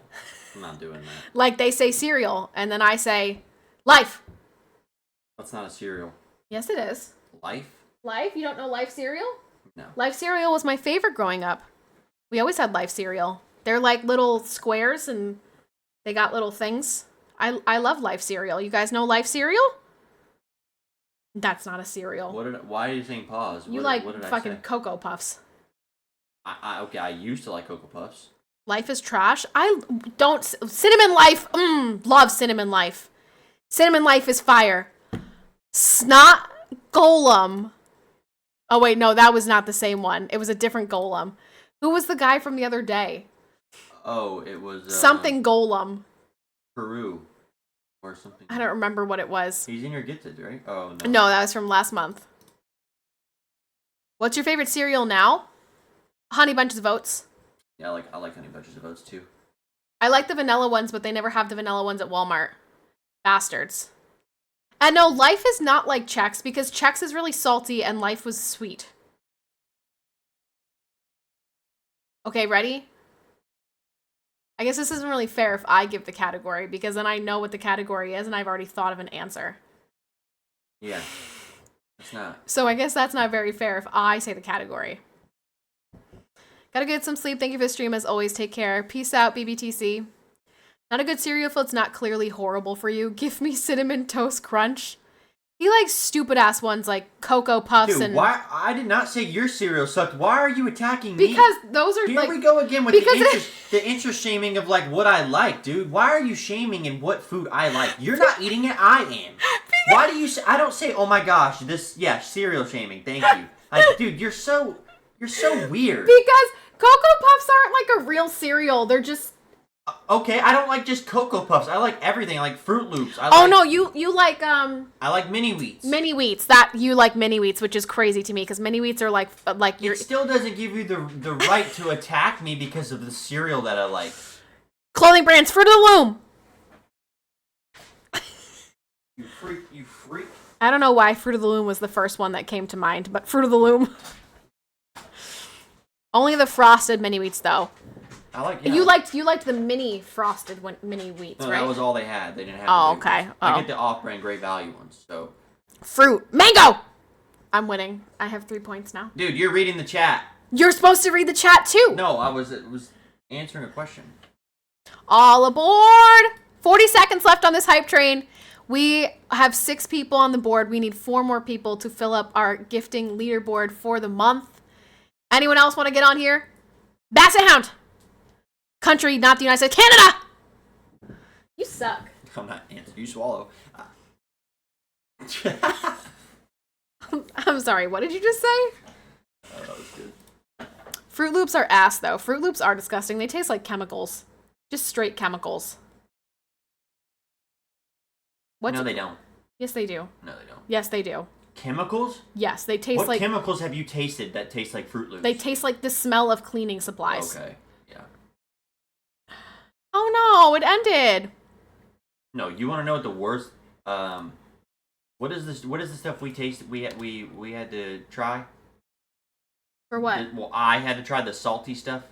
[SPEAKER 2] I'm not doing that.
[SPEAKER 1] Like they say cereal and then I say life.
[SPEAKER 2] That's not a cereal.
[SPEAKER 1] Yes, it is.
[SPEAKER 2] Life?
[SPEAKER 1] Life? You don't know Life cereal?
[SPEAKER 2] No.
[SPEAKER 1] Life cereal was my favorite growing up. We always had Life cereal. They're like little squares and they got little things. I love Life cereal. You guys know Life cereal? That's not a cereal.
[SPEAKER 2] Why are you saying pause?
[SPEAKER 1] You
[SPEAKER 2] what
[SPEAKER 1] like
[SPEAKER 2] did
[SPEAKER 1] fucking
[SPEAKER 2] I say?
[SPEAKER 1] Cocoa Puffs.
[SPEAKER 2] Okay, I used to like Cocoa Puffs.
[SPEAKER 1] Life is trash. I don't... Cinnamon Life. Love Cinnamon Life. Cinnamon Life is fire. Snot Golem. Oh, wait, no, that was not the same one. It was a different Golem. Who was the guy from the other day?
[SPEAKER 2] Oh, it was...
[SPEAKER 1] Something Golem.
[SPEAKER 2] Peru. Or something.
[SPEAKER 1] I don't remember what it was.
[SPEAKER 2] He's in your gifted, right? Oh, no.
[SPEAKER 1] No, that was from last month. What's your favorite cereal now? Honey Bunches of Oats.
[SPEAKER 2] Yeah, I like Honey Bunches of Oats, too.
[SPEAKER 1] I like the vanilla ones, but they never have the vanilla ones at Walmart. Bastards. And no, Life is not like Chex, because Chex is really salty and Life was sweet. Okay, ready? I guess this isn't really fair if I give the category, because then I know what the category is and I've already thought of an answer.
[SPEAKER 2] Yeah. It's not.
[SPEAKER 1] So I guess that's not very fair if I say the category. Gotta get some sleep. Thank you for the stream. As always, take care. Peace out, BBTC. Not a good cereal if it's not clearly horrible for you. Give me Cinnamon Toast Crunch. He likes stupid-ass ones like Cocoa Puffs.
[SPEAKER 2] Dude,
[SPEAKER 1] and...
[SPEAKER 2] why? I did not say your cereal sucked. Why are you attacking me?
[SPEAKER 1] Because those are
[SPEAKER 2] Here
[SPEAKER 1] like...
[SPEAKER 2] we go again with
[SPEAKER 1] because
[SPEAKER 2] the interest shaming of like what I like, dude. Why are you shaming in what food I like? You're not eating it. I am. Why do you say... I don't say, oh my gosh, this... Yeah, cereal shaming. Thank you. Like, dude, you're so weird.
[SPEAKER 1] Because Cocoa Puffs aren't like a real cereal. They're just...
[SPEAKER 2] Okay, I don't like just Cocoa Puffs. I like everything. I like Fruit Loops.
[SPEAKER 1] No, you like
[SPEAKER 2] I like Mini Wheats.
[SPEAKER 1] Mini Wheats. That you like Mini Wheats, which is crazy to me because Mini Wheats are like
[SPEAKER 2] It still doesn't give you the right to attack me because of the cereal that I like.
[SPEAKER 1] Clothing brands, Fruit of the Loom.
[SPEAKER 2] You freak.
[SPEAKER 1] I don't know why Fruit of the Loom was the first one that came to mind, but Fruit of the Loom. Only the frosted Mini Wheats though.
[SPEAKER 2] I like. Yeah.
[SPEAKER 1] You liked the mini frosted Mini Wheats,
[SPEAKER 2] No,
[SPEAKER 1] right?
[SPEAKER 2] that was all they had. They didn't have.
[SPEAKER 1] Oh,
[SPEAKER 2] the
[SPEAKER 1] okay.
[SPEAKER 2] Wheats. I get the off-brand Great Value ones. So.
[SPEAKER 1] Fruit mango. I'm winning. I have 3 points now.
[SPEAKER 2] Dude, you're reading the chat.
[SPEAKER 1] You're supposed to read the chat too.
[SPEAKER 2] No, it was answering a question.
[SPEAKER 1] All aboard! 40 seconds left on this hype train. We have 6 people on the board. We need 4 more people to fill up our gifting leaderboard for the month. Anyone else want to get on here? Basset Hound. Country, not the United States. Canada! You suck.
[SPEAKER 2] I'm not answering. You swallow.
[SPEAKER 1] I'm sorry, what did you just say?
[SPEAKER 2] Oh, that was good.
[SPEAKER 1] Fruit Loops are ass, though. Fruit Loops are disgusting. They taste like chemicals. Just straight chemicals.
[SPEAKER 2] No, they don't.
[SPEAKER 1] Yes, they do.
[SPEAKER 2] No, they don't.
[SPEAKER 1] Yes, they do.
[SPEAKER 2] Chemicals?
[SPEAKER 1] Yes, they taste
[SPEAKER 2] what
[SPEAKER 1] like...
[SPEAKER 2] What chemicals have you tasted that taste like Fruit Loops?
[SPEAKER 1] They taste like the smell of cleaning supplies.
[SPEAKER 2] Okay, yeah.
[SPEAKER 1] Oh no, it ended.
[SPEAKER 2] No, you want to know what the worst... What is this? What is the stuff we tasted? We had to try.
[SPEAKER 1] For what?
[SPEAKER 2] Well, I had to try the salty stuff.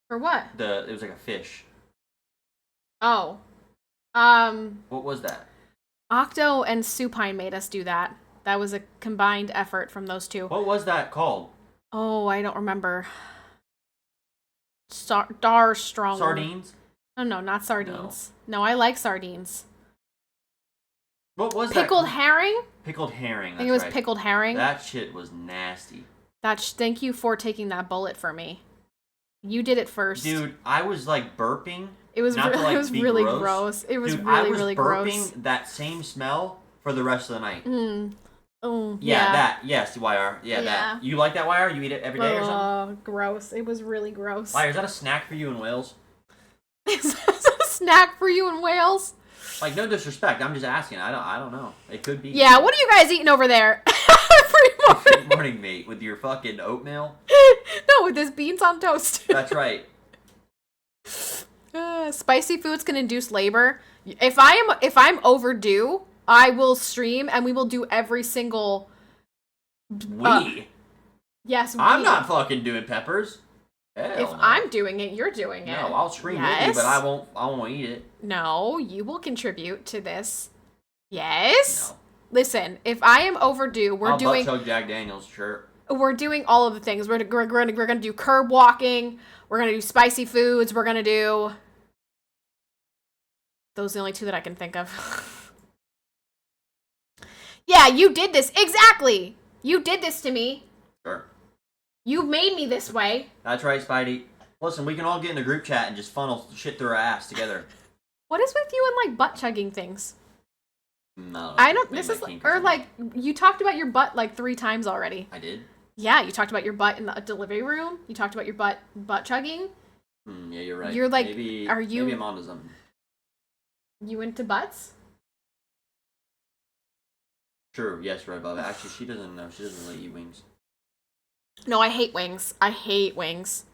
[SPEAKER 1] For what?
[SPEAKER 2] It was like a fish.
[SPEAKER 1] Oh.
[SPEAKER 2] What was that?
[SPEAKER 1] Octo and Supine made us do that. That was a combined effort from those two.
[SPEAKER 2] What was that called?
[SPEAKER 1] Oh, I don't remember. Dar strong.
[SPEAKER 2] Sardines?
[SPEAKER 1] No, not sardines. No, I like sardines.
[SPEAKER 2] What was
[SPEAKER 1] Pickled
[SPEAKER 2] that?
[SPEAKER 1] herring?
[SPEAKER 2] Pickled herring.
[SPEAKER 1] I think it was pickled herring.
[SPEAKER 2] That shit was nasty.
[SPEAKER 1] Thank you for taking that bullet for me. You did it first.
[SPEAKER 2] Dude, I was like burping.
[SPEAKER 1] It was it was really gross. It was really gross.
[SPEAKER 2] I was burping that same smell for the rest of the night.
[SPEAKER 1] Oh,
[SPEAKER 2] yeah. That. Yes, YR. Yeah, that. You like that YR? You eat it every day or something?
[SPEAKER 1] Gross. It was really gross.
[SPEAKER 2] YR, is that a snack for you in Wales?
[SPEAKER 1] Is this a snack for you in Wales?
[SPEAKER 2] Like, no disrespect. I'm just asking. I don't know. It could be.
[SPEAKER 1] Yeah, what are you guys eating over there? Every morning.
[SPEAKER 2] Good morning, mate. With your fucking oatmeal?
[SPEAKER 1] No, with this beans on toast.
[SPEAKER 2] That's right.
[SPEAKER 1] Spicy foods can induce labor. If I'm overdue, I will stream and we will do every single. Yes,
[SPEAKER 2] I'm not fucking doing peppers. Hell
[SPEAKER 1] if
[SPEAKER 2] no.
[SPEAKER 1] I'm doing it, you're doing it.
[SPEAKER 2] No, I'll stream with you, but I won't eat it.
[SPEAKER 1] No, you will contribute to this. Yes.
[SPEAKER 2] No.
[SPEAKER 1] Listen, if I am overdue, we're doing.
[SPEAKER 2] I'll chug Jack Daniels, sure.
[SPEAKER 1] We're doing all of the things. We're gonna do curb walking. We're gonna do spicy foods. We're gonna do. Those are the only two that I can think of. Yeah, you did this exactly. You did this to me.
[SPEAKER 2] Sure.
[SPEAKER 1] You made me this way.
[SPEAKER 2] That's right, Spidey. Listen, we can all get in a group chat and just funnel shit through our ass together.
[SPEAKER 1] What is with you and like butt chugging things?
[SPEAKER 2] No,
[SPEAKER 1] I don't. This is or like you talked about your butt like 3 times already.
[SPEAKER 2] I did.
[SPEAKER 1] Yeah, you talked about your butt in the delivery room. You talked about your butt chugging.
[SPEAKER 2] Yeah, you're right.
[SPEAKER 1] You're like,
[SPEAKER 2] maybe I'm onto something.
[SPEAKER 1] You into butts?
[SPEAKER 2] Sure. Yes, right above it. Actually, she doesn't know. She doesn't really eat wings.
[SPEAKER 1] No, I hate wings. I hate wings.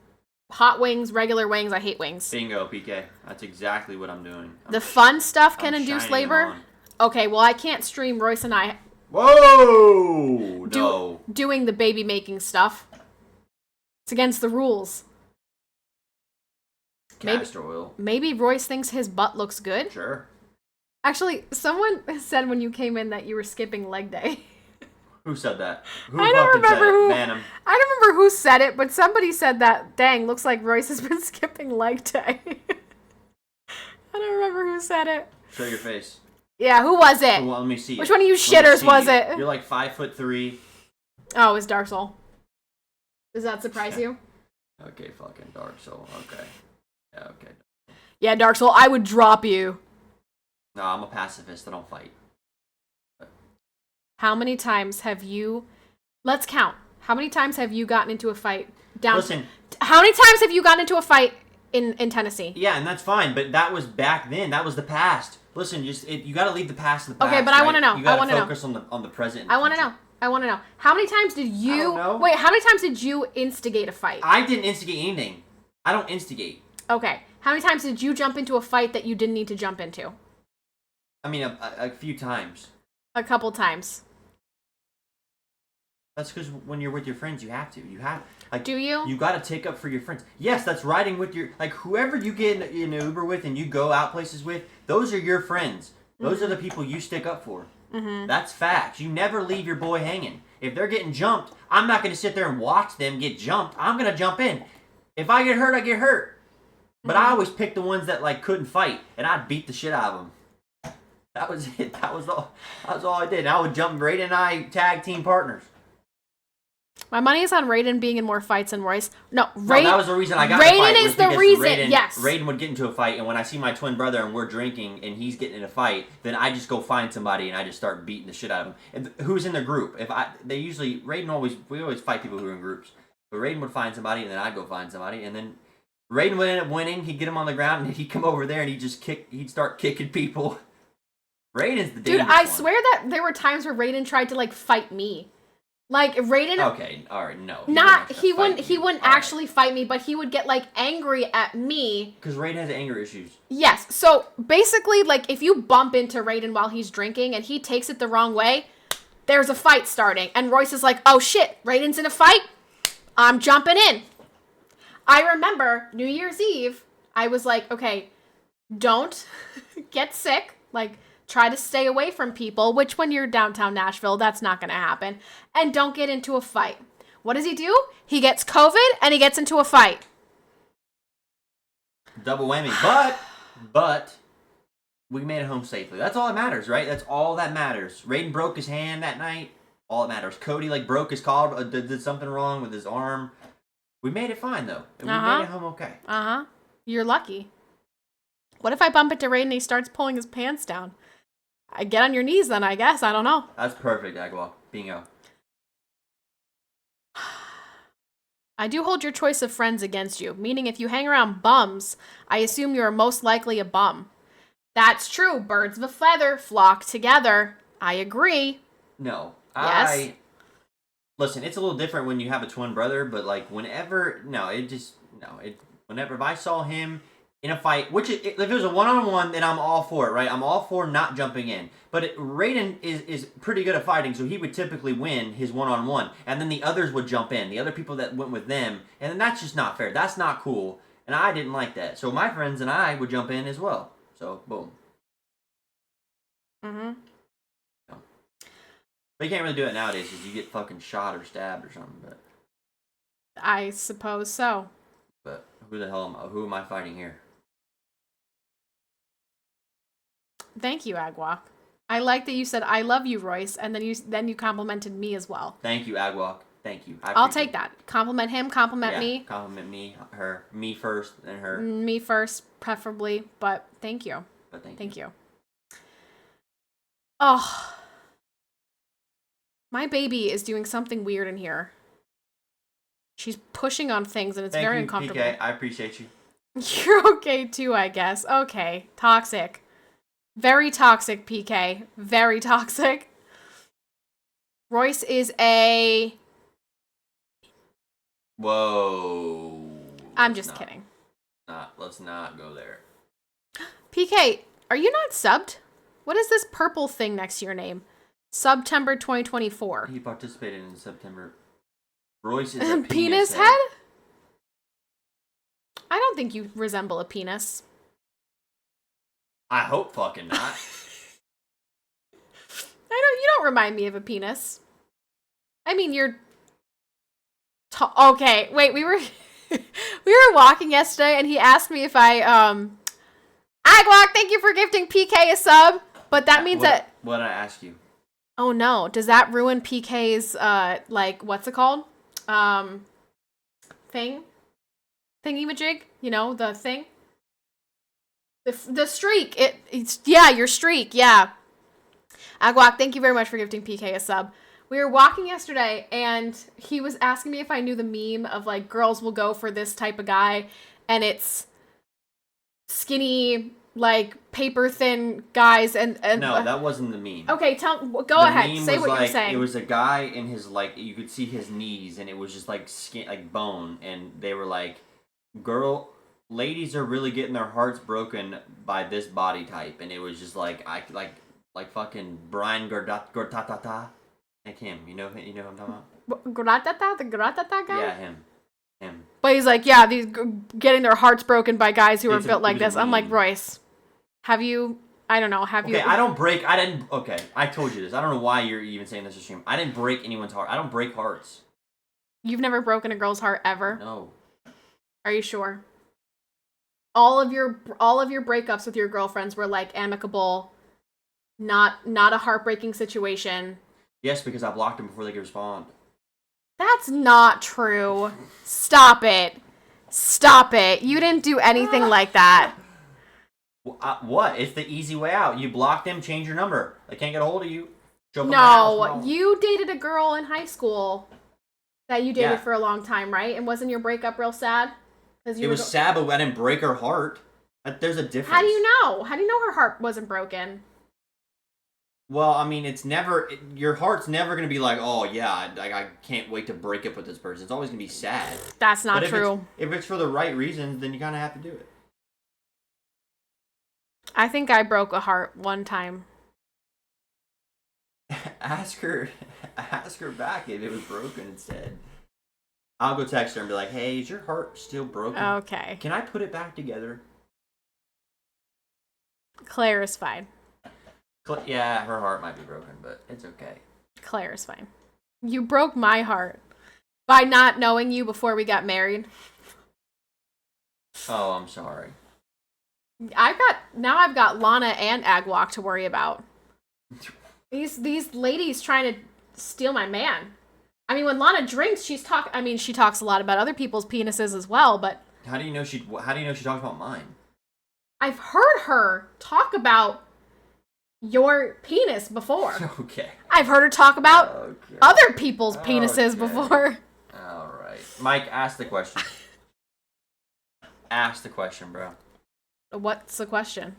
[SPEAKER 1] Hot wings, regular wings. I hate wings.
[SPEAKER 2] Bingo, PK. That's exactly what I'm doing.
[SPEAKER 1] The fun stuff can induce labor. Okay, well, I can't stream Royce and I.
[SPEAKER 2] Whoa! No.
[SPEAKER 1] Doing the baby making stuff. It's against the rules.
[SPEAKER 2] Castor oil.
[SPEAKER 1] Maybe Royce thinks his butt looks good.
[SPEAKER 2] Sure.
[SPEAKER 1] Actually, someone said when you came in that you were skipping leg day.
[SPEAKER 2] Who said that?
[SPEAKER 1] I don't remember who.
[SPEAKER 2] Banham.
[SPEAKER 1] I don't remember who said it, but somebody said that. Dang, looks like Royce has been skipping leg day. I don't remember who said it.
[SPEAKER 2] Show your face.
[SPEAKER 1] Yeah, who was it?
[SPEAKER 2] Well, let me see.
[SPEAKER 1] Which one of you shitters was it?
[SPEAKER 2] You're like 5'3".
[SPEAKER 1] Oh, it was Dark Soul. Does that surprise you?
[SPEAKER 2] Okay, fucking Dark Soul. Okay. Yeah, okay.
[SPEAKER 1] Yeah, Dark Soul, I would drop you.
[SPEAKER 2] No, I'm a pacifist. I don't fight.
[SPEAKER 1] How many times have you... Let's count. How many times have you gotten into a fight
[SPEAKER 2] Listen.
[SPEAKER 1] How many times have you gotten into a fight in Tennessee?
[SPEAKER 2] Yeah, and that's fine, but that was back then. That was the past. Listen, you got to leave the past in the past.
[SPEAKER 1] Okay, but I want to know.
[SPEAKER 2] You got to focus on the present.
[SPEAKER 1] I want to know. I want to know. How many times did you... Wait, how many times did you instigate a fight?
[SPEAKER 2] I didn't instigate anything. I don't instigate.
[SPEAKER 1] Okay. How many times did you jump into a fight that you didn't need to jump into?
[SPEAKER 2] I mean, a few times.
[SPEAKER 1] A couple times.
[SPEAKER 2] That's because when you're with your friends, you have to.
[SPEAKER 1] Do you?
[SPEAKER 2] You got to take up for your friends. Yes, that's riding with your... Like, whoever you get in an Uber with and you go out places with, those are your friends. Those are the people you stick up for. Mm-hmm. That's facts. You never leave your boy hanging. If they're getting jumped, I'm not going to sit there and watch them get jumped. I'm going to jump in. If I get hurt, I get hurt. But I always picked the ones that, like, couldn't fight, and I'd beat the shit out of them. That was it. That was all I did. And I would jump. Raiden and I tag team partners.
[SPEAKER 1] My money is on Raiden being in more fights than Royce. No,
[SPEAKER 2] that was the reason I got
[SPEAKER 1] Raiden
[SPEAKER 2] in the fight.
[SPEAKER 1] Is the reason. Yes.
[SPEAKER 2] Raiden would get into a fight, and when I see my twin brother and we're drinking and he's getting in a fight, then I just go find somebody and I just start beating the shit out of him. And who's in the group? We always fight people who are in groups. But Raiden would find somebody, and then I'd go find somebody, and then Raiden would end up winning. He'd get him on the ground, and he'd come over there and he'd start kicking people. Raiden's the dangerous
[SPEAKER 1] Dude, I
[SPEAKER 2] one.
[SPEAKER 1] swear that there were times where Raiden tried to like fight me. Like Raiden.
[SPEAKER 2] Okay, all right, no.
[SPEAKER 1] He wouldn't actually fight me, but he would get like angry at me.
[SPEAKER 2] Because Raiden has anger issues.
[SPEAKER 1] Yes. So basically, like if you bump into Raiden while he's drinking and he takes it the wrong way, there's a fight starting, and Royce is like, "Oh shit, Raiden's in a fight. I'm jumping in." I remember New Year's Eve. I was like, "Okay, don't get sick. Like." Try to stay away from people, which when you're downtown Nashville, that's not going to happen. And don't get into a fight. What does he do? He gets COVID and he gets into a fight.
[SPEAKER 2] Double whammy. But we made it home safely. That's all that matters, right? That's all that matters. Raiden broke his hand that night. All that matters. Cody broke his collar, did something wrong with his arm. We made it fine though. And we made it home okay.
[SPEAKER 1] You're lucky. What if I bump into Raiden and he starts pulling his pants down? I get on your knees then, I guess. I don't know.
[SPEAKER 2] That's perfect, Agua. Bingo.
[SPEAKER 1] I do hold your choice of friends against you, meaning if you hang around bums, I assume you are most likely a bum. That's true. Birds of a feather flock together. I agree.
[SPEAKER 2] No.
[SPEAKER 1] Yes.
[SPEAKER 2] Listen, it's a little different when you have a twin brother, but like whenever if I saw him in a fight, if it was a one-on-one, then I'm all for it, right? I'm all for not jumping in. But Raiden is pretty good at fighting, so he would typically win his one-on-one, and then the others would jump in, the other people that went with them, and then that's just not fair. That's not cool, and I didn't like that. So my friends and I would jump in as well. So boom.
[SPEAKER 1] Mm-hmm.
[SPEAKER 2] No. But you can't really do it nowadays because you get fucking shot or stabbed or something. But
[SPEAKER 1] I suppose so.
[SPEAKER 2] But who am I fighting here?
[SPEAKER 1] Thank you, Agwalk. I like that you said I love you, Royce, and then you complimented me as well.
[SPEAKER 2] Thank you, Agwalk. Thank you.
[SPEAKER 1] I'll take that. Compliment him, compliment me.
[SPEAKER 2] Compliment me, her. Me first, then her.
[SPEAKER 1] Me first, preferably, but thank you.
[SPEAKER 2] But
[SPEAKER 1] thank you. Oh. My baby is doing something weird in here. She's pushing on things and it's very uncomfortable.
[SPEAKER 2] PK, I appreciate you.
[SPEAKER 1] You're okay too, I guess. Okay. Toxic. Very toxic, PK. Very toxic. Royce is a...
[SPEAKER 2] Whoa.
[SPEAKER 1] I'm just kidding.
[SPEAKER 2] Let's not go there.
[SPEAKER 1] PK, are you not subbed? What is this purple thing next to your name? September 2024.
[SPEAKER 2] He participated in September. Royce is a
[SPEAKER 1] penis head? I don't think you resemble a penis.
[SPEAKER 2] I hope fucking not.
[SPEAKER 1] You don't remind me of a penis. I mean, you're... Okay, wait, we were walking yesterday and he asked me if I, Agwalk, thank you for gifting PK a sub, but that means that...
[SPEAKER 2] What did I ask you?
[SPEAKER 1] Oh no, does that ruin PK's, what's it called? Thingy-majig? You know, the thing? The streak. Your streak, yeah. Agwalk, thank you very much for gifting PK a sub. We were walking yesterday, and he was asking me if I knew the meme of, like, girls will go for this type of guy, and it's skinny, like, paper-thin guys, and
[SPEAKER 2] No, that wasn't the meme.
[SPEAKER 1] Okay, go ahead, say what you're saying.
[SPEAKER 2] It was a guy in his, like, you could see his knees, and it was just, like, skin, like, bone, and they were like, ladies are really getting their hearts broken by this body type, and it was just like, like fucking Brian Gortatata. Like him, you know what I'm talking about?
[SPEAKER 1] Gratata, the Gratata guy?
[SPEAKER 2] Yeah, him.
[SPEAKER 1] But he's like, yeah, these getting their hearts broken by guys who are built like this. I'm like, Royce, have you? I don't know. Have you?
[SPEAKER 2] Okay, I told you this. I don't know why you're even saying this to stream. I didn't break anyone's heart. I don't break hearts.
[SPEAKER 1] You've never broken a girl's heart ever?
[SPEAKER 2] No.
[SPEAKER 1] Are you sure? All of your breakups with your girlfriends were like amicable, not a heartbreaking situation.
[SPEAKER 2] Yes, because I blocked them before they could respond.
[SPEAKER 1] That's not true. Stop it. Stop it. You didn't do anything like that.
[SPEAKER 2] What? It's the easy way out. You block them, change your number. They can't get a hold of you.
[SPEAKER 1] No, you dated a girl in high school that you dated for a long time, right? And wasn't your breakup real sad?
[SPEAKER 2] It was sad, but I didn't break her heart. There's a difference.
[SPEAKER 1] How do you know? How do you know her heart wasn't broken?
[SPEAKER 2] Well, I mean, your heart's never going to be like, oh, yeah, I can't wait to break up with this person. It's always going to be sad.
[SPEAKER 1] That's not true.
[SPEAKER 2] If it's for the right reasons, then you kind of have to do it.
[SPEAKER 1] I think I broke a heart one time.
[SPEAKER 2] Ask her back if it was broken instead. I'll go text her and be like, hey, is your heart still broken?
[SPEAKER 1] Okay.
[SPEAKER 2] Can I put it back together?
[SPEAKER 1] Claire is fine.
[SPEAKER 2] Yeah, her heart might be broken, but it's okay.
[SPEAKER 1] Claire is fine. You broke my heart by not knowing you before we got married.
[SPEAKER 2] Oh, I'm sorry.
[SPEAKER 1] I've got Lana and Agwalk to worry about. These ladies trying to steal my man. I mean, when Lana drinks, she talks a lot about other people's penises as well, but
[SPEAKER 2] how do you know she talks about mine?
[SPEAKER 1] I've heard her talk about your penis before.
[SPEAKER 2] Okay.
[SPEAKER 1] I've heard her talk about other people's penises before.
[SPEAKER 2] All right. Mike, ask the question. Ask the question, bro.
[SPEAKER 1] What's the question?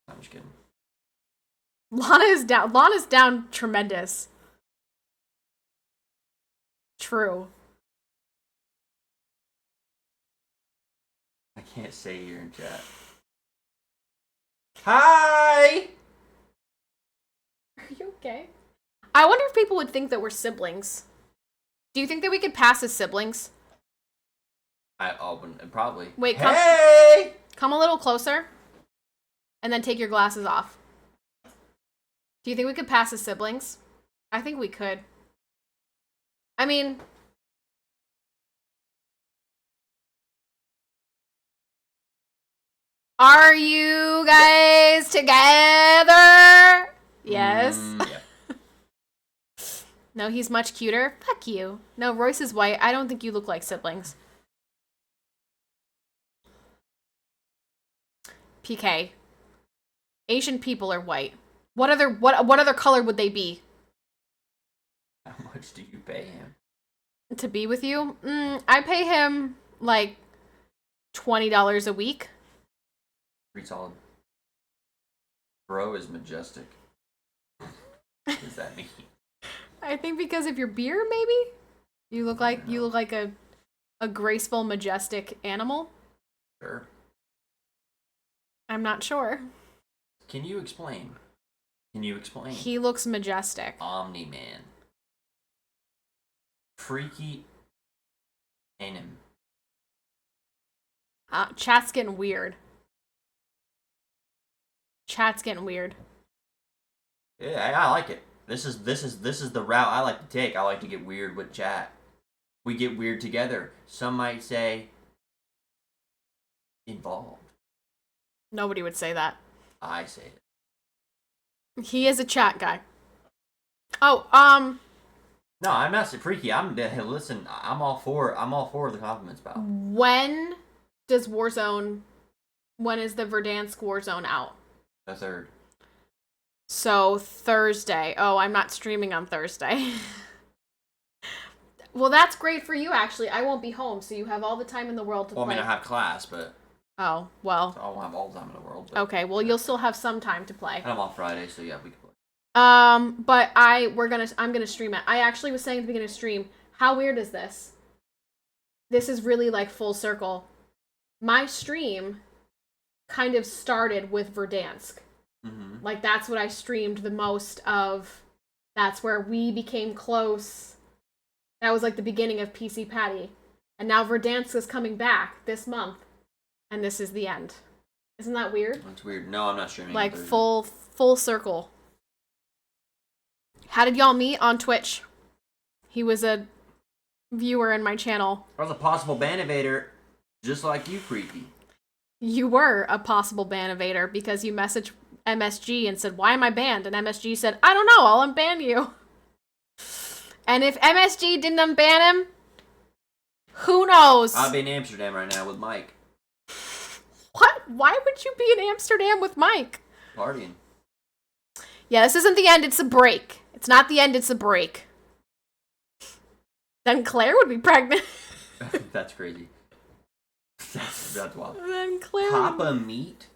[SPEAKER 2] I'm just kidding.
[SPEAKER 1] Lana is down. Lana's down tremendous. True.
[SPEAKER 2] I can't say you're in chat. Hi!
[SPEAKER 1] Are you okay? I wonder if people would think that we're siblings. Do you think that we could pass as siblings?
[SPEAKER 2] Probably.
[SPEAKER 1] Wait, come a little closer. And then take your glasses off. Do you think we could pass as siblings? I think we could. I mean... Are you guys together? Yes.
[SPEAKER 2] Yeah.
[SPEAKER 1] No, he's much cuter. Fuck you. No, Royce is white. I don't think you look like siblings. PK. Asian people are white. What other color would they be?
[SPEAKER 2] How much do you pay him?
[SPEAKER 1] To be with you? I pay him like $20 a week.
[SPEAKER 2] Pretty solid. Bro is majestic. What does that mean?
[SPEAKER 1] I think because of your beard, maybe? You look like a graceful, majestic animal.
[SPEAKER 2] Sure.
[SPEAKER 1] I'm not sure.
[SPEAKER 2] Can you explain?
[SPEAKER 1] He looks majestic.
[SPEAKER 2] Omni-Man. Freaky anim.
[SPEAKER 1] Chat's getting weird.
[SPEAKER 2] Yeah, I like it. This is the route I like to take. I like to get weird with chat. We get weird together. Some might say involved.
[SPEAKER 1] Nobody would say that.
[SPEAKER 2] I say it.
[SPEAKER 1] He is a chat guy. Oh,
[SPEAKER 2] No, I'm not so freaky. Listen, I'm all for the compliments, pal.
[SPEAKER 1] when is the Verdansk Warzone out?
[SPEAKER 2] The 3rd.
[SPEAKER 1] So Thursday. Oh, I'm not streaming on Thursday. Well, that's great for you, actually. I won't be home, so you have all the time in the world to play.
[SPEAKER 2] I mean, I have class, but...
[SPEAKER 1] Oh, well.
[SPEAKER 2] So I won't have all the time in the world. But...
[SPEAKER 1] Okay, well, you'll still have some time to play.
[SPEAKER 2] And I'm off Friday, so yeah, we can play.
[SPEAKER 1] But I'm gonna stream it. I actually was saying at the beginning of stream, how weird is this? This is really like full circle. My stream kind of started with Verdansk.
[SPEAKER 2] Mm-hmm.
[SPEAKER 1] Like, that's what I streamed the most of. That's where we became close. That was like the beginning of PCPatty. And now Verdansk is coming back this month. And this is the end. Isn't that weird?
[SPEAKER 2] That's weird. No, I'm not streaming.
[SPEAKER 1] Like, full circle. How did y'all meet? On Twitch. He was a viewer in my channel.
[SPEAKER 2] I was a possible ban evader, just like you, Freaky.
[SPEAKER 1] You were a possible ban evader because you messaged MSG and said, why am I banned? And MSG said, I don't know, I'll unban you. And if MSG didn't unban him, who knows?
[SPEAKER 2] I'll be in Amsterdam right now with Mike.
[SPEAKER 1] What? Why would you be in Amsterdam with Mike?
[SPEAKER 2] Partying.
[SPEAKER 1] Yeah, this isn't the end, it's a break. It's not the end, it's a break. Then Claire would be pregnant.
[SPEAKER 2] That's crazy. That's wild.
[SPEAKER 1] Then Claire.
[SPEAKER 2] Papa meat?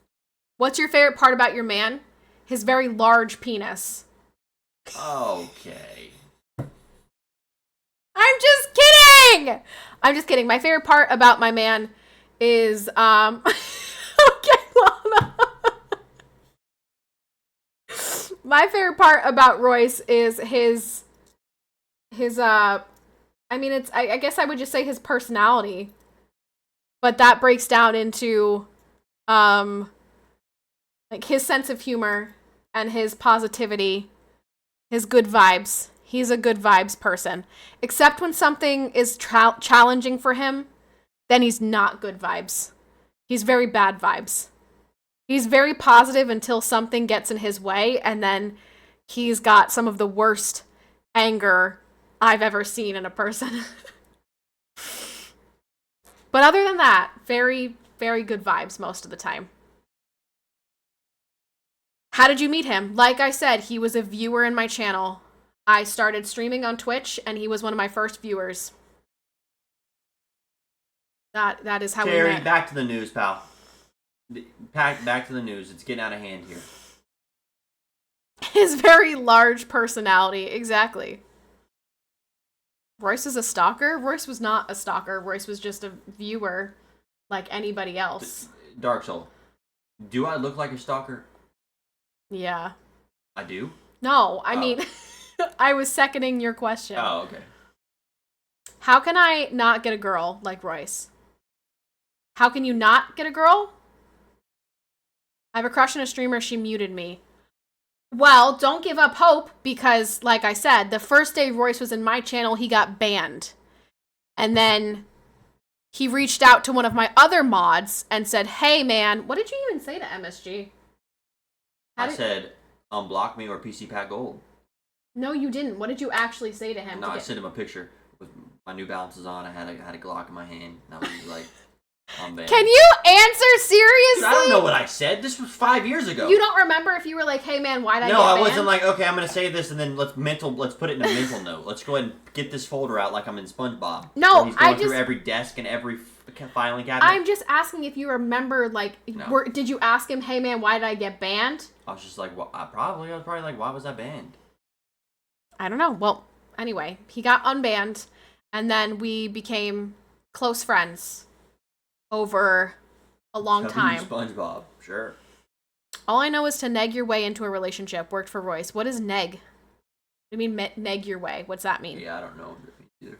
[SPEAKER 1] What's your favorite part about your man? His very large penis.
[SPEAKER 2] Okay.
[SPEAKER 1] I'm just kidding! I'm just kidding. My favorite part about my man is, okay, Lana. My favorite part about Royce is his, I guess I would just say his personality. But that breaks down into, like, his sense of humor and his positivity, his good vibes. He's a good vibes person. Except when something is challenging for him, then he's not good vibes. He's very bad vibes. He's very positive until something gets in his way, and then he's got some of the worst anger I've ever seen in a person. But other than that, very, very good vibes most of the time. How did you meet him? Like I said, he was a viewer in my channel. I started streaming on Twitch, and he was one of my first viewers. That is how
[SPEAKER 2] Terry,
[SPEAKER 1] we met.
[SPEAKER 2] back to the news, pal. Back to the news. It's getting out of hand here.
[SPEAKER 1] His very large personality, exactly. Royce is a stalker? Royce was not a stalker. Royce was just a viewer like anybody else.
[SPEAKER 2] Dark Soul. Do I look like a stalker?
[SPEAKER 1] Yeah.
[SPEAKER 2] I do?
[SPEAKER 1] No, I mean, I was seconding your question.
[SPEAKER 2] Oh, okay.
[SPEAKER 1] How can I not get a girl like Royce? How can you not get a girl? I have a crush on a streamer. She muted me. Well, don't give up hope because, like I said, the first day Royce was in my channel, he got banned. And then he reached out to one of my other mods and said, hey, man, what did you even say to MSG?
[SPEAKER 2] I said, unblock me or PCPatty Gold.
[SPEAKER 1] No, you didn't. What did you actually say to him?
[SPEAKER 2] No, I sent him a picture with my New Balances on. I had a Glock in my hand. And I was like, I'm banned.
[SPEAKER 1] Can you answer seriously?
[SPEAKER 2] I don't know what I said. This was 5 years ago.
[SPEAKER 1] You don't remember if you were like, hey, man, why'd I get
[SPEAKER 2] No, I
[SPEAKER 1] banned?
[SPEAKER 2] wasn't like, okay, I'm going to say this and then let's put it in a mental note. Let's go ahead and get this folder out like I'm in SpongeBob.
[SPEAKER 1] No,
[SPEAKER 2] he's going through every desk and every filing cabinet.
[SPEAKER 1] I'm just asking if you remember, like,
[SPEAKER 2] No.
[SPEAKER 1] Did you ask him, hey, man, why did I get banned?
[SPEAKER 2] I was just like, well, I was probably like, why was I banned?
[SPEAKER 1] I don't know. Well, anyway, he got unbanned, and then we became close friends over a long time.
[SPEAKER 2] SpongeBob, sure.
[SPEAKER 1] All I know is to neg your way into a relationship. Worked for Royce. What is neg? What do you mean neg your way? What's that mean?
[SPEAKER 2] Yeah, I don't know either.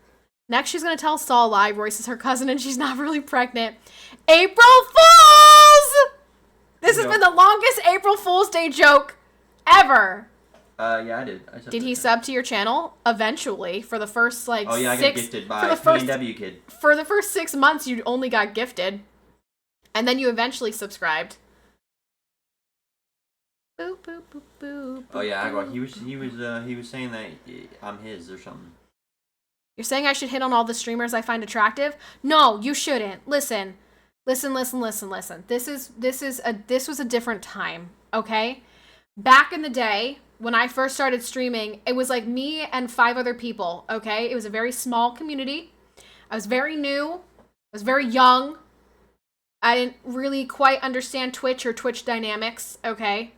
[SPEAKER 1] Next, she's going to tell Saul a lie. Royce is her cousin, and she's not really pregnant. April Fools! This has been the longest April Fool's Day joke ever.
[SPEAKER 2] Yeah, I did.
[SPEAKER 1] Did he sub to your channel? Eventually, for the first, like,
[SPEAKER 2] Oh, yeah, I got gifted by W Kid.
[SPEAKER 1] For the first 6 months, you only got gifted. And then you eventually subscribed. Boop, boop, boop, boop,
[SPEAKER 2] Oh, yeah,
[SPEAKER 1] boop,
[SPEAKER 2] he was saying that I'm his or something.
[SPEAKER 1] You're saying I should hit on all the streamers I find attractive? No, you shouldn't. Listen. This was a different time, okay? Back in the day, when I first started streaming, it was like me and 5 other people, okay? It was a very small community. I was very new. I was very young. I didn't really quite understand Twitch or Twitch dynamics, okay?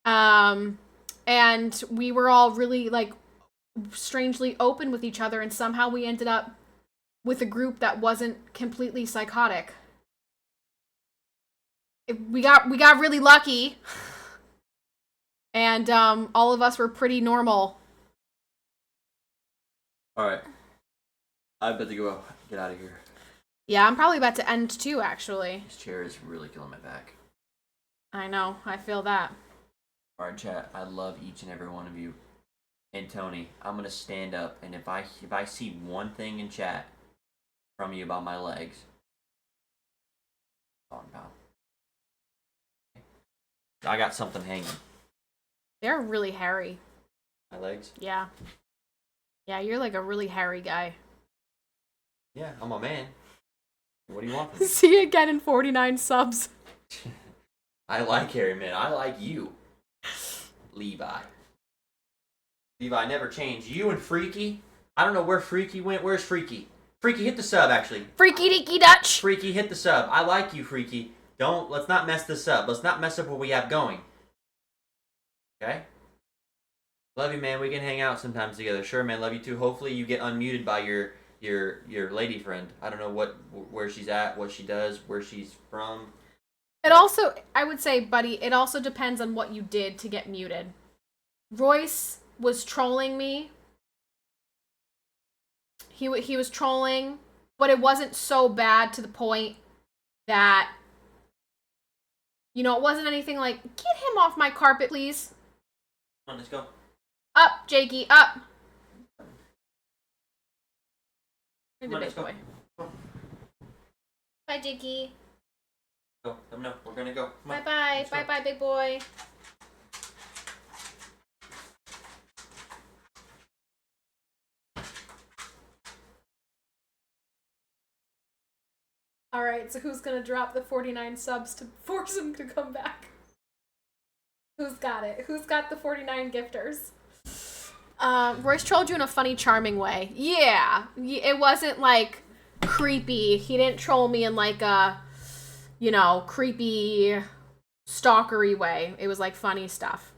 [SPEAKER 1] And we were all really, like, strangely open with each other, and somehow we ended up with a group that wasn't completely psychotic. We got really lucky, and all of us were pretty normal.
[SPEAKER 2] All right, I bet to go get out of here.
[SPEAKER 1] Yeah, I'm probably about to end too, actually.
[SPEAKER 2] This chair is really killing my back.
[SPEAKER 1] I know, I feel that.
[SPEAKER 2] All right, chat. I love each and every one of you. And Tony, I'm gonna stand up, and if I see one thing in chat from you about my legs, on pal. I got something hanging.
[SPEAKER 1] They're really hairy.
[SPEAKER 2] My legs?
[SPEAKER 1] Yeah. Yeah, you're like a really hairy guy.
[SPEAKER 2] Yeah, I'm a man. What do you want from me?
[SPEAKER 1] See you again in 49 subs.
[SPEAKER 2] I like hairy men. I like you. Levi. Levi never changed. You and Freaky? I don't know where Freaky went. Where's Freaky? Freaky, hit the sub, actually.
[SPEAKER 1] Freaky deaky Dutch.
[SPEAKER 2] Freaky, hit the sub. I like you, Freaky. Let's not mess this up. Let's not mess up what we have going. Okay? Love you, man. We can hang out sometimes together. Sure, man. Love you too. Hopefully you get unmuted by your lady friend. I don't know where she's at, what she does, where she's from.
[SPEAKER 1] It also, I would say, buddy, it also depends on what you did to get muted. Royce was trolling me. He was trolling, but it wasn't so bad to the point that, you know, it wasn't anything like, get him off my carpet, please.
[SPEAKER 2] Come on, let's go.
[SPEAKER 1] Up, Jakey, up. You're the
[SPEAKER 2] Come on,
[SPEAKER 1] big boy.
[SPEAKER 2] Go.
[SPEAKER 1] Bye, Jakey.
[SPEAKER 2] Go. No, we're gonna go.
[SPEAKER 1] Bye-bye. Bye-bye, big boy. Alright, so who's gonna drop the 49 subs to force him to come back? Who's got it? Who's got the 49 gifters? Royce trolled you in a funny, charming way. Yeah. It wasn't like creepy. He didn't troll me in like a, you know, creepy, stalkery way. It was like funny stuff.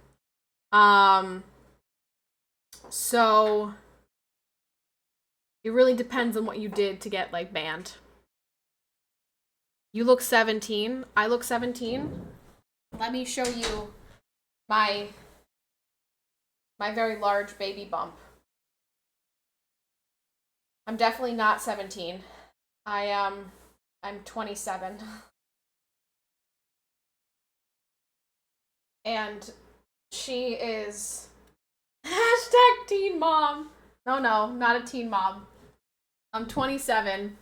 [SPEAKER 1] So it really depends on what you did to get like banned. You look 17. I look 17. Let me show you my very large baby bump. I'm definitely not 17. I'm 27. And she is hashtag teen mom. No, not a teen mom. I'm 27.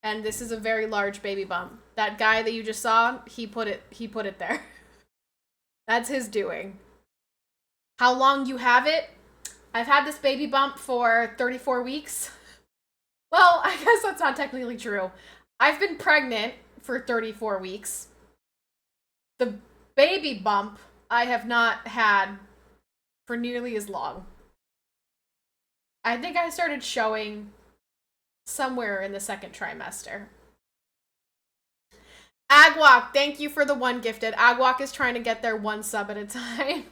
[SPEAKER 1] And this is a very large baby bump. That guy that you just saw, he put it there. That's his doing. How long you have it? I've had this baby bump for 34 weeks. Well, I guess that's not technically true. I've been pregnant for 34 weeks. The baby bump I have not had for nearly as long. I think I started showing somewhere in the second trimester. Agwalk, thank you for the 1 gifted. Agwalk is trying to get there 1 sub at a time.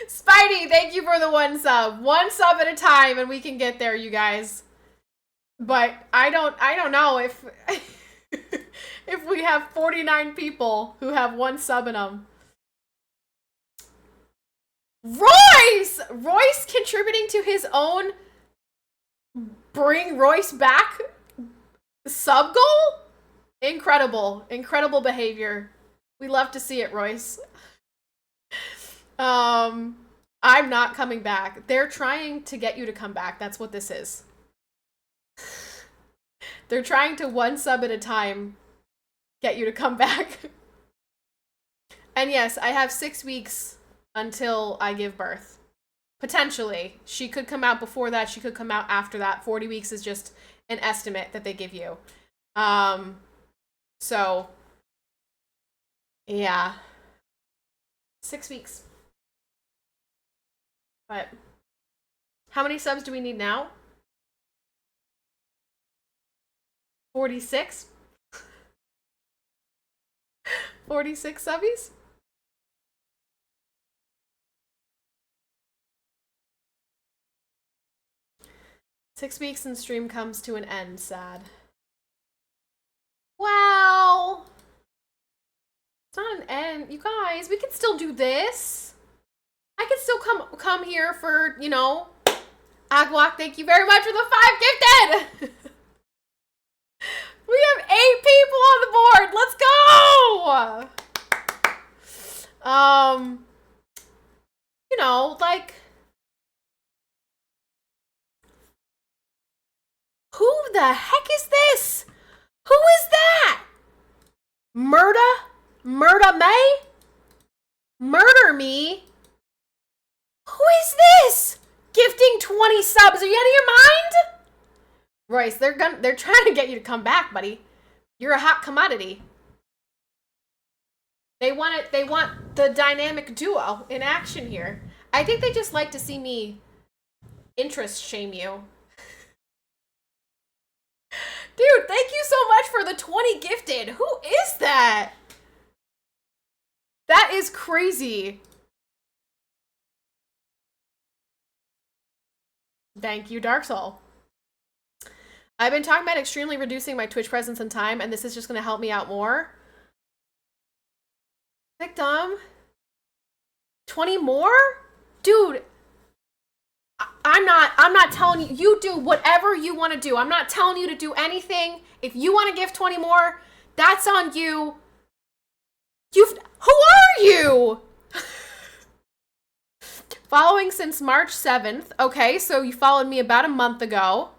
[SPEAKER 1] Spidey, thank you for the 1 sub. 1 sub at a time and we can get there, you guys. But I don't know if if we have 49 people who have 1 sub in them. Royce contributing to his own bring Royce back sub goal? Incredible behavior. We love to see it, Royce. I'm not coming back. They're trying to get you to come back. That's what this is. They're trying to 1 sub at a time get you to come back. And yes, I have 6 weeks until I give birth. Potentially. She could come out before that. She could come out after that. 40 weeks is just an estimate that they give you. So, yeah. 6 weeks. But how many subs do we need now? 46? 46 subbies? Six weeks and stream comes to an end, sad. Wow. It's not an end. You guys, we can still do this. I can still come here for, you know, Agwalk, thank you very much for the 5 gifted. We have 8 people on the board. Let's go. You know, like, who the heck is this? Who is that? Murda May? Murder me? Who is this? Gifting 20 subs. Are you out of your mind? Royce, they're trying to get you to come back, buddy. You're a hot commodity. They want the dynamic duo in action here. I think they just like to see me interest shame you. Dude, thank you so much for the 20 gifted. Who is that? That is crazy. Thank you, Dark Soul. I've been talking about extremely reducing my Twitch presence and time, and this is just going to help me out more. Victim. 20 more? Dude. I'm not telling you. You do whatever you want to do. I'm not telling you to do anything. If you want to give 20 more, that's on you. Who are you? Following since March 7th. Okay, so you followed me about a month ago.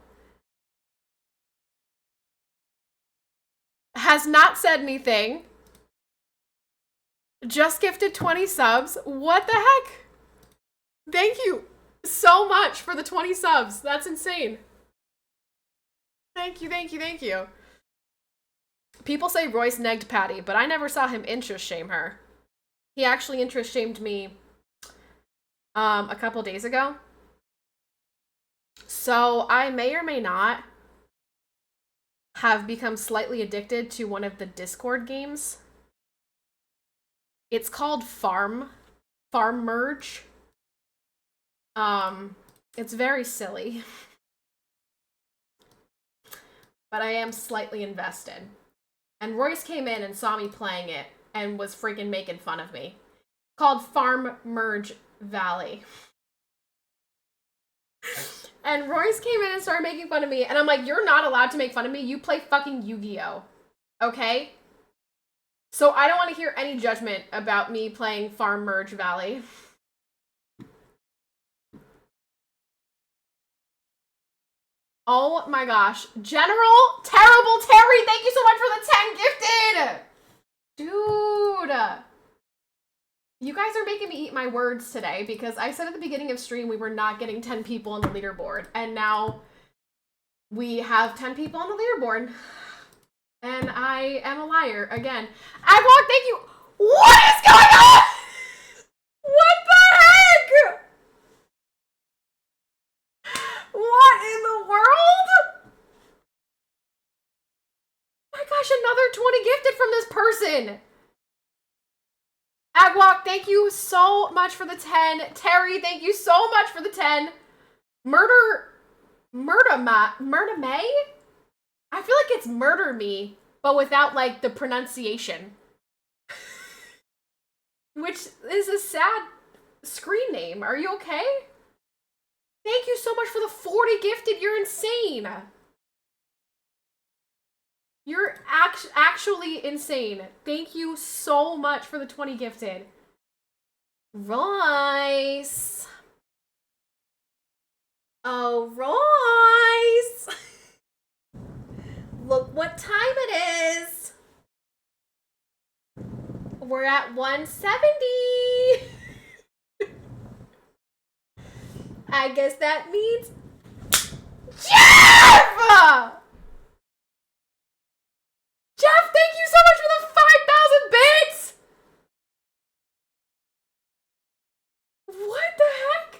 [SPEAKER 1] Has not said anything. Just gifted 20 subs. What the heck? Thank you so much for the 20 subs. That's insane. Thank you. People say Royce negged Patty, but I never saw him interest shame her. He actually interest shamed me a couple days ago. So I may or may not have become slightly addicted to one of the Discord games. It's called Farm Merge. It's very silly. But I am slightly invested. And Royce came in and saw me playing it and was freaking making fun of me. Called Farm Merge Valley. And Royce came in and started making fun of me, and I'm like, you're not allowed to make fun of me. You play fucking Yu-Gi-Oh! Okay? So I don't want to hear any judgment about me playing Farm Merge Valley. Oh my gosh. General Terrible Terry, thank you so much for the 10 gifted! Dude. You guys are making me eat my words today because I said at the beginning of stream we were not getting 10 people on the leaderboard. And now we have 10 people on the leaderboard. And I am a liar again. Agwalk, thank you. What is going on? What the heck? What in the world? My gosh, another 20 gifted from this person. Agwalk, thank you so much for the 10. Terry, thank you so much for the 10. Murder May? I feel like it's Murder Me, but without, like, the pronunciation. Which is a sad screen name. Are you okay? Thank you so much for the 40 gifted. You're insane. You're actually insane. Thank you so much for the 20 gifted. Royce. Oh, Royce. Look what time it is. We're at 170. I guess that means Jeff! Jeff, thank you so much for the 5,000 bits! What the heck?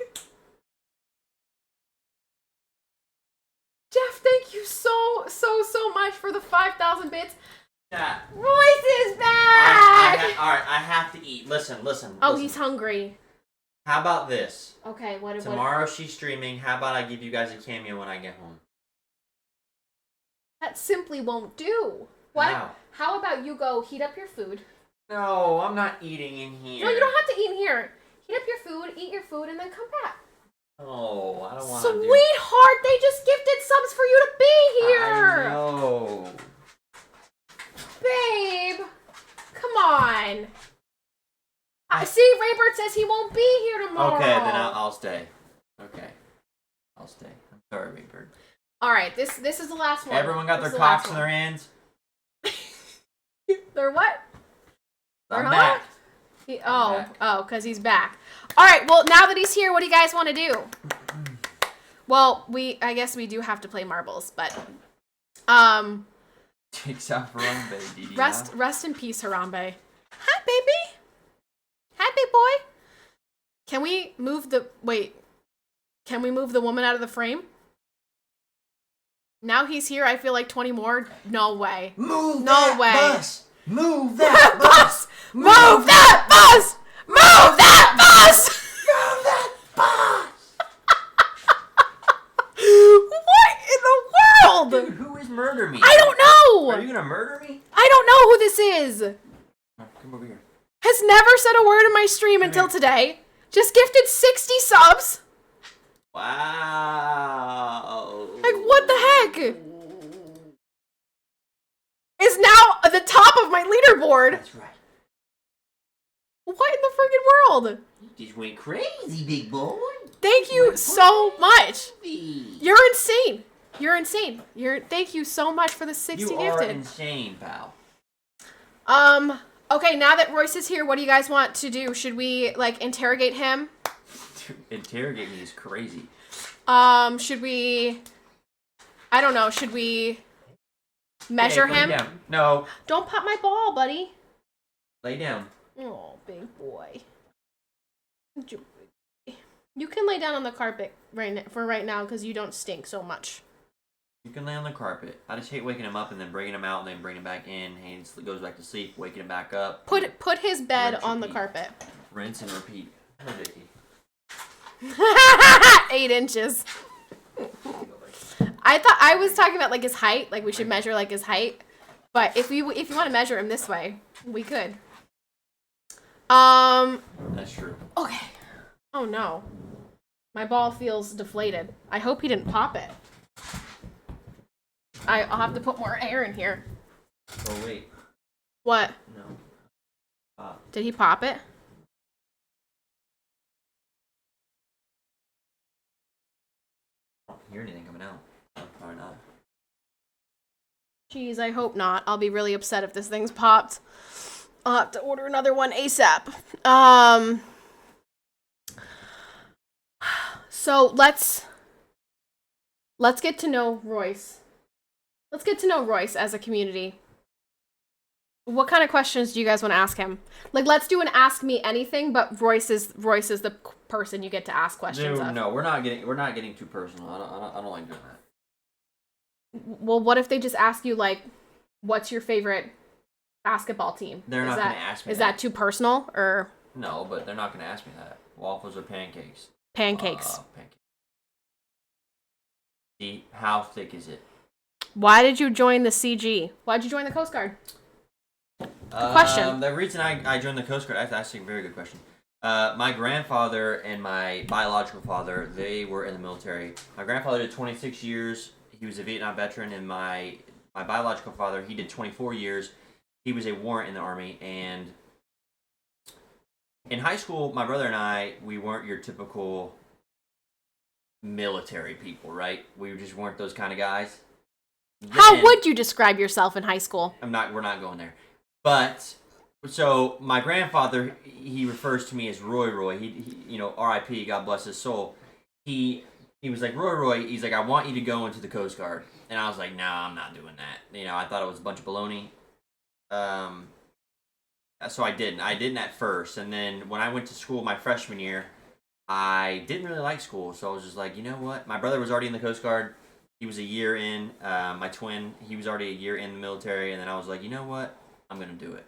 [SPEAKER 1] Jeff, thank you so much for the 5,000 bits.
[SPEAKER 2] Yeah.
[SPEAKER 1] Royce is back!
[SPEAKER 2] Alright, I have to eat. Listen.
[SPEAKER 1] Oh, he's hungry.
[SPEAKER 2] How about this?
[SPEAKER 1] Okay, what?
[SPEAKER 2] Tomorrow she's streaming. How about I give you guys a cameo when I get home?
[SPEAKER 1] That simply won't do. What?
[SPEAKER 2] How?
[SPEAKER 1] How about you go heat up your food?
[SPEAKER 2] No, I'm not eating in here.
[SPEAKER 1] No, you don't have to eat in here. Heat up your food, eat your food, and then come back.
[SPEAKER 2] Oh, I don't want to.
[SPEAKER 1] Sweetheart, they just gifted subs for you to be here.
[SPEAKER 2] I know.
[SPEAKER 1] Babe, come on. See, Raybird says he won't be here tomorrow.
[SPEAKER 2] Okay, then I'll stay. Okay, I'll stay. I'm sorry, Raybird.
[SPEAKER 1] All right, this is the last one.
[SPEAKER 2] Everyone got their cocks in their hands.
[SPEAKER 1] They're what?
[SPEAKER 2] I'm back.
[SPEAKER 1] Because he's back. All right, well, now that he's here, what do you guys want to do? Well, I guess we do have to play marbles, but
[SPEAKER 2] Takes out Harambe, Didi.
[SPEAKER 1] Rest in peace, Harambe. Hi, baby. Hi, big boy. Can we move the woman out of the frame? Now he's here, I feel like 20 more. No way.
[SPEAKER 2] Move
[SPEAKER 1] that
[SPEAKER 2] bus! Move that bus!
[SPEAKER 1] Move that bus! Move that bus!
[SPEAKER 2] Move that bus!
[SPEAKER 1] What in the world?
[SPEAKER 2] Dude, who is Murder Me?
[SPEAKER 1] I don't know!
[SPEAKER 2] Are you gonna murder me?
[SPEAKER 1] I don't know who this is.
[SPEAKER 2] Oh, come over here.
[SPEAKER 1] Has never said a word in my stream until today. Just gifted 60 subs.
[SPEAKER 2] Wow.
[SPEAKER 1] Like, what the heck? Is now at the top of my leaderboard.
[SPEAKER 2] That's right.
[SPEAKER 1] What in the friggin' world?
[SPEAKER 2] You just went crazy, big boy.
[SPEAKER 1] Thank you so much.
[SPEAKER 2] Crazy.
[SPEAKER 1] You're insane. You're insane. Thank you so much for the 60
[SPEAKER 2] You
[SPEAKER 1] gifted.
[SPEAKER 2] are insane, pal.
[SPEAKER 1] Okay, now that Royce is here, what do you guys want to do? Should we, like, interrogate him?
[SPEAKER 2] Interrogate me is crazy.
[SPEAKER 1] Should we... I don't know. Should we measure him?
[SPEAKER 2] Lay down. No.
[SPEAKER 1] Don't pop my ball, buddy.
[SPEAKER 2] Lay down.
[SPEAKER 1] Oh, big boy.
[SPEAKER 3] You can lay down on the carpet right now because you don't stink so much.
[SPEAKER 2] You can lay on the carpet. I just hate waking him up and then bringing him out and then bringing him back in. He goes back to sleep, waking him back up.
[SPEAKER 3] Put his bed
[SPEAKER 2] Rinse,
[SPEAKER 3] on the
[SPEAKER 2] repeat.
[SPEAKER 3] carpet.
[SPEAKER 2] Rinse and repeat. Hello, Dickie.
[SPEAKER 3] 8 inches. I was talking about like his height. Like we should measure like his height. But if you want to measure him this way, we could.
[SPEAKER 2] That's true.
[SPEAKER 3] Okay. Oh no. My ball feels deflated. I hope he didn't pop it. I'll have to put more air in here.
[SPEAKER 2] Oh, wait.
[SPEAKER 3] What?
[SPEAKER 2] No.
[SPEAKER 3] Did he pop it?
[SPEAKER 2] I don't hear anything coming out. Oh, probably not.
[SPEAKER 3] Jeez, I hope not. I'll be really upset if this thing's popped. I'll have to order another one ASAP. So let's get to know Royce. Let's get to know Royce as a community. What kind of questions do you guys want to ask him? Like, let's do an Ask Me Anything, but Royce is the person you get to ask questions of.
[SPEAKER 2] No, we're not getting too personal. I don't like doing that.
[SPEAKER 3] Well, what if they just ask you like, what's your favorite basketball team?
[SPEAKER 2] They're not going to ask me
[SPEAKER 3] that. Is that too personal or?
[SPEAKER 2] No, but they're not going to ask me that. Waffles or pancakes?
[SPEAKER 3] Pancakes.
[SPEAKER 2] Pancakes. How thick is it?
[SPEAKER 3] Why did you join the CG? Why'd you join the Coast Guard? Question.
[SPEAKER 2] The reason I joined the Coast Guard, that's actually a very good question. My grandfather and my biological father, they were in the military. My grandfather did 26 years. He was a Vietnam veteran, and my biological father, he did 24 years. He was a warrant in the Army, and in high school, my brother and I, we weren't your typical military people, right? We just weren't those kind of guys.
[SPEAKER 3] How would you describe yourself in high school?
[SPEAKER 2] We're not going there. But so my grandfather, he refers to me as Roy. He you know, R.I.P. God bless his soul. He was like, Roy. He's like, I want you to go into the Coast Guard, and I was like, nah, I'm not doing that. You know, I thought it was a bunch of baloney. So I didn't. I didn't at first, and then when I went to school my freshman year, I didn't really like school. So I was just like, you know what? My brother was already in the Coast Guard. He was a year in. My twin, he was already a year in the military, and then I was like, you know what? I'm gonna do it.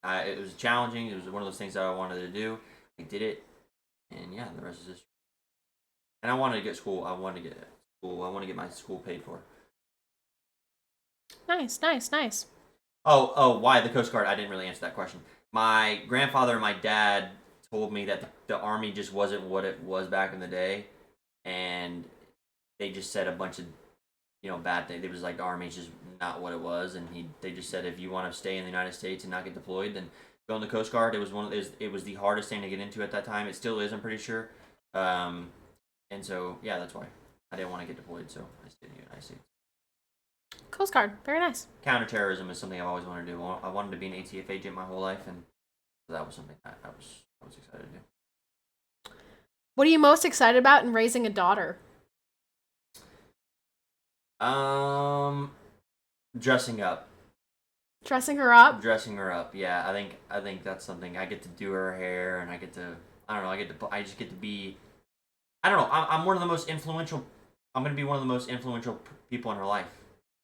[SPEAKER 2] It was challenging. It was one of those things that I wanted to do. I did it, and yeah, the rest is history. And I wanted to get school. I want to get my school paid for.
[SPEAKER 3] Nice.
[SPEAKER 2] Oh, why the Coast Guard? I didn't really answer that question. My grandfather and my dad told me that the Army just wasn't what it was back in the day, and they just said a bunch of, you know, bad things. It was like the Army's just not what it was, and they just said if you want to stay in the United States and not get deployed, then go in the Coast Guard. It was the hardest thing to get into at that time. It still is, I'm pretty sure. And so yeah, that's why I didn't want to get deployed, so I stayed in the United States.
[SPEAKER 3] Coast Guard, very nice.
[SPEAKER 2] Counterterrorism is something I've always wanted to do. I wanted to be an ATF agent my whole life, and so that was something I was excited to do.
[SPEAKER 3] What are you most excited about in raising a daughter?
[SPEAKER 2] Dressing up.
[SPEAKER 3] Dressing her up?
[SPEAKER 2] Dressing her up, yeah. I think that's something. I get to do her hair, and I just get to be. I don't know. I'm one of the most influential. I'm gonna be one of the most influential people in her life.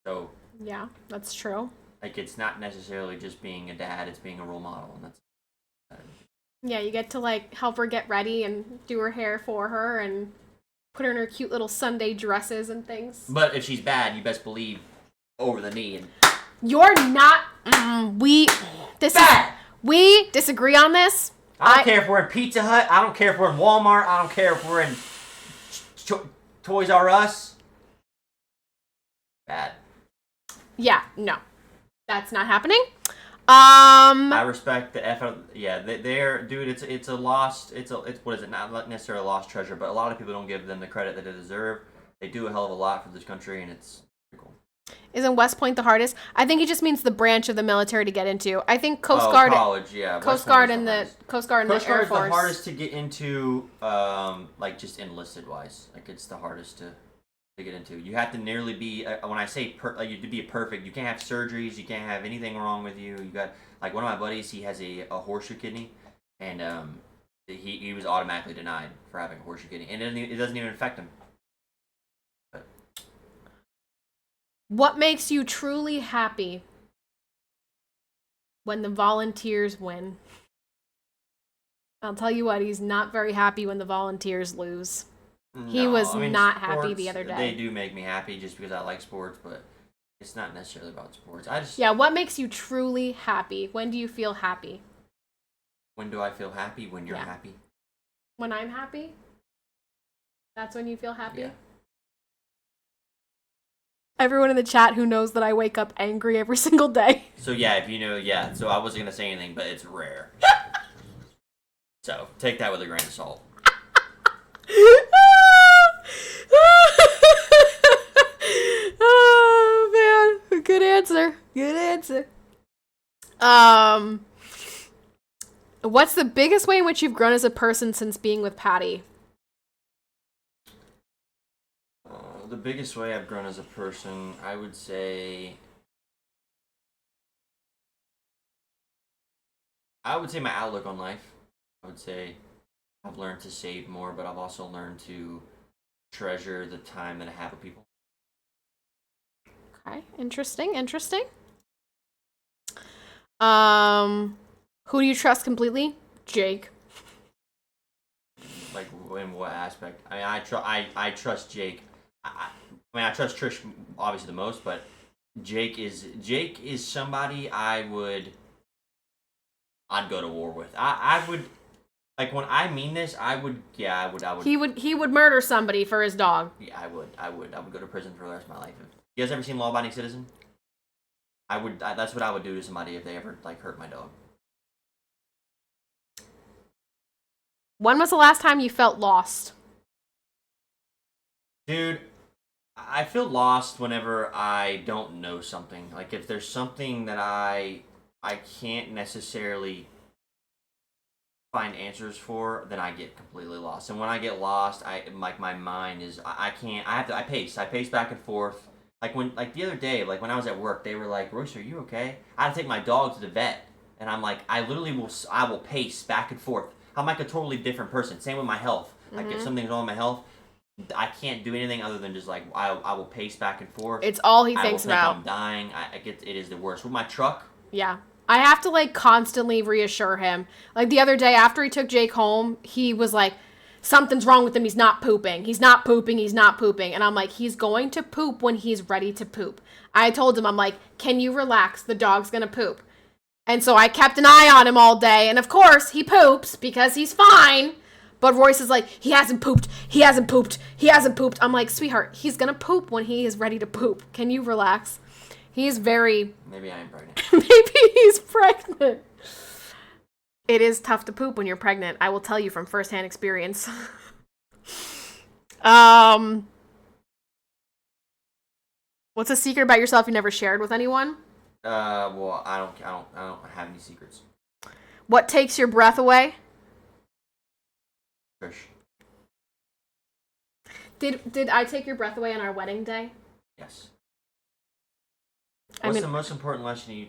[SPEAKER 2] So.
[SPEAKER 3] Yeah, that's true.
[SPEAKER 2] Like, it's not necessarily just being a dad; it's being a role model, and that's.
[SPEAKER 3] Yeah, you get to like help her get ready and do her hair for her and put her in her cute little Sunday dresses and things.
[SPEAKER 2] But if she's bad, you best believe over the knee and.
[SPEAKER 3] You're not. We disagree on this.
[SPEAKER 2] I don't care if we're in Pizza Hut. I don't care if we're in Walmart. I don't care if we're in Toys R Us. Bad.
[SPEAKER 3] Yeah, no, that's not happening.
[SPEAKER 2] I respect the effort. Yeah, they're dude. It's a lost. It's what is it? Not necessarily a lost treasure, but a lot of people don't give them the credit that they deserve. They do a hell of a lot for this country, and it's pretty cool.
[SPEAKER 3] Isn't West Point the hardest? I think it just means the branch of the military to get into. I think Coast Guard,
[SPEAKER 2] college, yeah,
[SPEAKER 3] Coast Guard and the Coast Guard and the Air Force.
[SPEAKER 2] Coast Guard is the hardest to get into, like just enlisted wise. Like it's the hardest to get into. You have to nearly be. When I say you to be perfect, you can't have surgeries. You can't have anything wrong with you. You got like one of my buddies. He has a horseshoe kidney, and he was automatically denied for having a horseshoe kidney, and it doesn't even affect him. But
[SPEAKER 3] What makes you truly happy when the Volunteers win? I'll tell you what, he's not very happy when the Volunteers lose. He was not happy the other day.
[SPEAKER 2] They do make me happy just because I like sports, but it's not necessarily about sports.
[SPEAKER 3] Yeah, what makes you truly happy? When do you feel happy?
[SPEAKER 2] When do I feel happy? When you're happy.
[SPEAKER 3] When I'm happy? That's when you feel happy?
[SPEAKER 2] Yeah.
[SPEAKER 3] Everyone in the chat who knows that I wake up angry every single day.
[SPEAKER 2] So yeah, if you know, so I wasn't going to say anything, but it's rare. So take that with a grain of salt.
[SPEAKER 3] Oh man, good answer. Good answer. What's the biggest way in which you've grown as a person since being with Patty?
[SPEAKER 2] The biggest way I've grown as a person, I would say my outlook on life. I would say I've learned to save more, but I've also learned to treasure the time that I have with people.
[SPEAKER 3] Okay, interesting. Who do you trust completely? Jake.
[SPEAKER 2] Like, in what aspect? I mean, I trust Jake. I trust Trish obviously the most, but Jake is somebody I'd go to war with. I would, like, when I mean this, I would. He
[SPEAKER 3] would murder somebody for his dog.
[SPEAKER 2] Yeah, I would go to prison for the rest of my life. You guys ever seen Law Abiding Citizen? That's what I would do to somebody if they ever, like, hurt my dog.
[SPEAKER 3] When was the last time you felt lost?
[SPEAKER 2] Dude, I feel lost whenever I don't know something. Like, if there's something that I can't necessarily find answers for, then I get completely lost. And when I get lost, my mind is, I pace back and forth. Like the other day, like when I was at work, they were like, Royce, are you okay? I had to take my dog to the vet. And I'm like, I will pace back and forth. I'm like a totally different person. Same with my health. Like, if something's wrong with my health, I can't do anything other than just, like, I will pace back and forth.
[SPEAKER 3] It's all he thinks about.
[SPEAKER 2] I'm dying. It is the worst. With my truck.
[SPEAKER 3] Yeah. I have to, like, constantly reassure him. Like, the other day, after he took Jake home, he was like, something's wrong with him. He's not pooping. He's not pooping. And I'm like, he's going to poop when he's ready to poop. I told him, I'm like, can you relax? The dog's going to poop. And so I kept an eye on him all day. And of course, he poops because he's fine. But Royce is like, he hasn't pooped. I'm like, sweetheart, he's going to poop when he is ready to poop. Can you relax? He's very...
[SPEAKER 2] Maybe I am pregnant.
[SPEAKER 3] Maybe he's pregnant. It is tough to poop when you're pregnant. I will tell you from firsthand experience. What's a secret about yourself you never shared with anyone?
[SPEAKER 2] Well, I don't have any secrets.
[SPEAKER 3] What takes your breath away?
[SPEAKER 2] Trish.
[SPEAKER 3] Did I take your breath away on our wedding day?
[SPEAKER 2] Yes. What's the most important lesson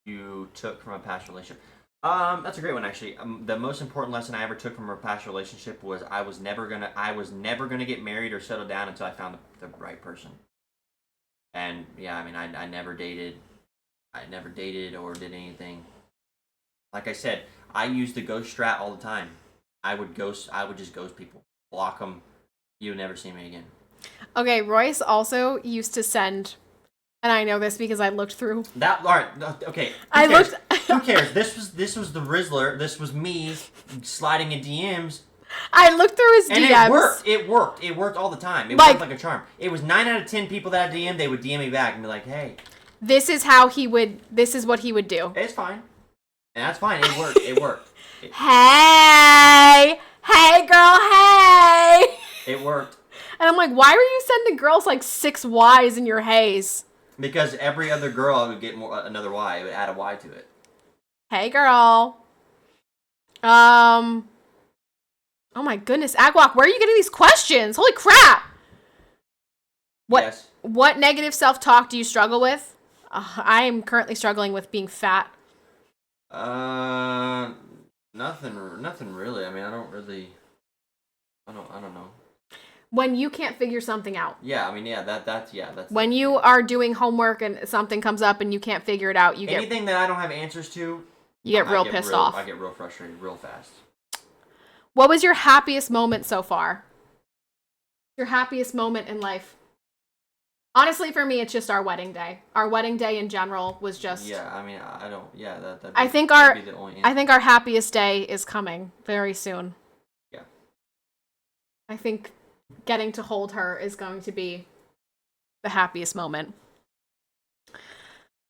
[SPEAKER 2] you took from a past relationship? That's a great one, actually. The most important lesson I ever took from a past relationship was I was never gonna get married or settle down until I found the right person. And yeah, I mean, I never dated or did anything. Like I said, I used the ghost strat all the time. I would just ghost people, block them. You would never see me again.
[SPEAKER 3] Okay, Royce also used to send, and I know this because I looked through.
[SPEAKER 2] That, all right, okay. Who cares? This was the Rizzler. This was me sliding in DMs.
[SPEAKER 3] I looked through his
[SPEAKER 2] and
[SPEAKER 3] DMs.
[SPEAKER 2] It worked all the time. It worked like a charm. It was 9 out of 10 people that I DM, they would DM me back and be like, hey.
[SPEAKER 3] This is what he would do.
[SPEAKER 2] It's fine. And that's fine. It worked.
[SPEAKER 3] Hey girl, hey.
[SPEAKER 2] It worked.
[SPEAKER 3] And I'm like, why were you sending girls like 6 Ys in your haze?
[SPEAKER 2] Because every other girl would get another Y. It would add a Y to it.
[SPEAKER 3] Hey girl. Oh my goodness, Agwalk, where are you getting these questions? Holy crap! What negative self-talk do you struggle with? I am currently struggling with being fat.
[SPEAKER 2] Nothing really. I mean, I don't know.
[SPEAKER 3] When you can't figure something out.
[SPEAKER 2] Yeah, I mean, that's
[SPEAKER 3] When you are doing homework and something comes up and you can't figure it out,
[SPEAKER 2] anything that I don't have answers to,
[SPEAKER 3] you get real pissed off.
[SPEAKER 2] I get real frustrated real fast.
[SPEAKER 3] What was your happiest moment so far? Your happiest moment in life? Honestly, for me, it's just our wedding day. Our wedding day in general was just.
[SPEAKER 2] Yeah, I mean, I don't. Yeah, that.
[SPEAKER 3] I think our happiest day is coming very soon.
[SPEAKER 2] Yeah.
[SPEAKER 3] I think getting to hold her is going to be the happiest moment.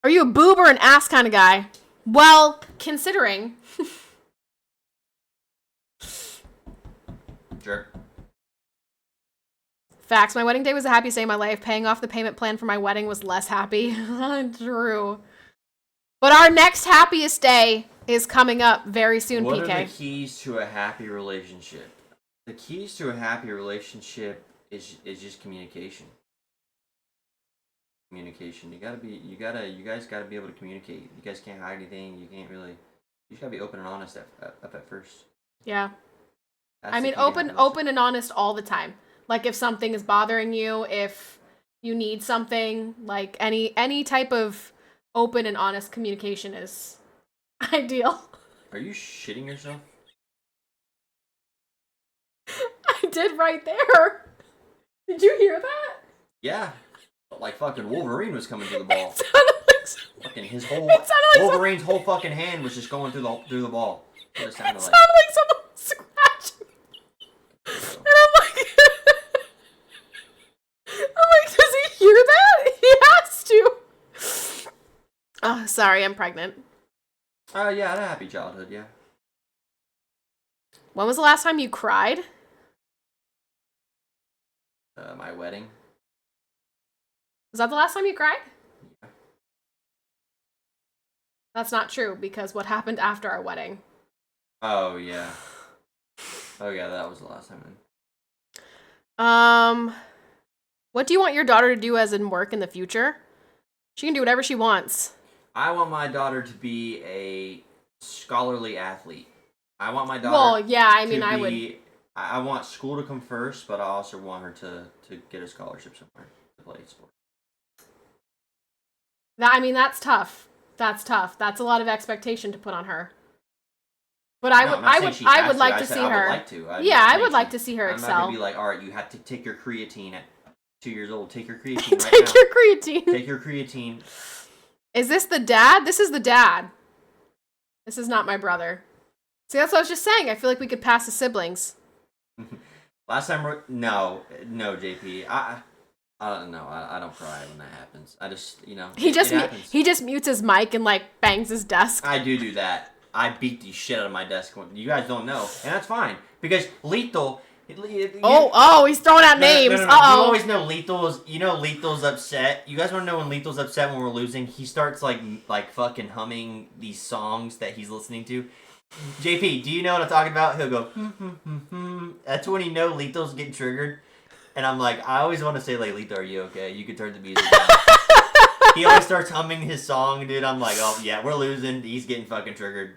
[SPEAKER 3] Are you a boob or an ass kind of guy? Well, considering.
[SPEAKER 2] Sure.
[SPEAKER 3] Facts. My wedding day was the happiest day of my life. Paying off the payment plan for my wedding was less happy. True. But our next happiest day is coming up very soon,
[SPEAKER 2] What
[SPEAKER 3] PK.
[SPEAKER 2] are the keys to a happy relationship? The keys to a happy relationship is just communication. Communication. You guys gotta be able to communicate. You guys can't hide anything. You can't really. You just gotta be open and honest up at first.
[SPEAKER 3] Yeah.
[SPEAKER 2] That's
[SPEAKER 3] I mean, open and honest all the time. Like if something is bothering you, if you need something, like any type of open and honest communication is ideal.
[SPEAKER 2] Are you shitting yourself?
[SPEAKER 3] I did right there. Did you hear that?
[SPEAKER 2] Yeah. Like fucking Wolverine was coming to the ball.
[SPEAKER 3] It sounded like
[SPEAKER 2] Fucking his whole
[SPEAKER 3] Wolverine's
[SPEAKER 2] whole fucking hand was just going through the ball. That's what it sounded like.
[SPEAKER 3] like someone was scratching. And I'm like, does he hear that? He has to. Oh, sorry, I'm pregnant.
[SPEAKER 2] Yeah, I had a happy childhood, yeah.
[SPEAKER 3] When was the last time you cried?
[SPEAKER 2] My wedding.
[SPEAKER 3] Was that the last time you cried?
[SPEAKER 2] Yeah.
[SPEAKER 3] That's not true, because what happened after our wedding?
[SPEAKER 2] Oh, yeah. Oh, yeah, that was the last time.
[SPEAKER 3] What do you want your daughter to do as in work in the future? She can do whatever she wants.
[SPEAKER 2] I want my daughter to be a scholarly athlete. I want my daughter.
[SPEAKER 3] Well, yeah, I mean,
[SPEAKER 2] I want school to come first, but I also want her to get a scholarship somewhere to play sports.
[SPEAKER 3] That's tough. That's tough. That's a lot of expectation to put on her. But I would like to see her.
[SPEAKER 2] I would like to.
[SPEAKER 3] I would like to see her excel.
[SPEAKER 2] I'm not gonna be like, all right, you have to take your creatine at 2 years old. Take your creatine right
[SPEAKER 3] Take
[SPEAKER 2] now.
[SPEAKER 3] your creatine.
[SPEAKER 2] Take your creatine.
[SPEAKER 3] Is this the dad? This is the dad. This is not my brother. See, that's what I was just saying. I feel like we could pass as siblings.
[SPEAKER 2] Last time, no, JP. I don't know. I don't cry when that happens. I just,
[SPEAKER 3] he just mutes his mic and like bangs his desk.
[SPEAKER 2] I do that. I beat the shit out of my desk. You guys don't know, and that's fine because Lethal.
[SPEAKER 3] He's throwing out names.
[SPEAKER 2] No. You always know Lethal's. Lethal's upset. You guys want to know when Lethal's upset when we're losing? He starts like fucking humming these songs that he's listening to. JP, do you know what I'm talking about? He'll go. That's when you know Lethal's getting triggered. And I'm like, I always want to say like, Lethal, are you okay? You could turn the music down. He always starts humming his song, dude. I'm like, oh yeah, we're losing. He's getting fucking triggered.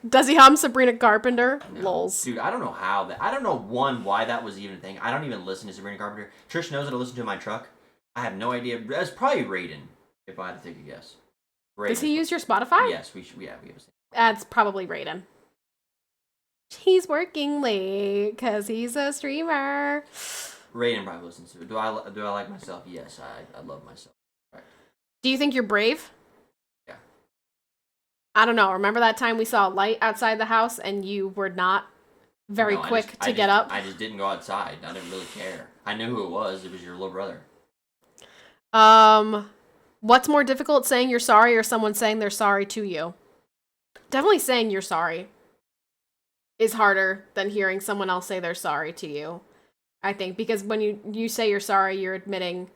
[SPEAKER 3] Does he hum Sabrina Carpenter?
[SPEAKER 2] No.
[SPEAKER 3] Lols.
[SPEAKER 2] Dude, I don't know how that. I don't know why that was even a thing. I don't even listen to Sabrina Carpenter. Trish knows that I listen to in my truck. I have no idea. It's probably Raiden, if I had to take a guess. Raiden.
[SPEAKER 3] Does he use your Spotify?
[SPEAKER 2] Yes, we have.
[SPEAKER 3] That's probably Raiden. He's working late because he's a streamer.
[SPEAKER 2] Raiden probably listens to it. Do I like myself? Yes, I love myself. Right.
[SPEAKER 3] Do you think you're brave?
[SPEAKER 2] Yeah.
[SPEAKER 3] I don't know. Remember that time we saw a light outside the house and you were not very quick to get up?
[SPEAKER 2] I just didn't go outside. I didn't really care. I knew who it was. It was your little brother.
[SPEAKER 3] What's more difficult, saying you're sorry or someone saying they're sorry to you? Definitely saying you're sorry is harder than hearing someone else say they're sorry to you. I think because when you say you're sorry, you're admitting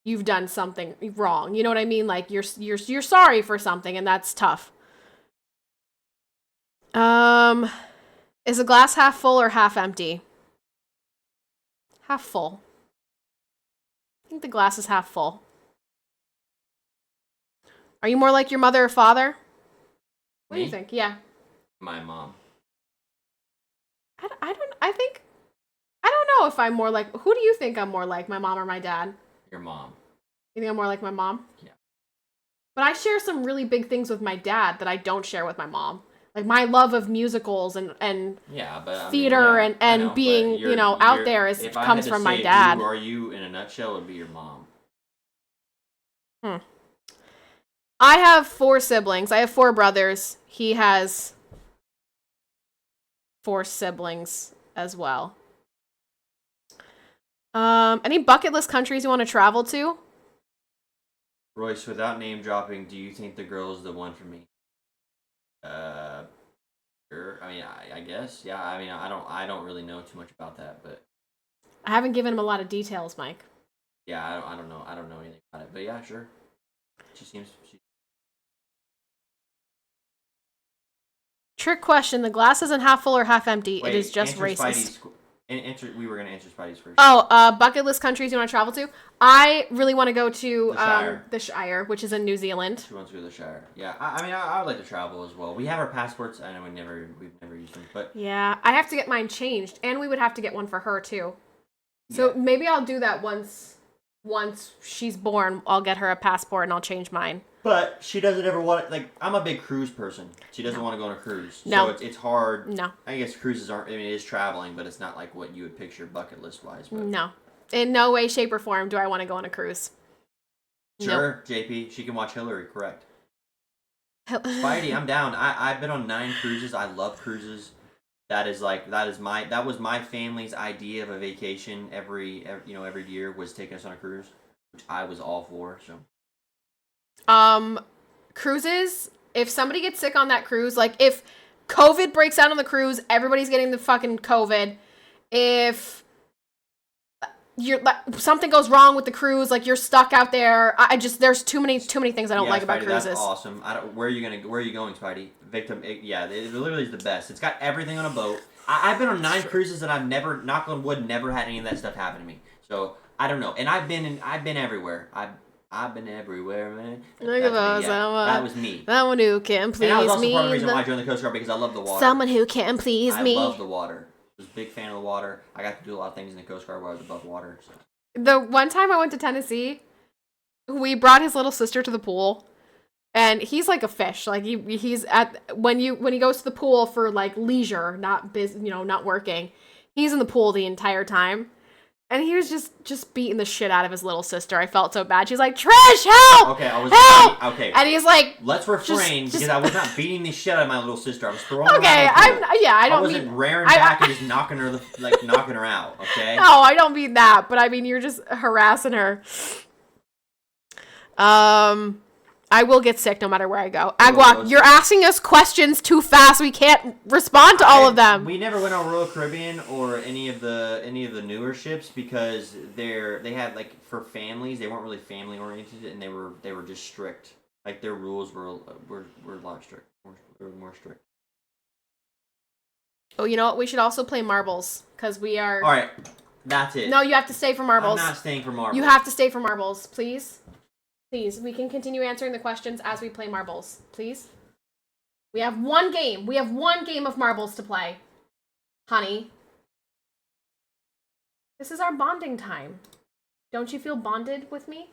[SPEAKER 3] you've done something wrong. You know what I mean? Like you're sorry for something, and that's tough. Is a glass half full or half empty? Half full. I think the glass is half full. Are you more like your mother or father? What do you think? Yeah.
[SPEAKER 2] My mom.
[SPEAKER 3] I don't know if I'm more like, who do you think I'm more like, my mom or my dad?
[SPEAKER 2] Your mom.
[SPEAKER 3] You think I'm more like my mom?
[SPEAKER 2] Yeah.
[SPEAKER 3] But I share some really big things with my dad that I don't share with my mom. Like my love of musicals and
[SPEAKER 2] Yeah, but
[SPEAKER 3] theater
[SPEAKER 2] I mean, yeah,
[SPEAKER 3] and being, out there comes from my dad.
[SPEAKER 2] Who are you in a nutshell? It would be your mom.
[SPEAKER 3] I have 4 siblings. I have 4 brothers. He has 4 siblings as well. Any bucket list countries you want to travel to?
[SPEAKER 2] Royce, without name dropping, do you think the girl is the one for me? Sure. I mean, I guess. Yeah. I mean, I don't really know too much about that, but
[SPEAKER 3] I haven't given him a lot of details, Mike.
[SPEAKER 2] yeah, I don't know. I don't know anything about it, but yeah, sure. She
[SPEAKER 3] Trick question. The glass isn't half full or half empty.
[SPEAKER 2] Wait,
[SPEAKER 3] it is just
[SPEAKER 2] answer
[SPEAKER 3] racist.
[SPEAKER 2] We were gonna answer Spidey's first.
[SPEAKER 3] Oh, bucket list countries you want to travel to? I really want to go to
[SPEAKER 2] The Shire.
[SPEAKER 3] the Shire, which is in New Zealand.
[SPEAKER 2] She wants to go to the Shire. Yeah, I mean, I would like to travel as well. We have our passports. I know we've never used them, but
[SPEAKER 3] Yeah, I have to get mine changed, and we would have to get one for her too. So
[SPEAKER 2] yeah.
[SPEAKER 3] maybe I'll do that once she's born. I'll get her a passport and I'll change mine.
[SPEAKER 2] But she doesn't ever want like I'm a big cruise person. She doesn't want to go on a cruise.
[SPEAKER 3] No.
[SPEAKER 2] So it's hard.
[SPEAKER 3] No.
[SPEAKER 2] I guess cruises aren't. I mean, it is traveling, but it's not like what you would picture bucket list wise. But.
[SPEAKER 3] No. In no way, shape, or form do I want to go on a cruise.
[SPEAKER 2] Sure, nope. JP. She can watch Hillary. Correct. Spidey, I'm down. I've been on 9 cruises. I love cruises. That was my family's idea of a vacation every year was taking us on a cruise, which I was all for. So.
[SPEAKER 3] Cruises, if somebody gets sick on that cruise, like if COVID breaks out on the cruise, everybody's getting the fucking COVID. If something goes wrong with the cruise, like you're stuck out there, there's too many things I don't like about cruises.
[SPEAKER 2] That's awesome. Where are you going, Spidey? Victim, it literally is the best. It's got everything on a boat. I've been on 9 cruises and I've never, knock on wood, never had any of that stuff happen to me. So I don't know. And I've been everywhere. I've been everywhere, man. That was me.
[SPEAKER 3] Someone who can please me.
[SPEAKER 2] And that was also part of the reason why I joined the Coast Guard, because I love the water.
[SPEAKER 3] Someone who can please me.
[SPEAKER 2] I love the water. I was a big fan of the water. I got to do a lot of things in the Coast Guard while I was above water. So.
[SPEAKER 3] The one time I went to Tennessee, we brought his little sister to the pool, and he's like a fish. Like he's at when he goes to the pool for like leisure, not not working. He's in the pool the entire time. And he was just beating the shit out of his little sister. I felt so bad. She's like, Trish, help!
[SPEAKER 2] Okay,
[SPEAKER 3] help! And he's like,
[SPEAKER 2] let's refrain, because I was not beating the shit out of my little sister. I was throwing
[SPEAKER 3] her out. I
[SPEAKER 2] wasn't rearing back and just knocking her out, okay?
[SPEAKER 3] No, I don't mean that, but I mean you're just harassing her. I will get sick no matter where I go. Agua, you're asking us questions too fast. We can't respond to all of them.
[SPEAKER 2] We never went on Royal Caribbean or any of the newer ships because they had like for families, they weren't really family oriented, and they were just strict. Like their rules were a lot strict. They were more strict.
[SPEAKER 3] Oh, you know what? We should also play marbles because we are.
[SPEAKER 2] All right, that's it.
[SPEAKER 3] No, you have to stay for marbles.
[SPEAKER 2] I'm not staying for marbles.
[SPEAKER 3] You have to stay for marbles, please. Please, we can continue answering the questions as we play marbles. Please? We have one game. We have one game of marbles to play. Honey. This is our bonding time. Don't you feel bonded with me?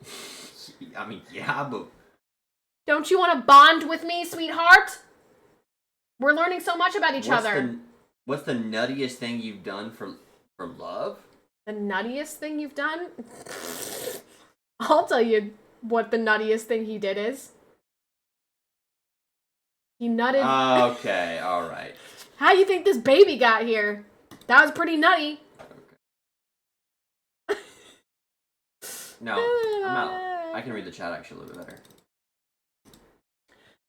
[SPEAKER 2] I mean, yeah, but...
[SPEAKER 3] Don't you want to bond with me, sweetheart? We're learning so much about each other.
[SPEAKER 2] What's the nuttiest thing you've done for love?
[SPEAKER 3] The nuttiest thing you've done? I'll tell you what the nuttiest thing he did is. He nutted.
[SPEAKER 2] Okay, all right.
[SPEAKER 3] How do you think this baby got here? That was pretty nutty.
[SPEAKER 2] Okay. No, I'm not. I can read the chat actually a little bit better.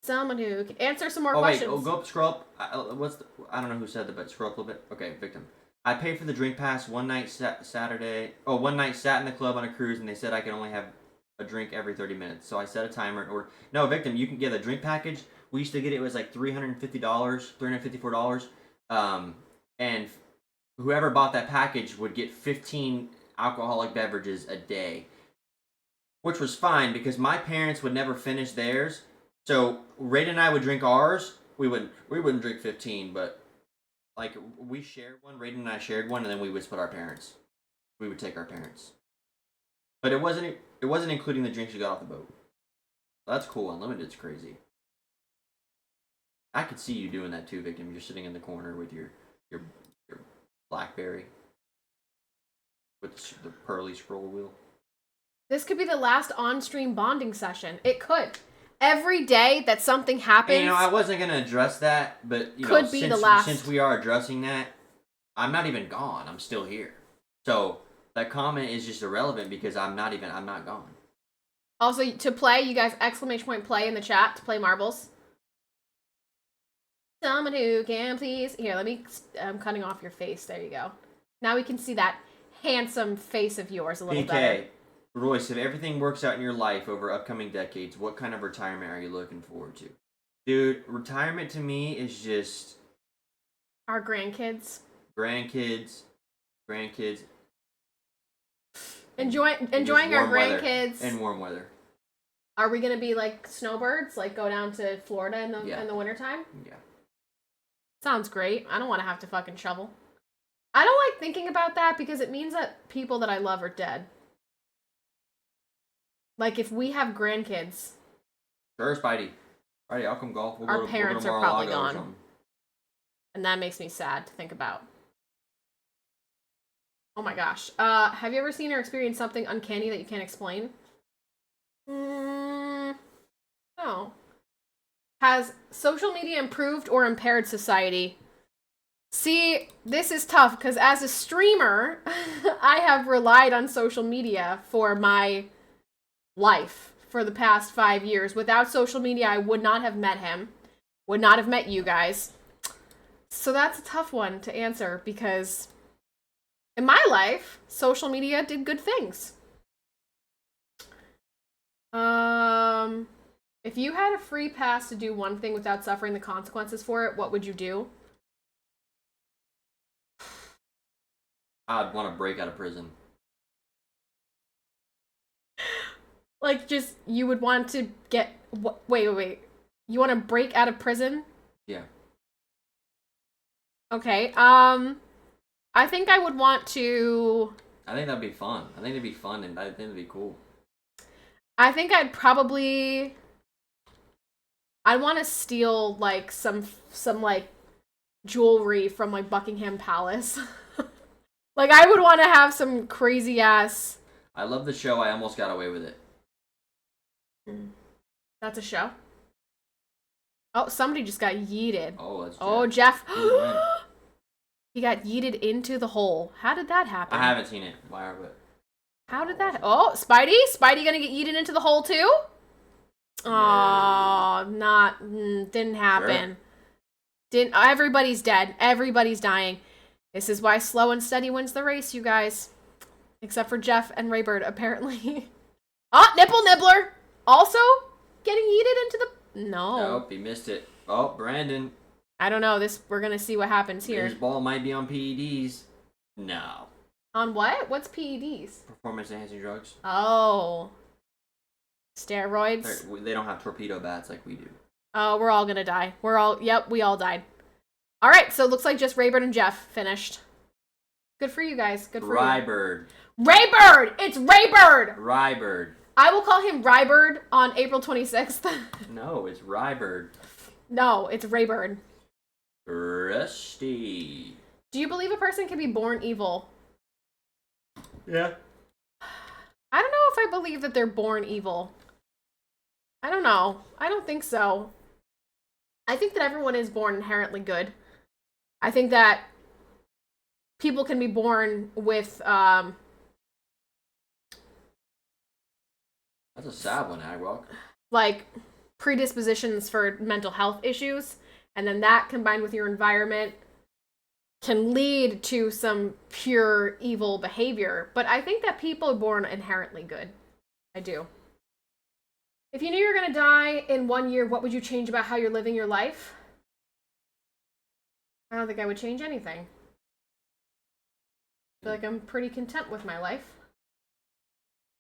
[SPEAKER 3] Someone who can answer some more questions.
[SPEAKER 2] Oh, go up, scroll up. I don't know who said that, but scroll up a little bit. Okay, victim. I paid for the drink pass one night Saturday. Oh, one night sat in the club on a cruise, and they said I could only have a drink every 30 minutes. So I set a timer. Or no, victim, you can get a drink package. We used to get it was like $354. And whoever bought that package would get 15 alcoholic beverages a day, which was fine because my parents would never finish theirs. So Raiden and I would drink ours, we wouldn't drink 15, but like we shared one. Raiden and I shared one, and then we would split our parents. We would take our parents, but it wasn't including the drinks you got off the boat. That's cool. Unlimited's crazy. I could see you doing that too, Victim. You're sitting in the corner with your BlackBerry with the pearly scroll wheel.
[SPEAKER 3] This could be the last on-stream bonding session. It could. Every day that something happens...
[SPEAKER 2] And, I wasn't going to address that, but,
[SPEAKER 3] could be the last.
[SPEAKER 2] Since we are addressing that, I'm not even gone. I'm still here. So, that comment is just irrelevant because I'm not gone.
[SPEAKER 3] Also, to play, you guys, !play in the chat to play marbles. Someone who can please... Here, I'm cutting off your face. There you go. Now we can see that handsome face of yours a little better.
[SPEAKER 2] Royce, if everything works out in your life over upcoming decades, what kind of retirement are you looking forward to? Dude, retirement to me is just...
[SPEAKER 3] Our grandkids.
[SPEAKER 2] Grandkids.
[SPEAKER 3] Enjoying our grandkids.
[SPEAKER 2] And warm weather.
[SPEAKER 3] Are we going to be like snowbirds? Like go down to Florida in the wintertime?
[SPEAKER 2] Yeah.
[SPEAKER 3] Sounds great. I don't want to have to fucking shovel. I don't like thinking about that because it means that people that I love are dead. Like, if we have grandkids...
[SPEAKER 2] Sure, Spidey. Alrighty, I'll come golf.
[SPEAKER 3] Our parents are probably gone. And that makes me sad to think about. Oh my gosh. Have you ever seen or experienced something uncanny that you can't explain? No. Has social media improved or impaired society? See, this is tough, because as a streamer, I have relied on social media for my... life for the past 5 years. Without social media, I would not have met him, would not have met you guys. So that's a tough one to answer because in my life, social media did good things. If you had a free pass to do one thing without suffering the consequences for it, what would you do?
[SPEAKER 2] I'd want to break out of prison.
[SPEAKER 3] Like, just, you would want to get... Wait. You want to break out of prison?
[SPEAKER 2] Yeah.
[SPEAKER 3] Okay, I think I would want to...
[SPEAKER 2] I think that'd be fun. I think it'd be fun, and I think it'd be cool.
[SPEAKER 3] I think I'd probably... I'd want to steal, like, some like, jewelry from, like, Buckingham Palace. Like, I would want to have some crazy-ass...
[SPEAKER 2] I love the show. I almost got away with it.
[SPEAKER 3] That's a show? Oh, somebody just got yeeted.
[SPEAKER 2] Oh, that's Jeff.
[SPEAKER 3] Oh, Jeff. He got yeeted into the hole. How did that happen?
[SPEAKER 2] I haven't seen it. Why, but...
[SPEAKER 3] How did that... Oh, Spidey? Spidey gonna get yeeted into the hole, too? Oh, didn't happen.
[SPEAKER 2] Sure.
[SPEAKER 3] Didn't... Everybody's dead. Everybody's dying. This is why slow and steady wins the race, you guys. Except for Jeff and Raybird, apparently. Oh, Nipple Nibbler! Also getting yeeted into the... No.
[SPEAKER 2] Nope, he missed it. Oh, Brandon.
[SPEAKER 3] I don't know. We're gonna see what happens here.
[SPEAKER 2] His ball might be on PEDs. No.
[SPEAKER 3] On what? What's PEDs?
[SPEAKER 2] Performance enhancing drugs.
[SPEAKER 3] Oh. Steroids?
[SPEAKER 2] They don't have torpedo bats like we do.
[SPEAKER 3] Oh, we're all gonna die. We all died. Alright, so it looks like just Raybird and Jeff finished. Good for you guys. Good for you.
[SPEAKER 2] Raybird.
[SPEAKER 3] Raybird! It's Raybird!
[SPEAKER 2] Raybird.
[SPEAKER 3] I will call him Raybird on April 26th.
[SPEAKER 2] No, it's Raybird.
[SPEAKER 3] No, it's Raybird.
[SPEAKER 2] Rusty.
[SPEAKER 3] Do you believe a person can be born evil?
[SPEAKER 2] Yeah.
[SPEAKER 3] I don't know if I believe that they're born evil. I don't know. I don't think so. I think that everyone is born inherently good. I think that people can be born with,
[SPEAKER 2] That's a sad one, Agwalk.
[SPEAKER 3] like, predispositions for mental health issues, and then that combined with your environment can lead to some pure evil behavior. But I think that people are born inherently good. I do. If you knew you were going to die in 1 year, what would you change about how you're living your life? I don't think I would change anything. I feel like I'm pretty content with my life.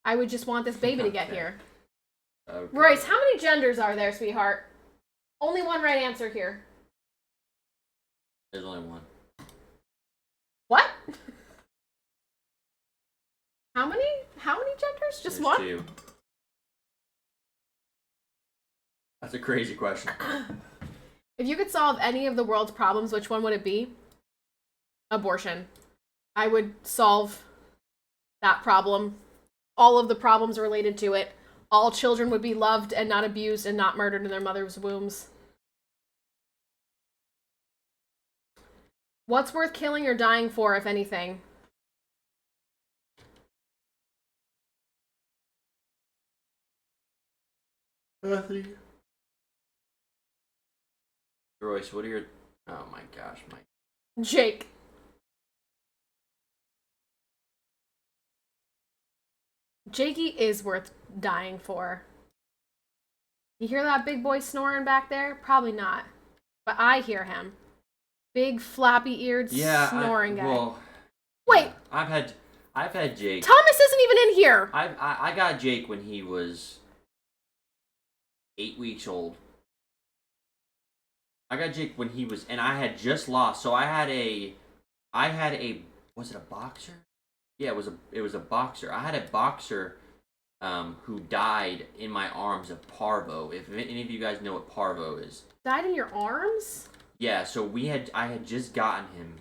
[SPEAKER 3] I would just want this baby to get here.
[SPEAKER 2] Okay.
[SPEAKER 3] Royce, how many genders are there, sweetheart? Only one right answer here.
[SPEAKER 2] There's only one.
[SPEAKER 3] What? How many genders? Just
[SPEAKER 2] There's
[SPEAKER 3] one?
[SPEAKER 2] 2. That's a crazy question.
[SPEAKER 3] If you could solve any of the world's problems, which one would it be? Abortion. I would solve that problem. All of the problems related to it. All children would be loved and not abused and not murdered in their mother's wombs. What's worth killing or dying for, if anything?
[SPEAKER 2] Anthony. Royce, what are your... Oh my gosh, Mike.
[SPEAKER 3] Jake. Jakey is worth dying for. You hear that big boy snoring back there? Probably not. But I hear him. Big floppy-eared snoring guy.
[SPEAKER 2] Well,
[SPEAKER 3] wait.
[SPEAKER 2] Yeah, I've had Jake.
[SPEAKER 3] Thomas isn't even in here.
[SPEAKER 2] I got Jake when he was 8 weeks old. I got Jake when he was, and I had just lost. So I had a, was it a boxer? Yeah, it was a boxer. I had a boxer, who died in my arms of parvo. If any of you guys know what parvo is.
[SPEAKER 3] Died in your arms?
[SPEAKER 2] Yeah. So I had just gotten him,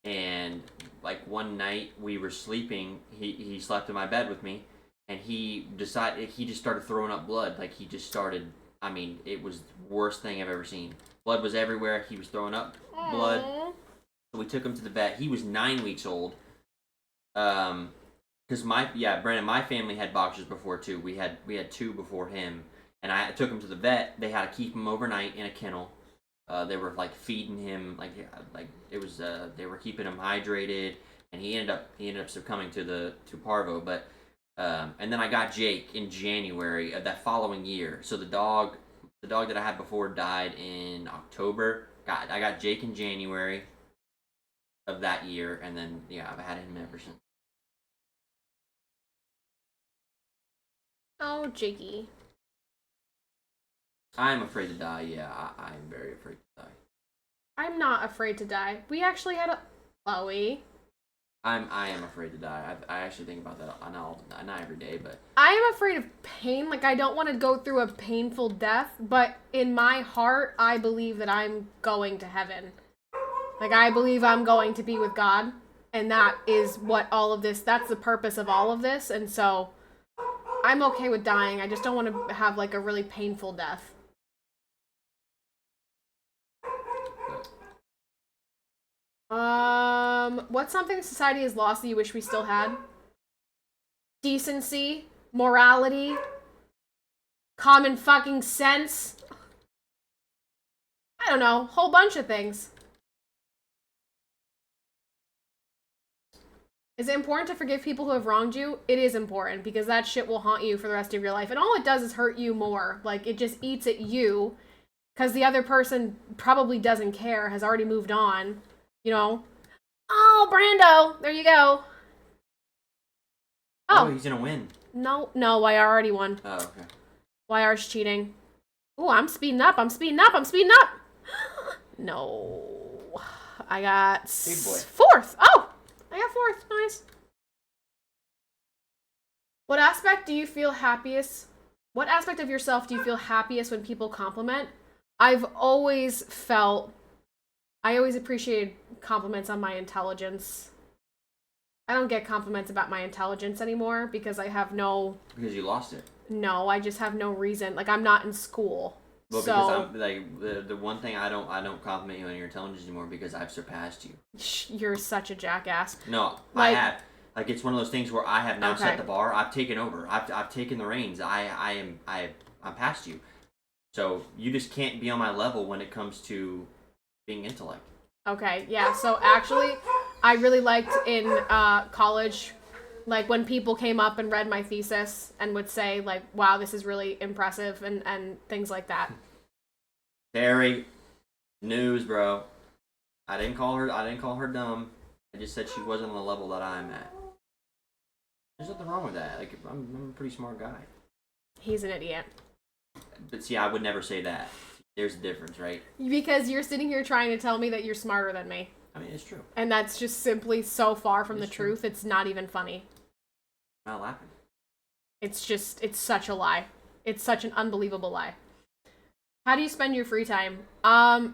[SPEAKER 2] and like one night we were sleeping. He slept in my bed with me, and he just started throwing up blood. Like he just started. I mean, it was the worst thing I've ever seen. Blood was everywhere. He was throwing up blood.
[SPEAKER 3] Aww.
[SPEAKER 2] So we took him to the vet. He was 9 weeks old. Because Brandon, my family had boxers before too. We had 2 before him, and I took him to the vet. They had to keep him overnight in a kennel. They were like feeding him, like it was. They were keeping him hydrated, and he ended up succumbing to parvo. But and then I got Jake in January of that following year. So the dog that I had before died in October. I got Jake in January of that year, and then I've had him ever since.
[SPEAKER 3] Oh, Jakey.
[SPEAKER 2] I'm afraid to die. Yeah, I'm very afraid to die.
[SPEAKER 3] I'm not afraid to die. We actually had a... Chloe.
[SPEAKER 2] I am afraid to die. I actually think about that not every day, but
[SPEAKER 3] I am afraid of pain. Like, I don't want to go through a painful death, but in my heart, I believe that I'm going to heaven. Like, I believe I'm going to be with God, and that is what all of this, that's the purpose of all of this, and so I'm okay with dying. I just don't want to have, like, a really painful death. What's something society has lost that you wish we still had? Decency, morality, common fucking sense. I don't know, whole bunch of things. Is it important to forgive people who have wronged you? It is important, because that shit will haunt you for the rest of your life. And all it does is hurt you more. Like, it just eats at you, because the other person probably doesn't care, has already moved on. You know? Oh, Brando! There you go.
[SPEAKER 2] oh, he's gonna win.
[SPEAKER 3] No, YR already won.
[SPEAKER 2] Oh, okay.
[SPEAKER 3] YR's cheating. Ooh, I'm speeding up. No. I got
[SPEAKER 2] Big boy.
[SPEAKER 3] fourth. Oh, I got fourth. Nice. What aspect of yourself do you feel happiest when people compliment? I always appreciated compliments on my intelligence. I don't get compliments about my intelligence anymore because I have no...
[SPEAKER 2] Because you lost it.
[SPEAKER 3] No, I just have no reason. Like, I'm not in school.
[SPEAKER 2] Well,
[SPEAKER 3] so...
[SPEAKER 2] because I'm, like, the one thing I don't compliment you on your intelligence anymore because I've surpassed you.
[SPEAKER 3] You're such a jackass.
[SPEAKER 2] No,
[SPEAKER 3] like,
[SPEAKER 2] I have. Like, it's one of those things where I have now
[SPEAKER 3] okay.
[SPEAKER 2] set the bar. I've taken over. I've taken the reins. I'm past you. So you just can't be on my level when it comes to being intellect.
[SPEAKER 3] Okay, yeah, so actually, I really liked in college, like, when people came up and read my thesis and would say, like, wow, this is really impressive, and things like that.
[SPEAKER 2] Terry, news, bro. I didn't call her dumb. I just said she wasn't on the level that I'm at. There's nothing wrong with that. Like, I'm a pretty smart guy.
[SPEAKER 3] He's an idiot.
[SPEAKER 2] But see, I would never say that. There's a difference, right?
[SPEAKER 3] Because you're sitting here trying to tell me that you're smarter than me.
[SPEAKER 2] I mean, it's true.
[SPEAKER 3] And that's just simply so far from the
[SPEAKER 2] It's true.
[SPEAKER 3] truth, it's not even funny.
[SPEAKER 2] I'm not laughing.
[SPEAKER 3] It's such a lie. It's such an unbelievable lie. How do you spend your free time?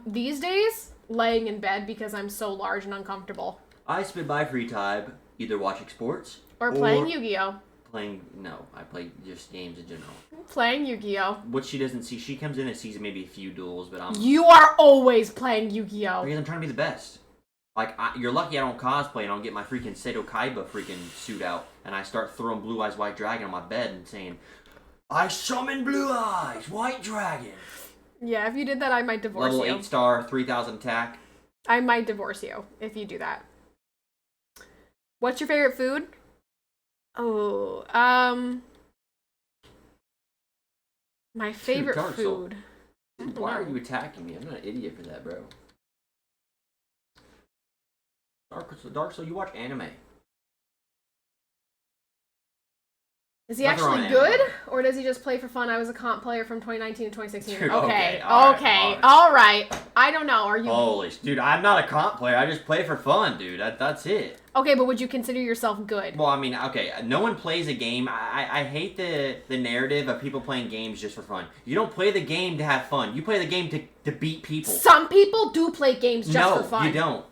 [SPEAKER 3] These days, laying in bed because I'm so large and uncomfortable.
[SPEAKER 2] I spend my free time either watching sports
[SPEAKER 3] Or playing Yu-Gi-Oh!
[SPEAKER 2] I play just games in general.
[SPEAKER 3] Playing Yu-Gi-Oh!
[SPEAKER 2] What she doesn't see, she comes in and sees maybe a few duels, but
[SPEAKER 3] You are always playing Yu-Gi-Oh!
[SPEAKER 2] because I'm trying to be the best. Like, you're lucky I don't cosplay and I'll get my freaking Seto Kaiba freaking suit out and I start throwing Blue Eyes White Dragon on my bed and saying, I summon Blue Eyes White Dragon.
[SPEAKER 3] Yeah, if you did that, I might divorce
[SPEAKER 2] Level
[SPEAKER 3] you.
[SPEAKER 2] 8 star, 3,000 attack.
[SPEAKER 3] I might divorce you if you do that. What's your favorite food? Oh, my favorite
[SPEAKER 2] Dark Soul.
[SPEAKER 3] food.
[SPEAKER 2] Dude, why are you attacking me? I'm not an idiot for that, bro. Dark Soul, you watch anime.
[SPEAKER 3] Is he
[SPEAKER 2] Nothing wrong
[SPEAKER 3] actually
[SPEAKER 2] with
[SPEAKER 3] good,
[SPEAKER 2] anime.
[SPEAKER 3] or does he just play for fun? I was a comp player from 2019 to 2016.
[SPEAKER 2] Dude,
[SPEAKER 3] okay,
[SPEAKER 2] alright.
[SPEAKER 3] all right. I don't know. Are you
[SPEAKER 2] Holy, dude, I'm not a comp player. I just play for fun, dude. That's it.
[SPEAKER 3] okay? But would you consider yourself good?
[SPEAKER 2] Well, I mean, okay, no one plays a game. I hate the narrative of people playing games just for fun. You don't play the game to have fun. You play the game to beat people.
[SPEAKER 3] Some people do play games just for fun.
[SPEAKER 2] No, you don't.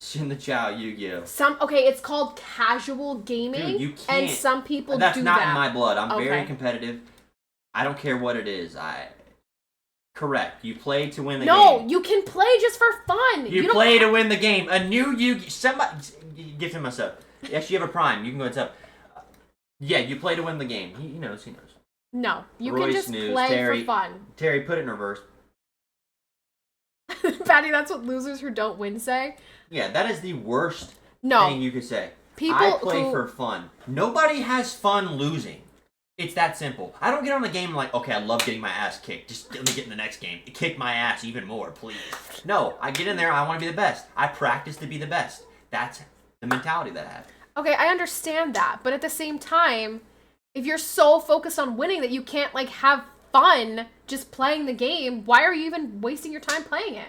[SPEAKER 2] Shin the Chow, Yu-Gi-Oh.
[SPEAKER 3] It's called casual gaming,
[SPEAKER 2] Dude, you can't.
[SPEAKER 3] and some people
[SPEAKER 2] That's
[SPEAKER 3] do
[SPEAKER 2] not
[SPEAKER 3] that.
[SPEAKER 2] in my blood. I'm
[SPEAKER 3] Okay.
[SPEAKER 2] very competitive. I don't care what it is. Correct. You play to win the
[SPEAKER 3] No,
[SPEAKER 2] game.
[SPEAKER 3] you can play just for fun.
[SPEAKER 2] You
[SPEAKER 3] don't
[SPEAKER 2] play to win the game. A new Yu-Gi... Somebody... Give him a sub. Yes, you have a prime. You can go and sub. Yeah, you play to win the game. He knows. He knows.
[SPEAKER 3] No, you
[SPEAKER 2] Royce
[SPEAKER 3] can just
[SPEAKER 2] knows.
[SPEAKER 3] play
[SPEAKER 2] Terry-
[SPEAKER 3] for fun.
[SPEAKER 2] Terry, put it in reverse.
[SPEAKER 3] Patty, that's what losers who don't win say.
[SPEAKER 2] Yeah, that is the worst
[SPEAKER 3] No,
[SPEAKER 2] thing you could say.
[SPEAKER 3] people
[SPEAKER 2] I play
[SPEAKER 3] who
[SPEAKER 2] for fun. Nobody has fun losing. It's that simple. I don't get on the game like, okay, I love getting my ass kicked. Just let me get in the next game. Kick my ass even more, please. No, I get in there, I want to be the best. I practice to be the best. That's the mentality that I have.
[SPEAKER 3] Okay, I understand that, but at the same time, if you're so focused on winning that you can't like have fun just playing the game, why are you even wasting your time playing it?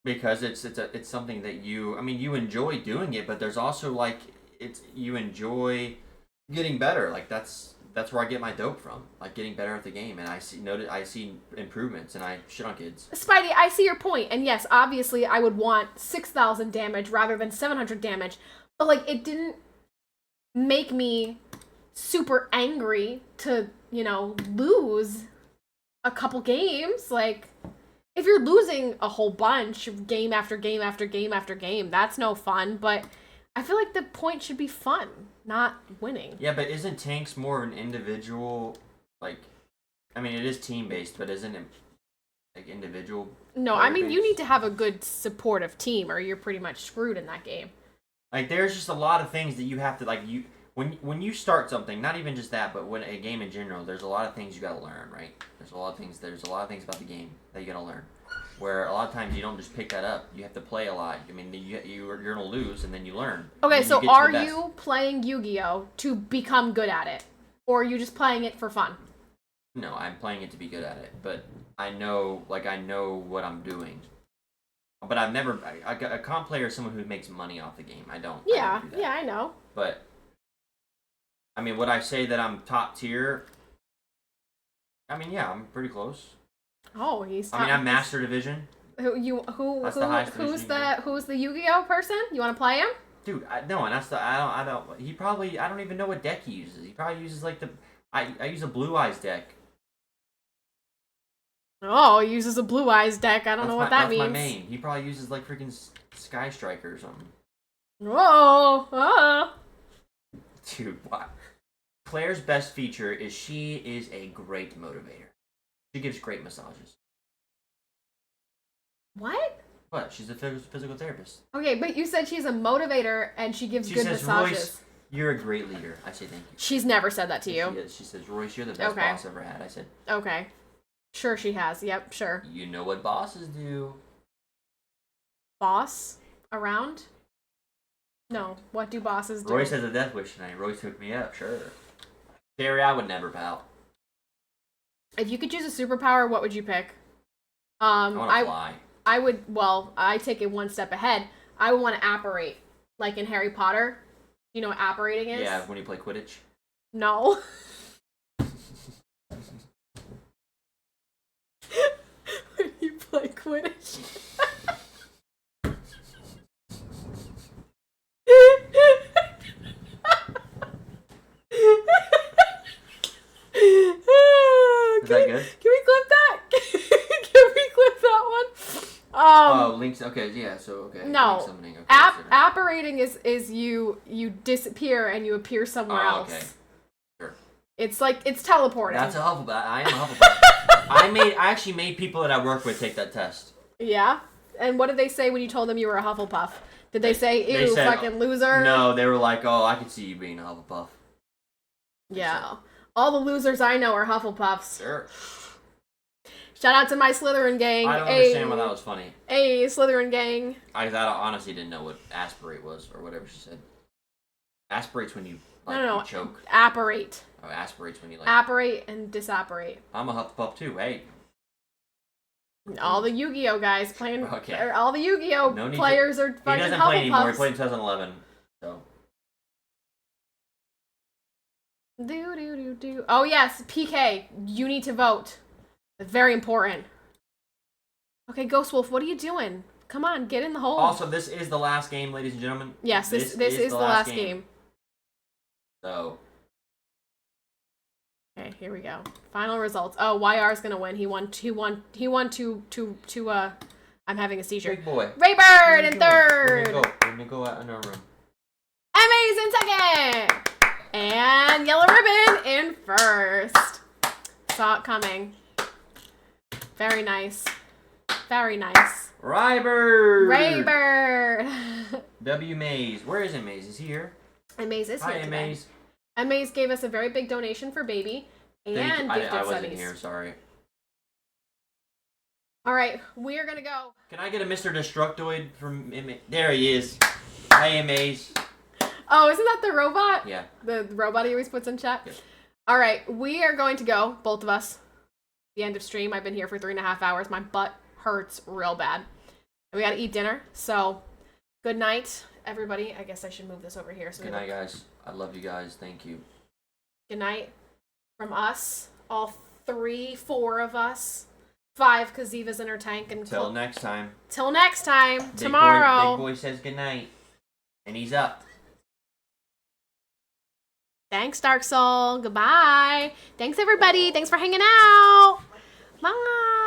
[SPEAKER 2] Because it's something that you enjoy doing it, but there's also like you enjoy getting better. Like that's where I get my dope from. Like getting better at the game, and I see improvements, and I shit on kids.
[SPEAKER 3] Spidey, I see your point, and yes, obviously I would want 6,000 damage rather than 700 damage, but like it didn't make me super angry to, lose a couple games. Like, if you're losing a whole bunch, game after game after game after game, that's no fun, but I feel like the point should be fun, not winning.
[SPEAKER 2] Yeah, but isn't Tanks more an individual, like, I mean, it is team-based, but isn't it, like, individual?
[SPEAKER 3] No, I mean, you
[SPEAKER 2] player-based?
[SPEAKER 3] need to have a good supportive team, or you're pretty much screwed in that game.
[SPEAKER 2] Like, there's just a lot of things that you have to, like, when you start something, not even just that, but when a game in general, there's a lot of things you gotta learn, right? There's a lot of things about the game that you gotta learn. Where a lot of times you don't just pick that up. You have to play a lot. I mean, you're gonna lose, and then you learn.
[SPEAKER 3] Okay,
[SPEAKER 2] And
[SPEAKER 3] so
[SPEAKER 2] you get to
[SPEAKER 3] are
[SPEAKER 2] the best.
[SPEAKER 3] you playing Yu-Gi-Oh! To become good at it? Or are you just playing it for fun?
[SPEAKER 2] No, I'm playing it to be good at it, but I know what I'm doing. But I've never, a comp player is someone who makes money off the game. I don't do that.
[SPEAKER 3] Yeah, I know.
[SPEAKER 2] But, I mean, would I say that I'm top tier? I mean, yeah, I'm pretty close.
[SPEAKER 3] Oh, he's.
[SPEAKER 2] I mean, I'm Master Division. That's the highest
[SPEAKER 3] Who's
[SPEAKER 2] division you
[SPEAKER 3] who's the Yu-Gi-Oh person? You want to play him?
[SPEAKER 2] Dude, no, and I don't even know what deck he uses. He probably uses, like, I use a Blue Eyes deck.
[SPEAKER 3] Oh, he uses a Blue Eyes deck. I don't know what that means.
[SPEAKER 2] That's my main. He probably uses, like, freaking Sky Striker or something.
[SPEAKER 3] Whoa! Oh.
[SPEAKER 2] Dude, what? Claire's best feature is she is a great motivator. She gives great massages.
[SPEAKER 3] What?
[SPEAKER 2] What? She's a physical therapist.
[SPEAKER 3] Okay, but you said she's a motivator and she gives
[SPEAKER 2] She
[SPEAKER 3] good
[SPEAKER 2] says,
[SPEAKER 3] massages.
[SPEAKER 2] Royce, you're a great leader. I say thank you.
[SPEAKER 3] She's never said that to you.
[SPEAKER 2] She says, Royce, you're the best
[SPEAKER 3] Okay.
[SPEAKER 2] boss I've ever had. I said,
[SPEAKER 3] Okay. Sure she has. Yep, sure.
[SPEAKER 2] you know what bosses do.
[SPEAKER 3] Boss? Around? No. What do bosses do?
[SPEAKER 2] Royce has a death wish tonight. Royce hooked me up, sure. Terry, I would never, pal.
[SPEAKER 3] If you could choose a superpower, what would you pick?
[SPEAKER 2] I want to fly.
[SPEAKER 3] I would, well, I take it one step ahead. I would want to apparate, like in Harry Potter. You know what apparating is?
[SPEAKER 2] Yeah, when you play Quidditch.
[SPEAKER 3] No. When you play Quidditch.
[SPEAKER 2] Is that good?
[SPEAKER 3] Can we clip that? Can we clip that one?
[SPEAKER 2] Oh, links. Okay, yeah. So okay.
[SPEAKER 3] No.
[SPEAKER 2] Link summoning, okay,
[SPEAKER 3] Apparating is you disappear and you appear somewhere else.
[SPEAKER 2] Okay. Sure.
[SPEAKER 3] It's like it's teleporting.
[SPEAKER 2] That's a Hufflepuff. I am a Hufflepuff. I actually made people that I work with take that test.
[SPEAKER 3] Yeah. And what did they say when you told them you were a Hufflepuff? Did they say, "Ew,
[SPEAKER 2] they said,
[SPEAKER 3] fucking loser"?
[SPEAKER 2] No, they were like, "Oh, I could see you being a Hufflepuff."
[SPEAKER 3] Yeah. All the losers I know are Hufflepuffs.
[SPEAKER 2] Sure.
[SPEAKER 3] Shout out to my Slytherin gang.
[SPEAKER 2] I don't understand why that was funny.
[SPEAKER 3] Hey, Slytherin gang.
[SPEAKER 2] I honestly didn't know what aspirate was or whatever she said. Aspirate's when you
[SPEAKER 3] No.
[SPEAKER 2] you choke.
[SPEAKER 3] Apparate.
[SPEAKER 2] Oh, aspirate's when you
[SPEAKER 3] Apparate and disapparate.
[SPEAKER 2] I'm a Hufflepuff too. Hey.
[SPEAKER 3] All the Yu-Gi-Oh guys playing.
[SPEAKER 2] Okay.
[SPEAKER 3] All the Yu-Gi-Oh players are fucking Hufflepuffs.
[SPEAKER 2] He doesn't play anymore. He played in 2011. So.
[SPEAKER 3] Do. Oh yes, PK. You need to vote. It's very important. Okay, Ghost Wolf, what are you doing? Come on, get in the hole.
[SPEAKER 2] Also, this is the last game, ladies and gentlemen.
[SPEAKER 3] Yes, this is the last game.
[SPEAKER 2] So.
[SPEAKER 3] Okay, here we go. Final results. Oh, YR's gonna win. He won to I'm having a seizure.
[SPEAKER 2] Big boy.
[SPEAKER 3] Raybird in third.
[SPEAKER 2] Let me go out in our room.
[SPEAKER 3] Emmy's in second. And Yellow Ribbon in first. Saw it coming. Very nice. Very nice. Raybird.
[SPEAKER 2] W Maze. Where is it, Maze? Is he here?
[SPEAKER 3] And Maze is here
[SPEAKER 2] Hi,
[SPEAKER 3] today.
[SPEAKER 2] Maze.
[SPEAKER 3] And Maze gave us a very big donation for baby and gifted
[SPEAKER 2] I wasn't
[SPEAKER 3] studies.
[SPEAKER 2] here, sorry.
[SPEAKER 3] All right, we are gonna go.
[SPEAKER 2] Can I get a Mr. Destructoid from... There he is. Hi, Maze.
[SPEAKER 3] Oh, isn't that the robot?
[SPEAKER 2] Yeah.
[SPEAKER 3] The robot he always puts in chat?
[SPEAKER 2] Yes.
[SPEAKER 3] All right, we are going to go, both of us. The end of stream. I've been here for 3.5 hours. My butt hurts real bad. And we gotta eat dinner. So, good night, everybody. I guess I should move this over here. So
[SPEAKER 2] Good night, guys. I love you guys. Thank you.
[SPEAKER 3] Good night from us. All 4 of us. 5, because Ziva's in her tank. And
[SPEAKER 2] Till next time.
[SPEAKER 3] Till next time. Tomorrow.
[SPEAKER 2] Big boy says good night. And he's up.
[SPEAKER 3] Thanks, Dark Soul. Goodbye. Thanks, everybody. Thanks for hanging out. Bye.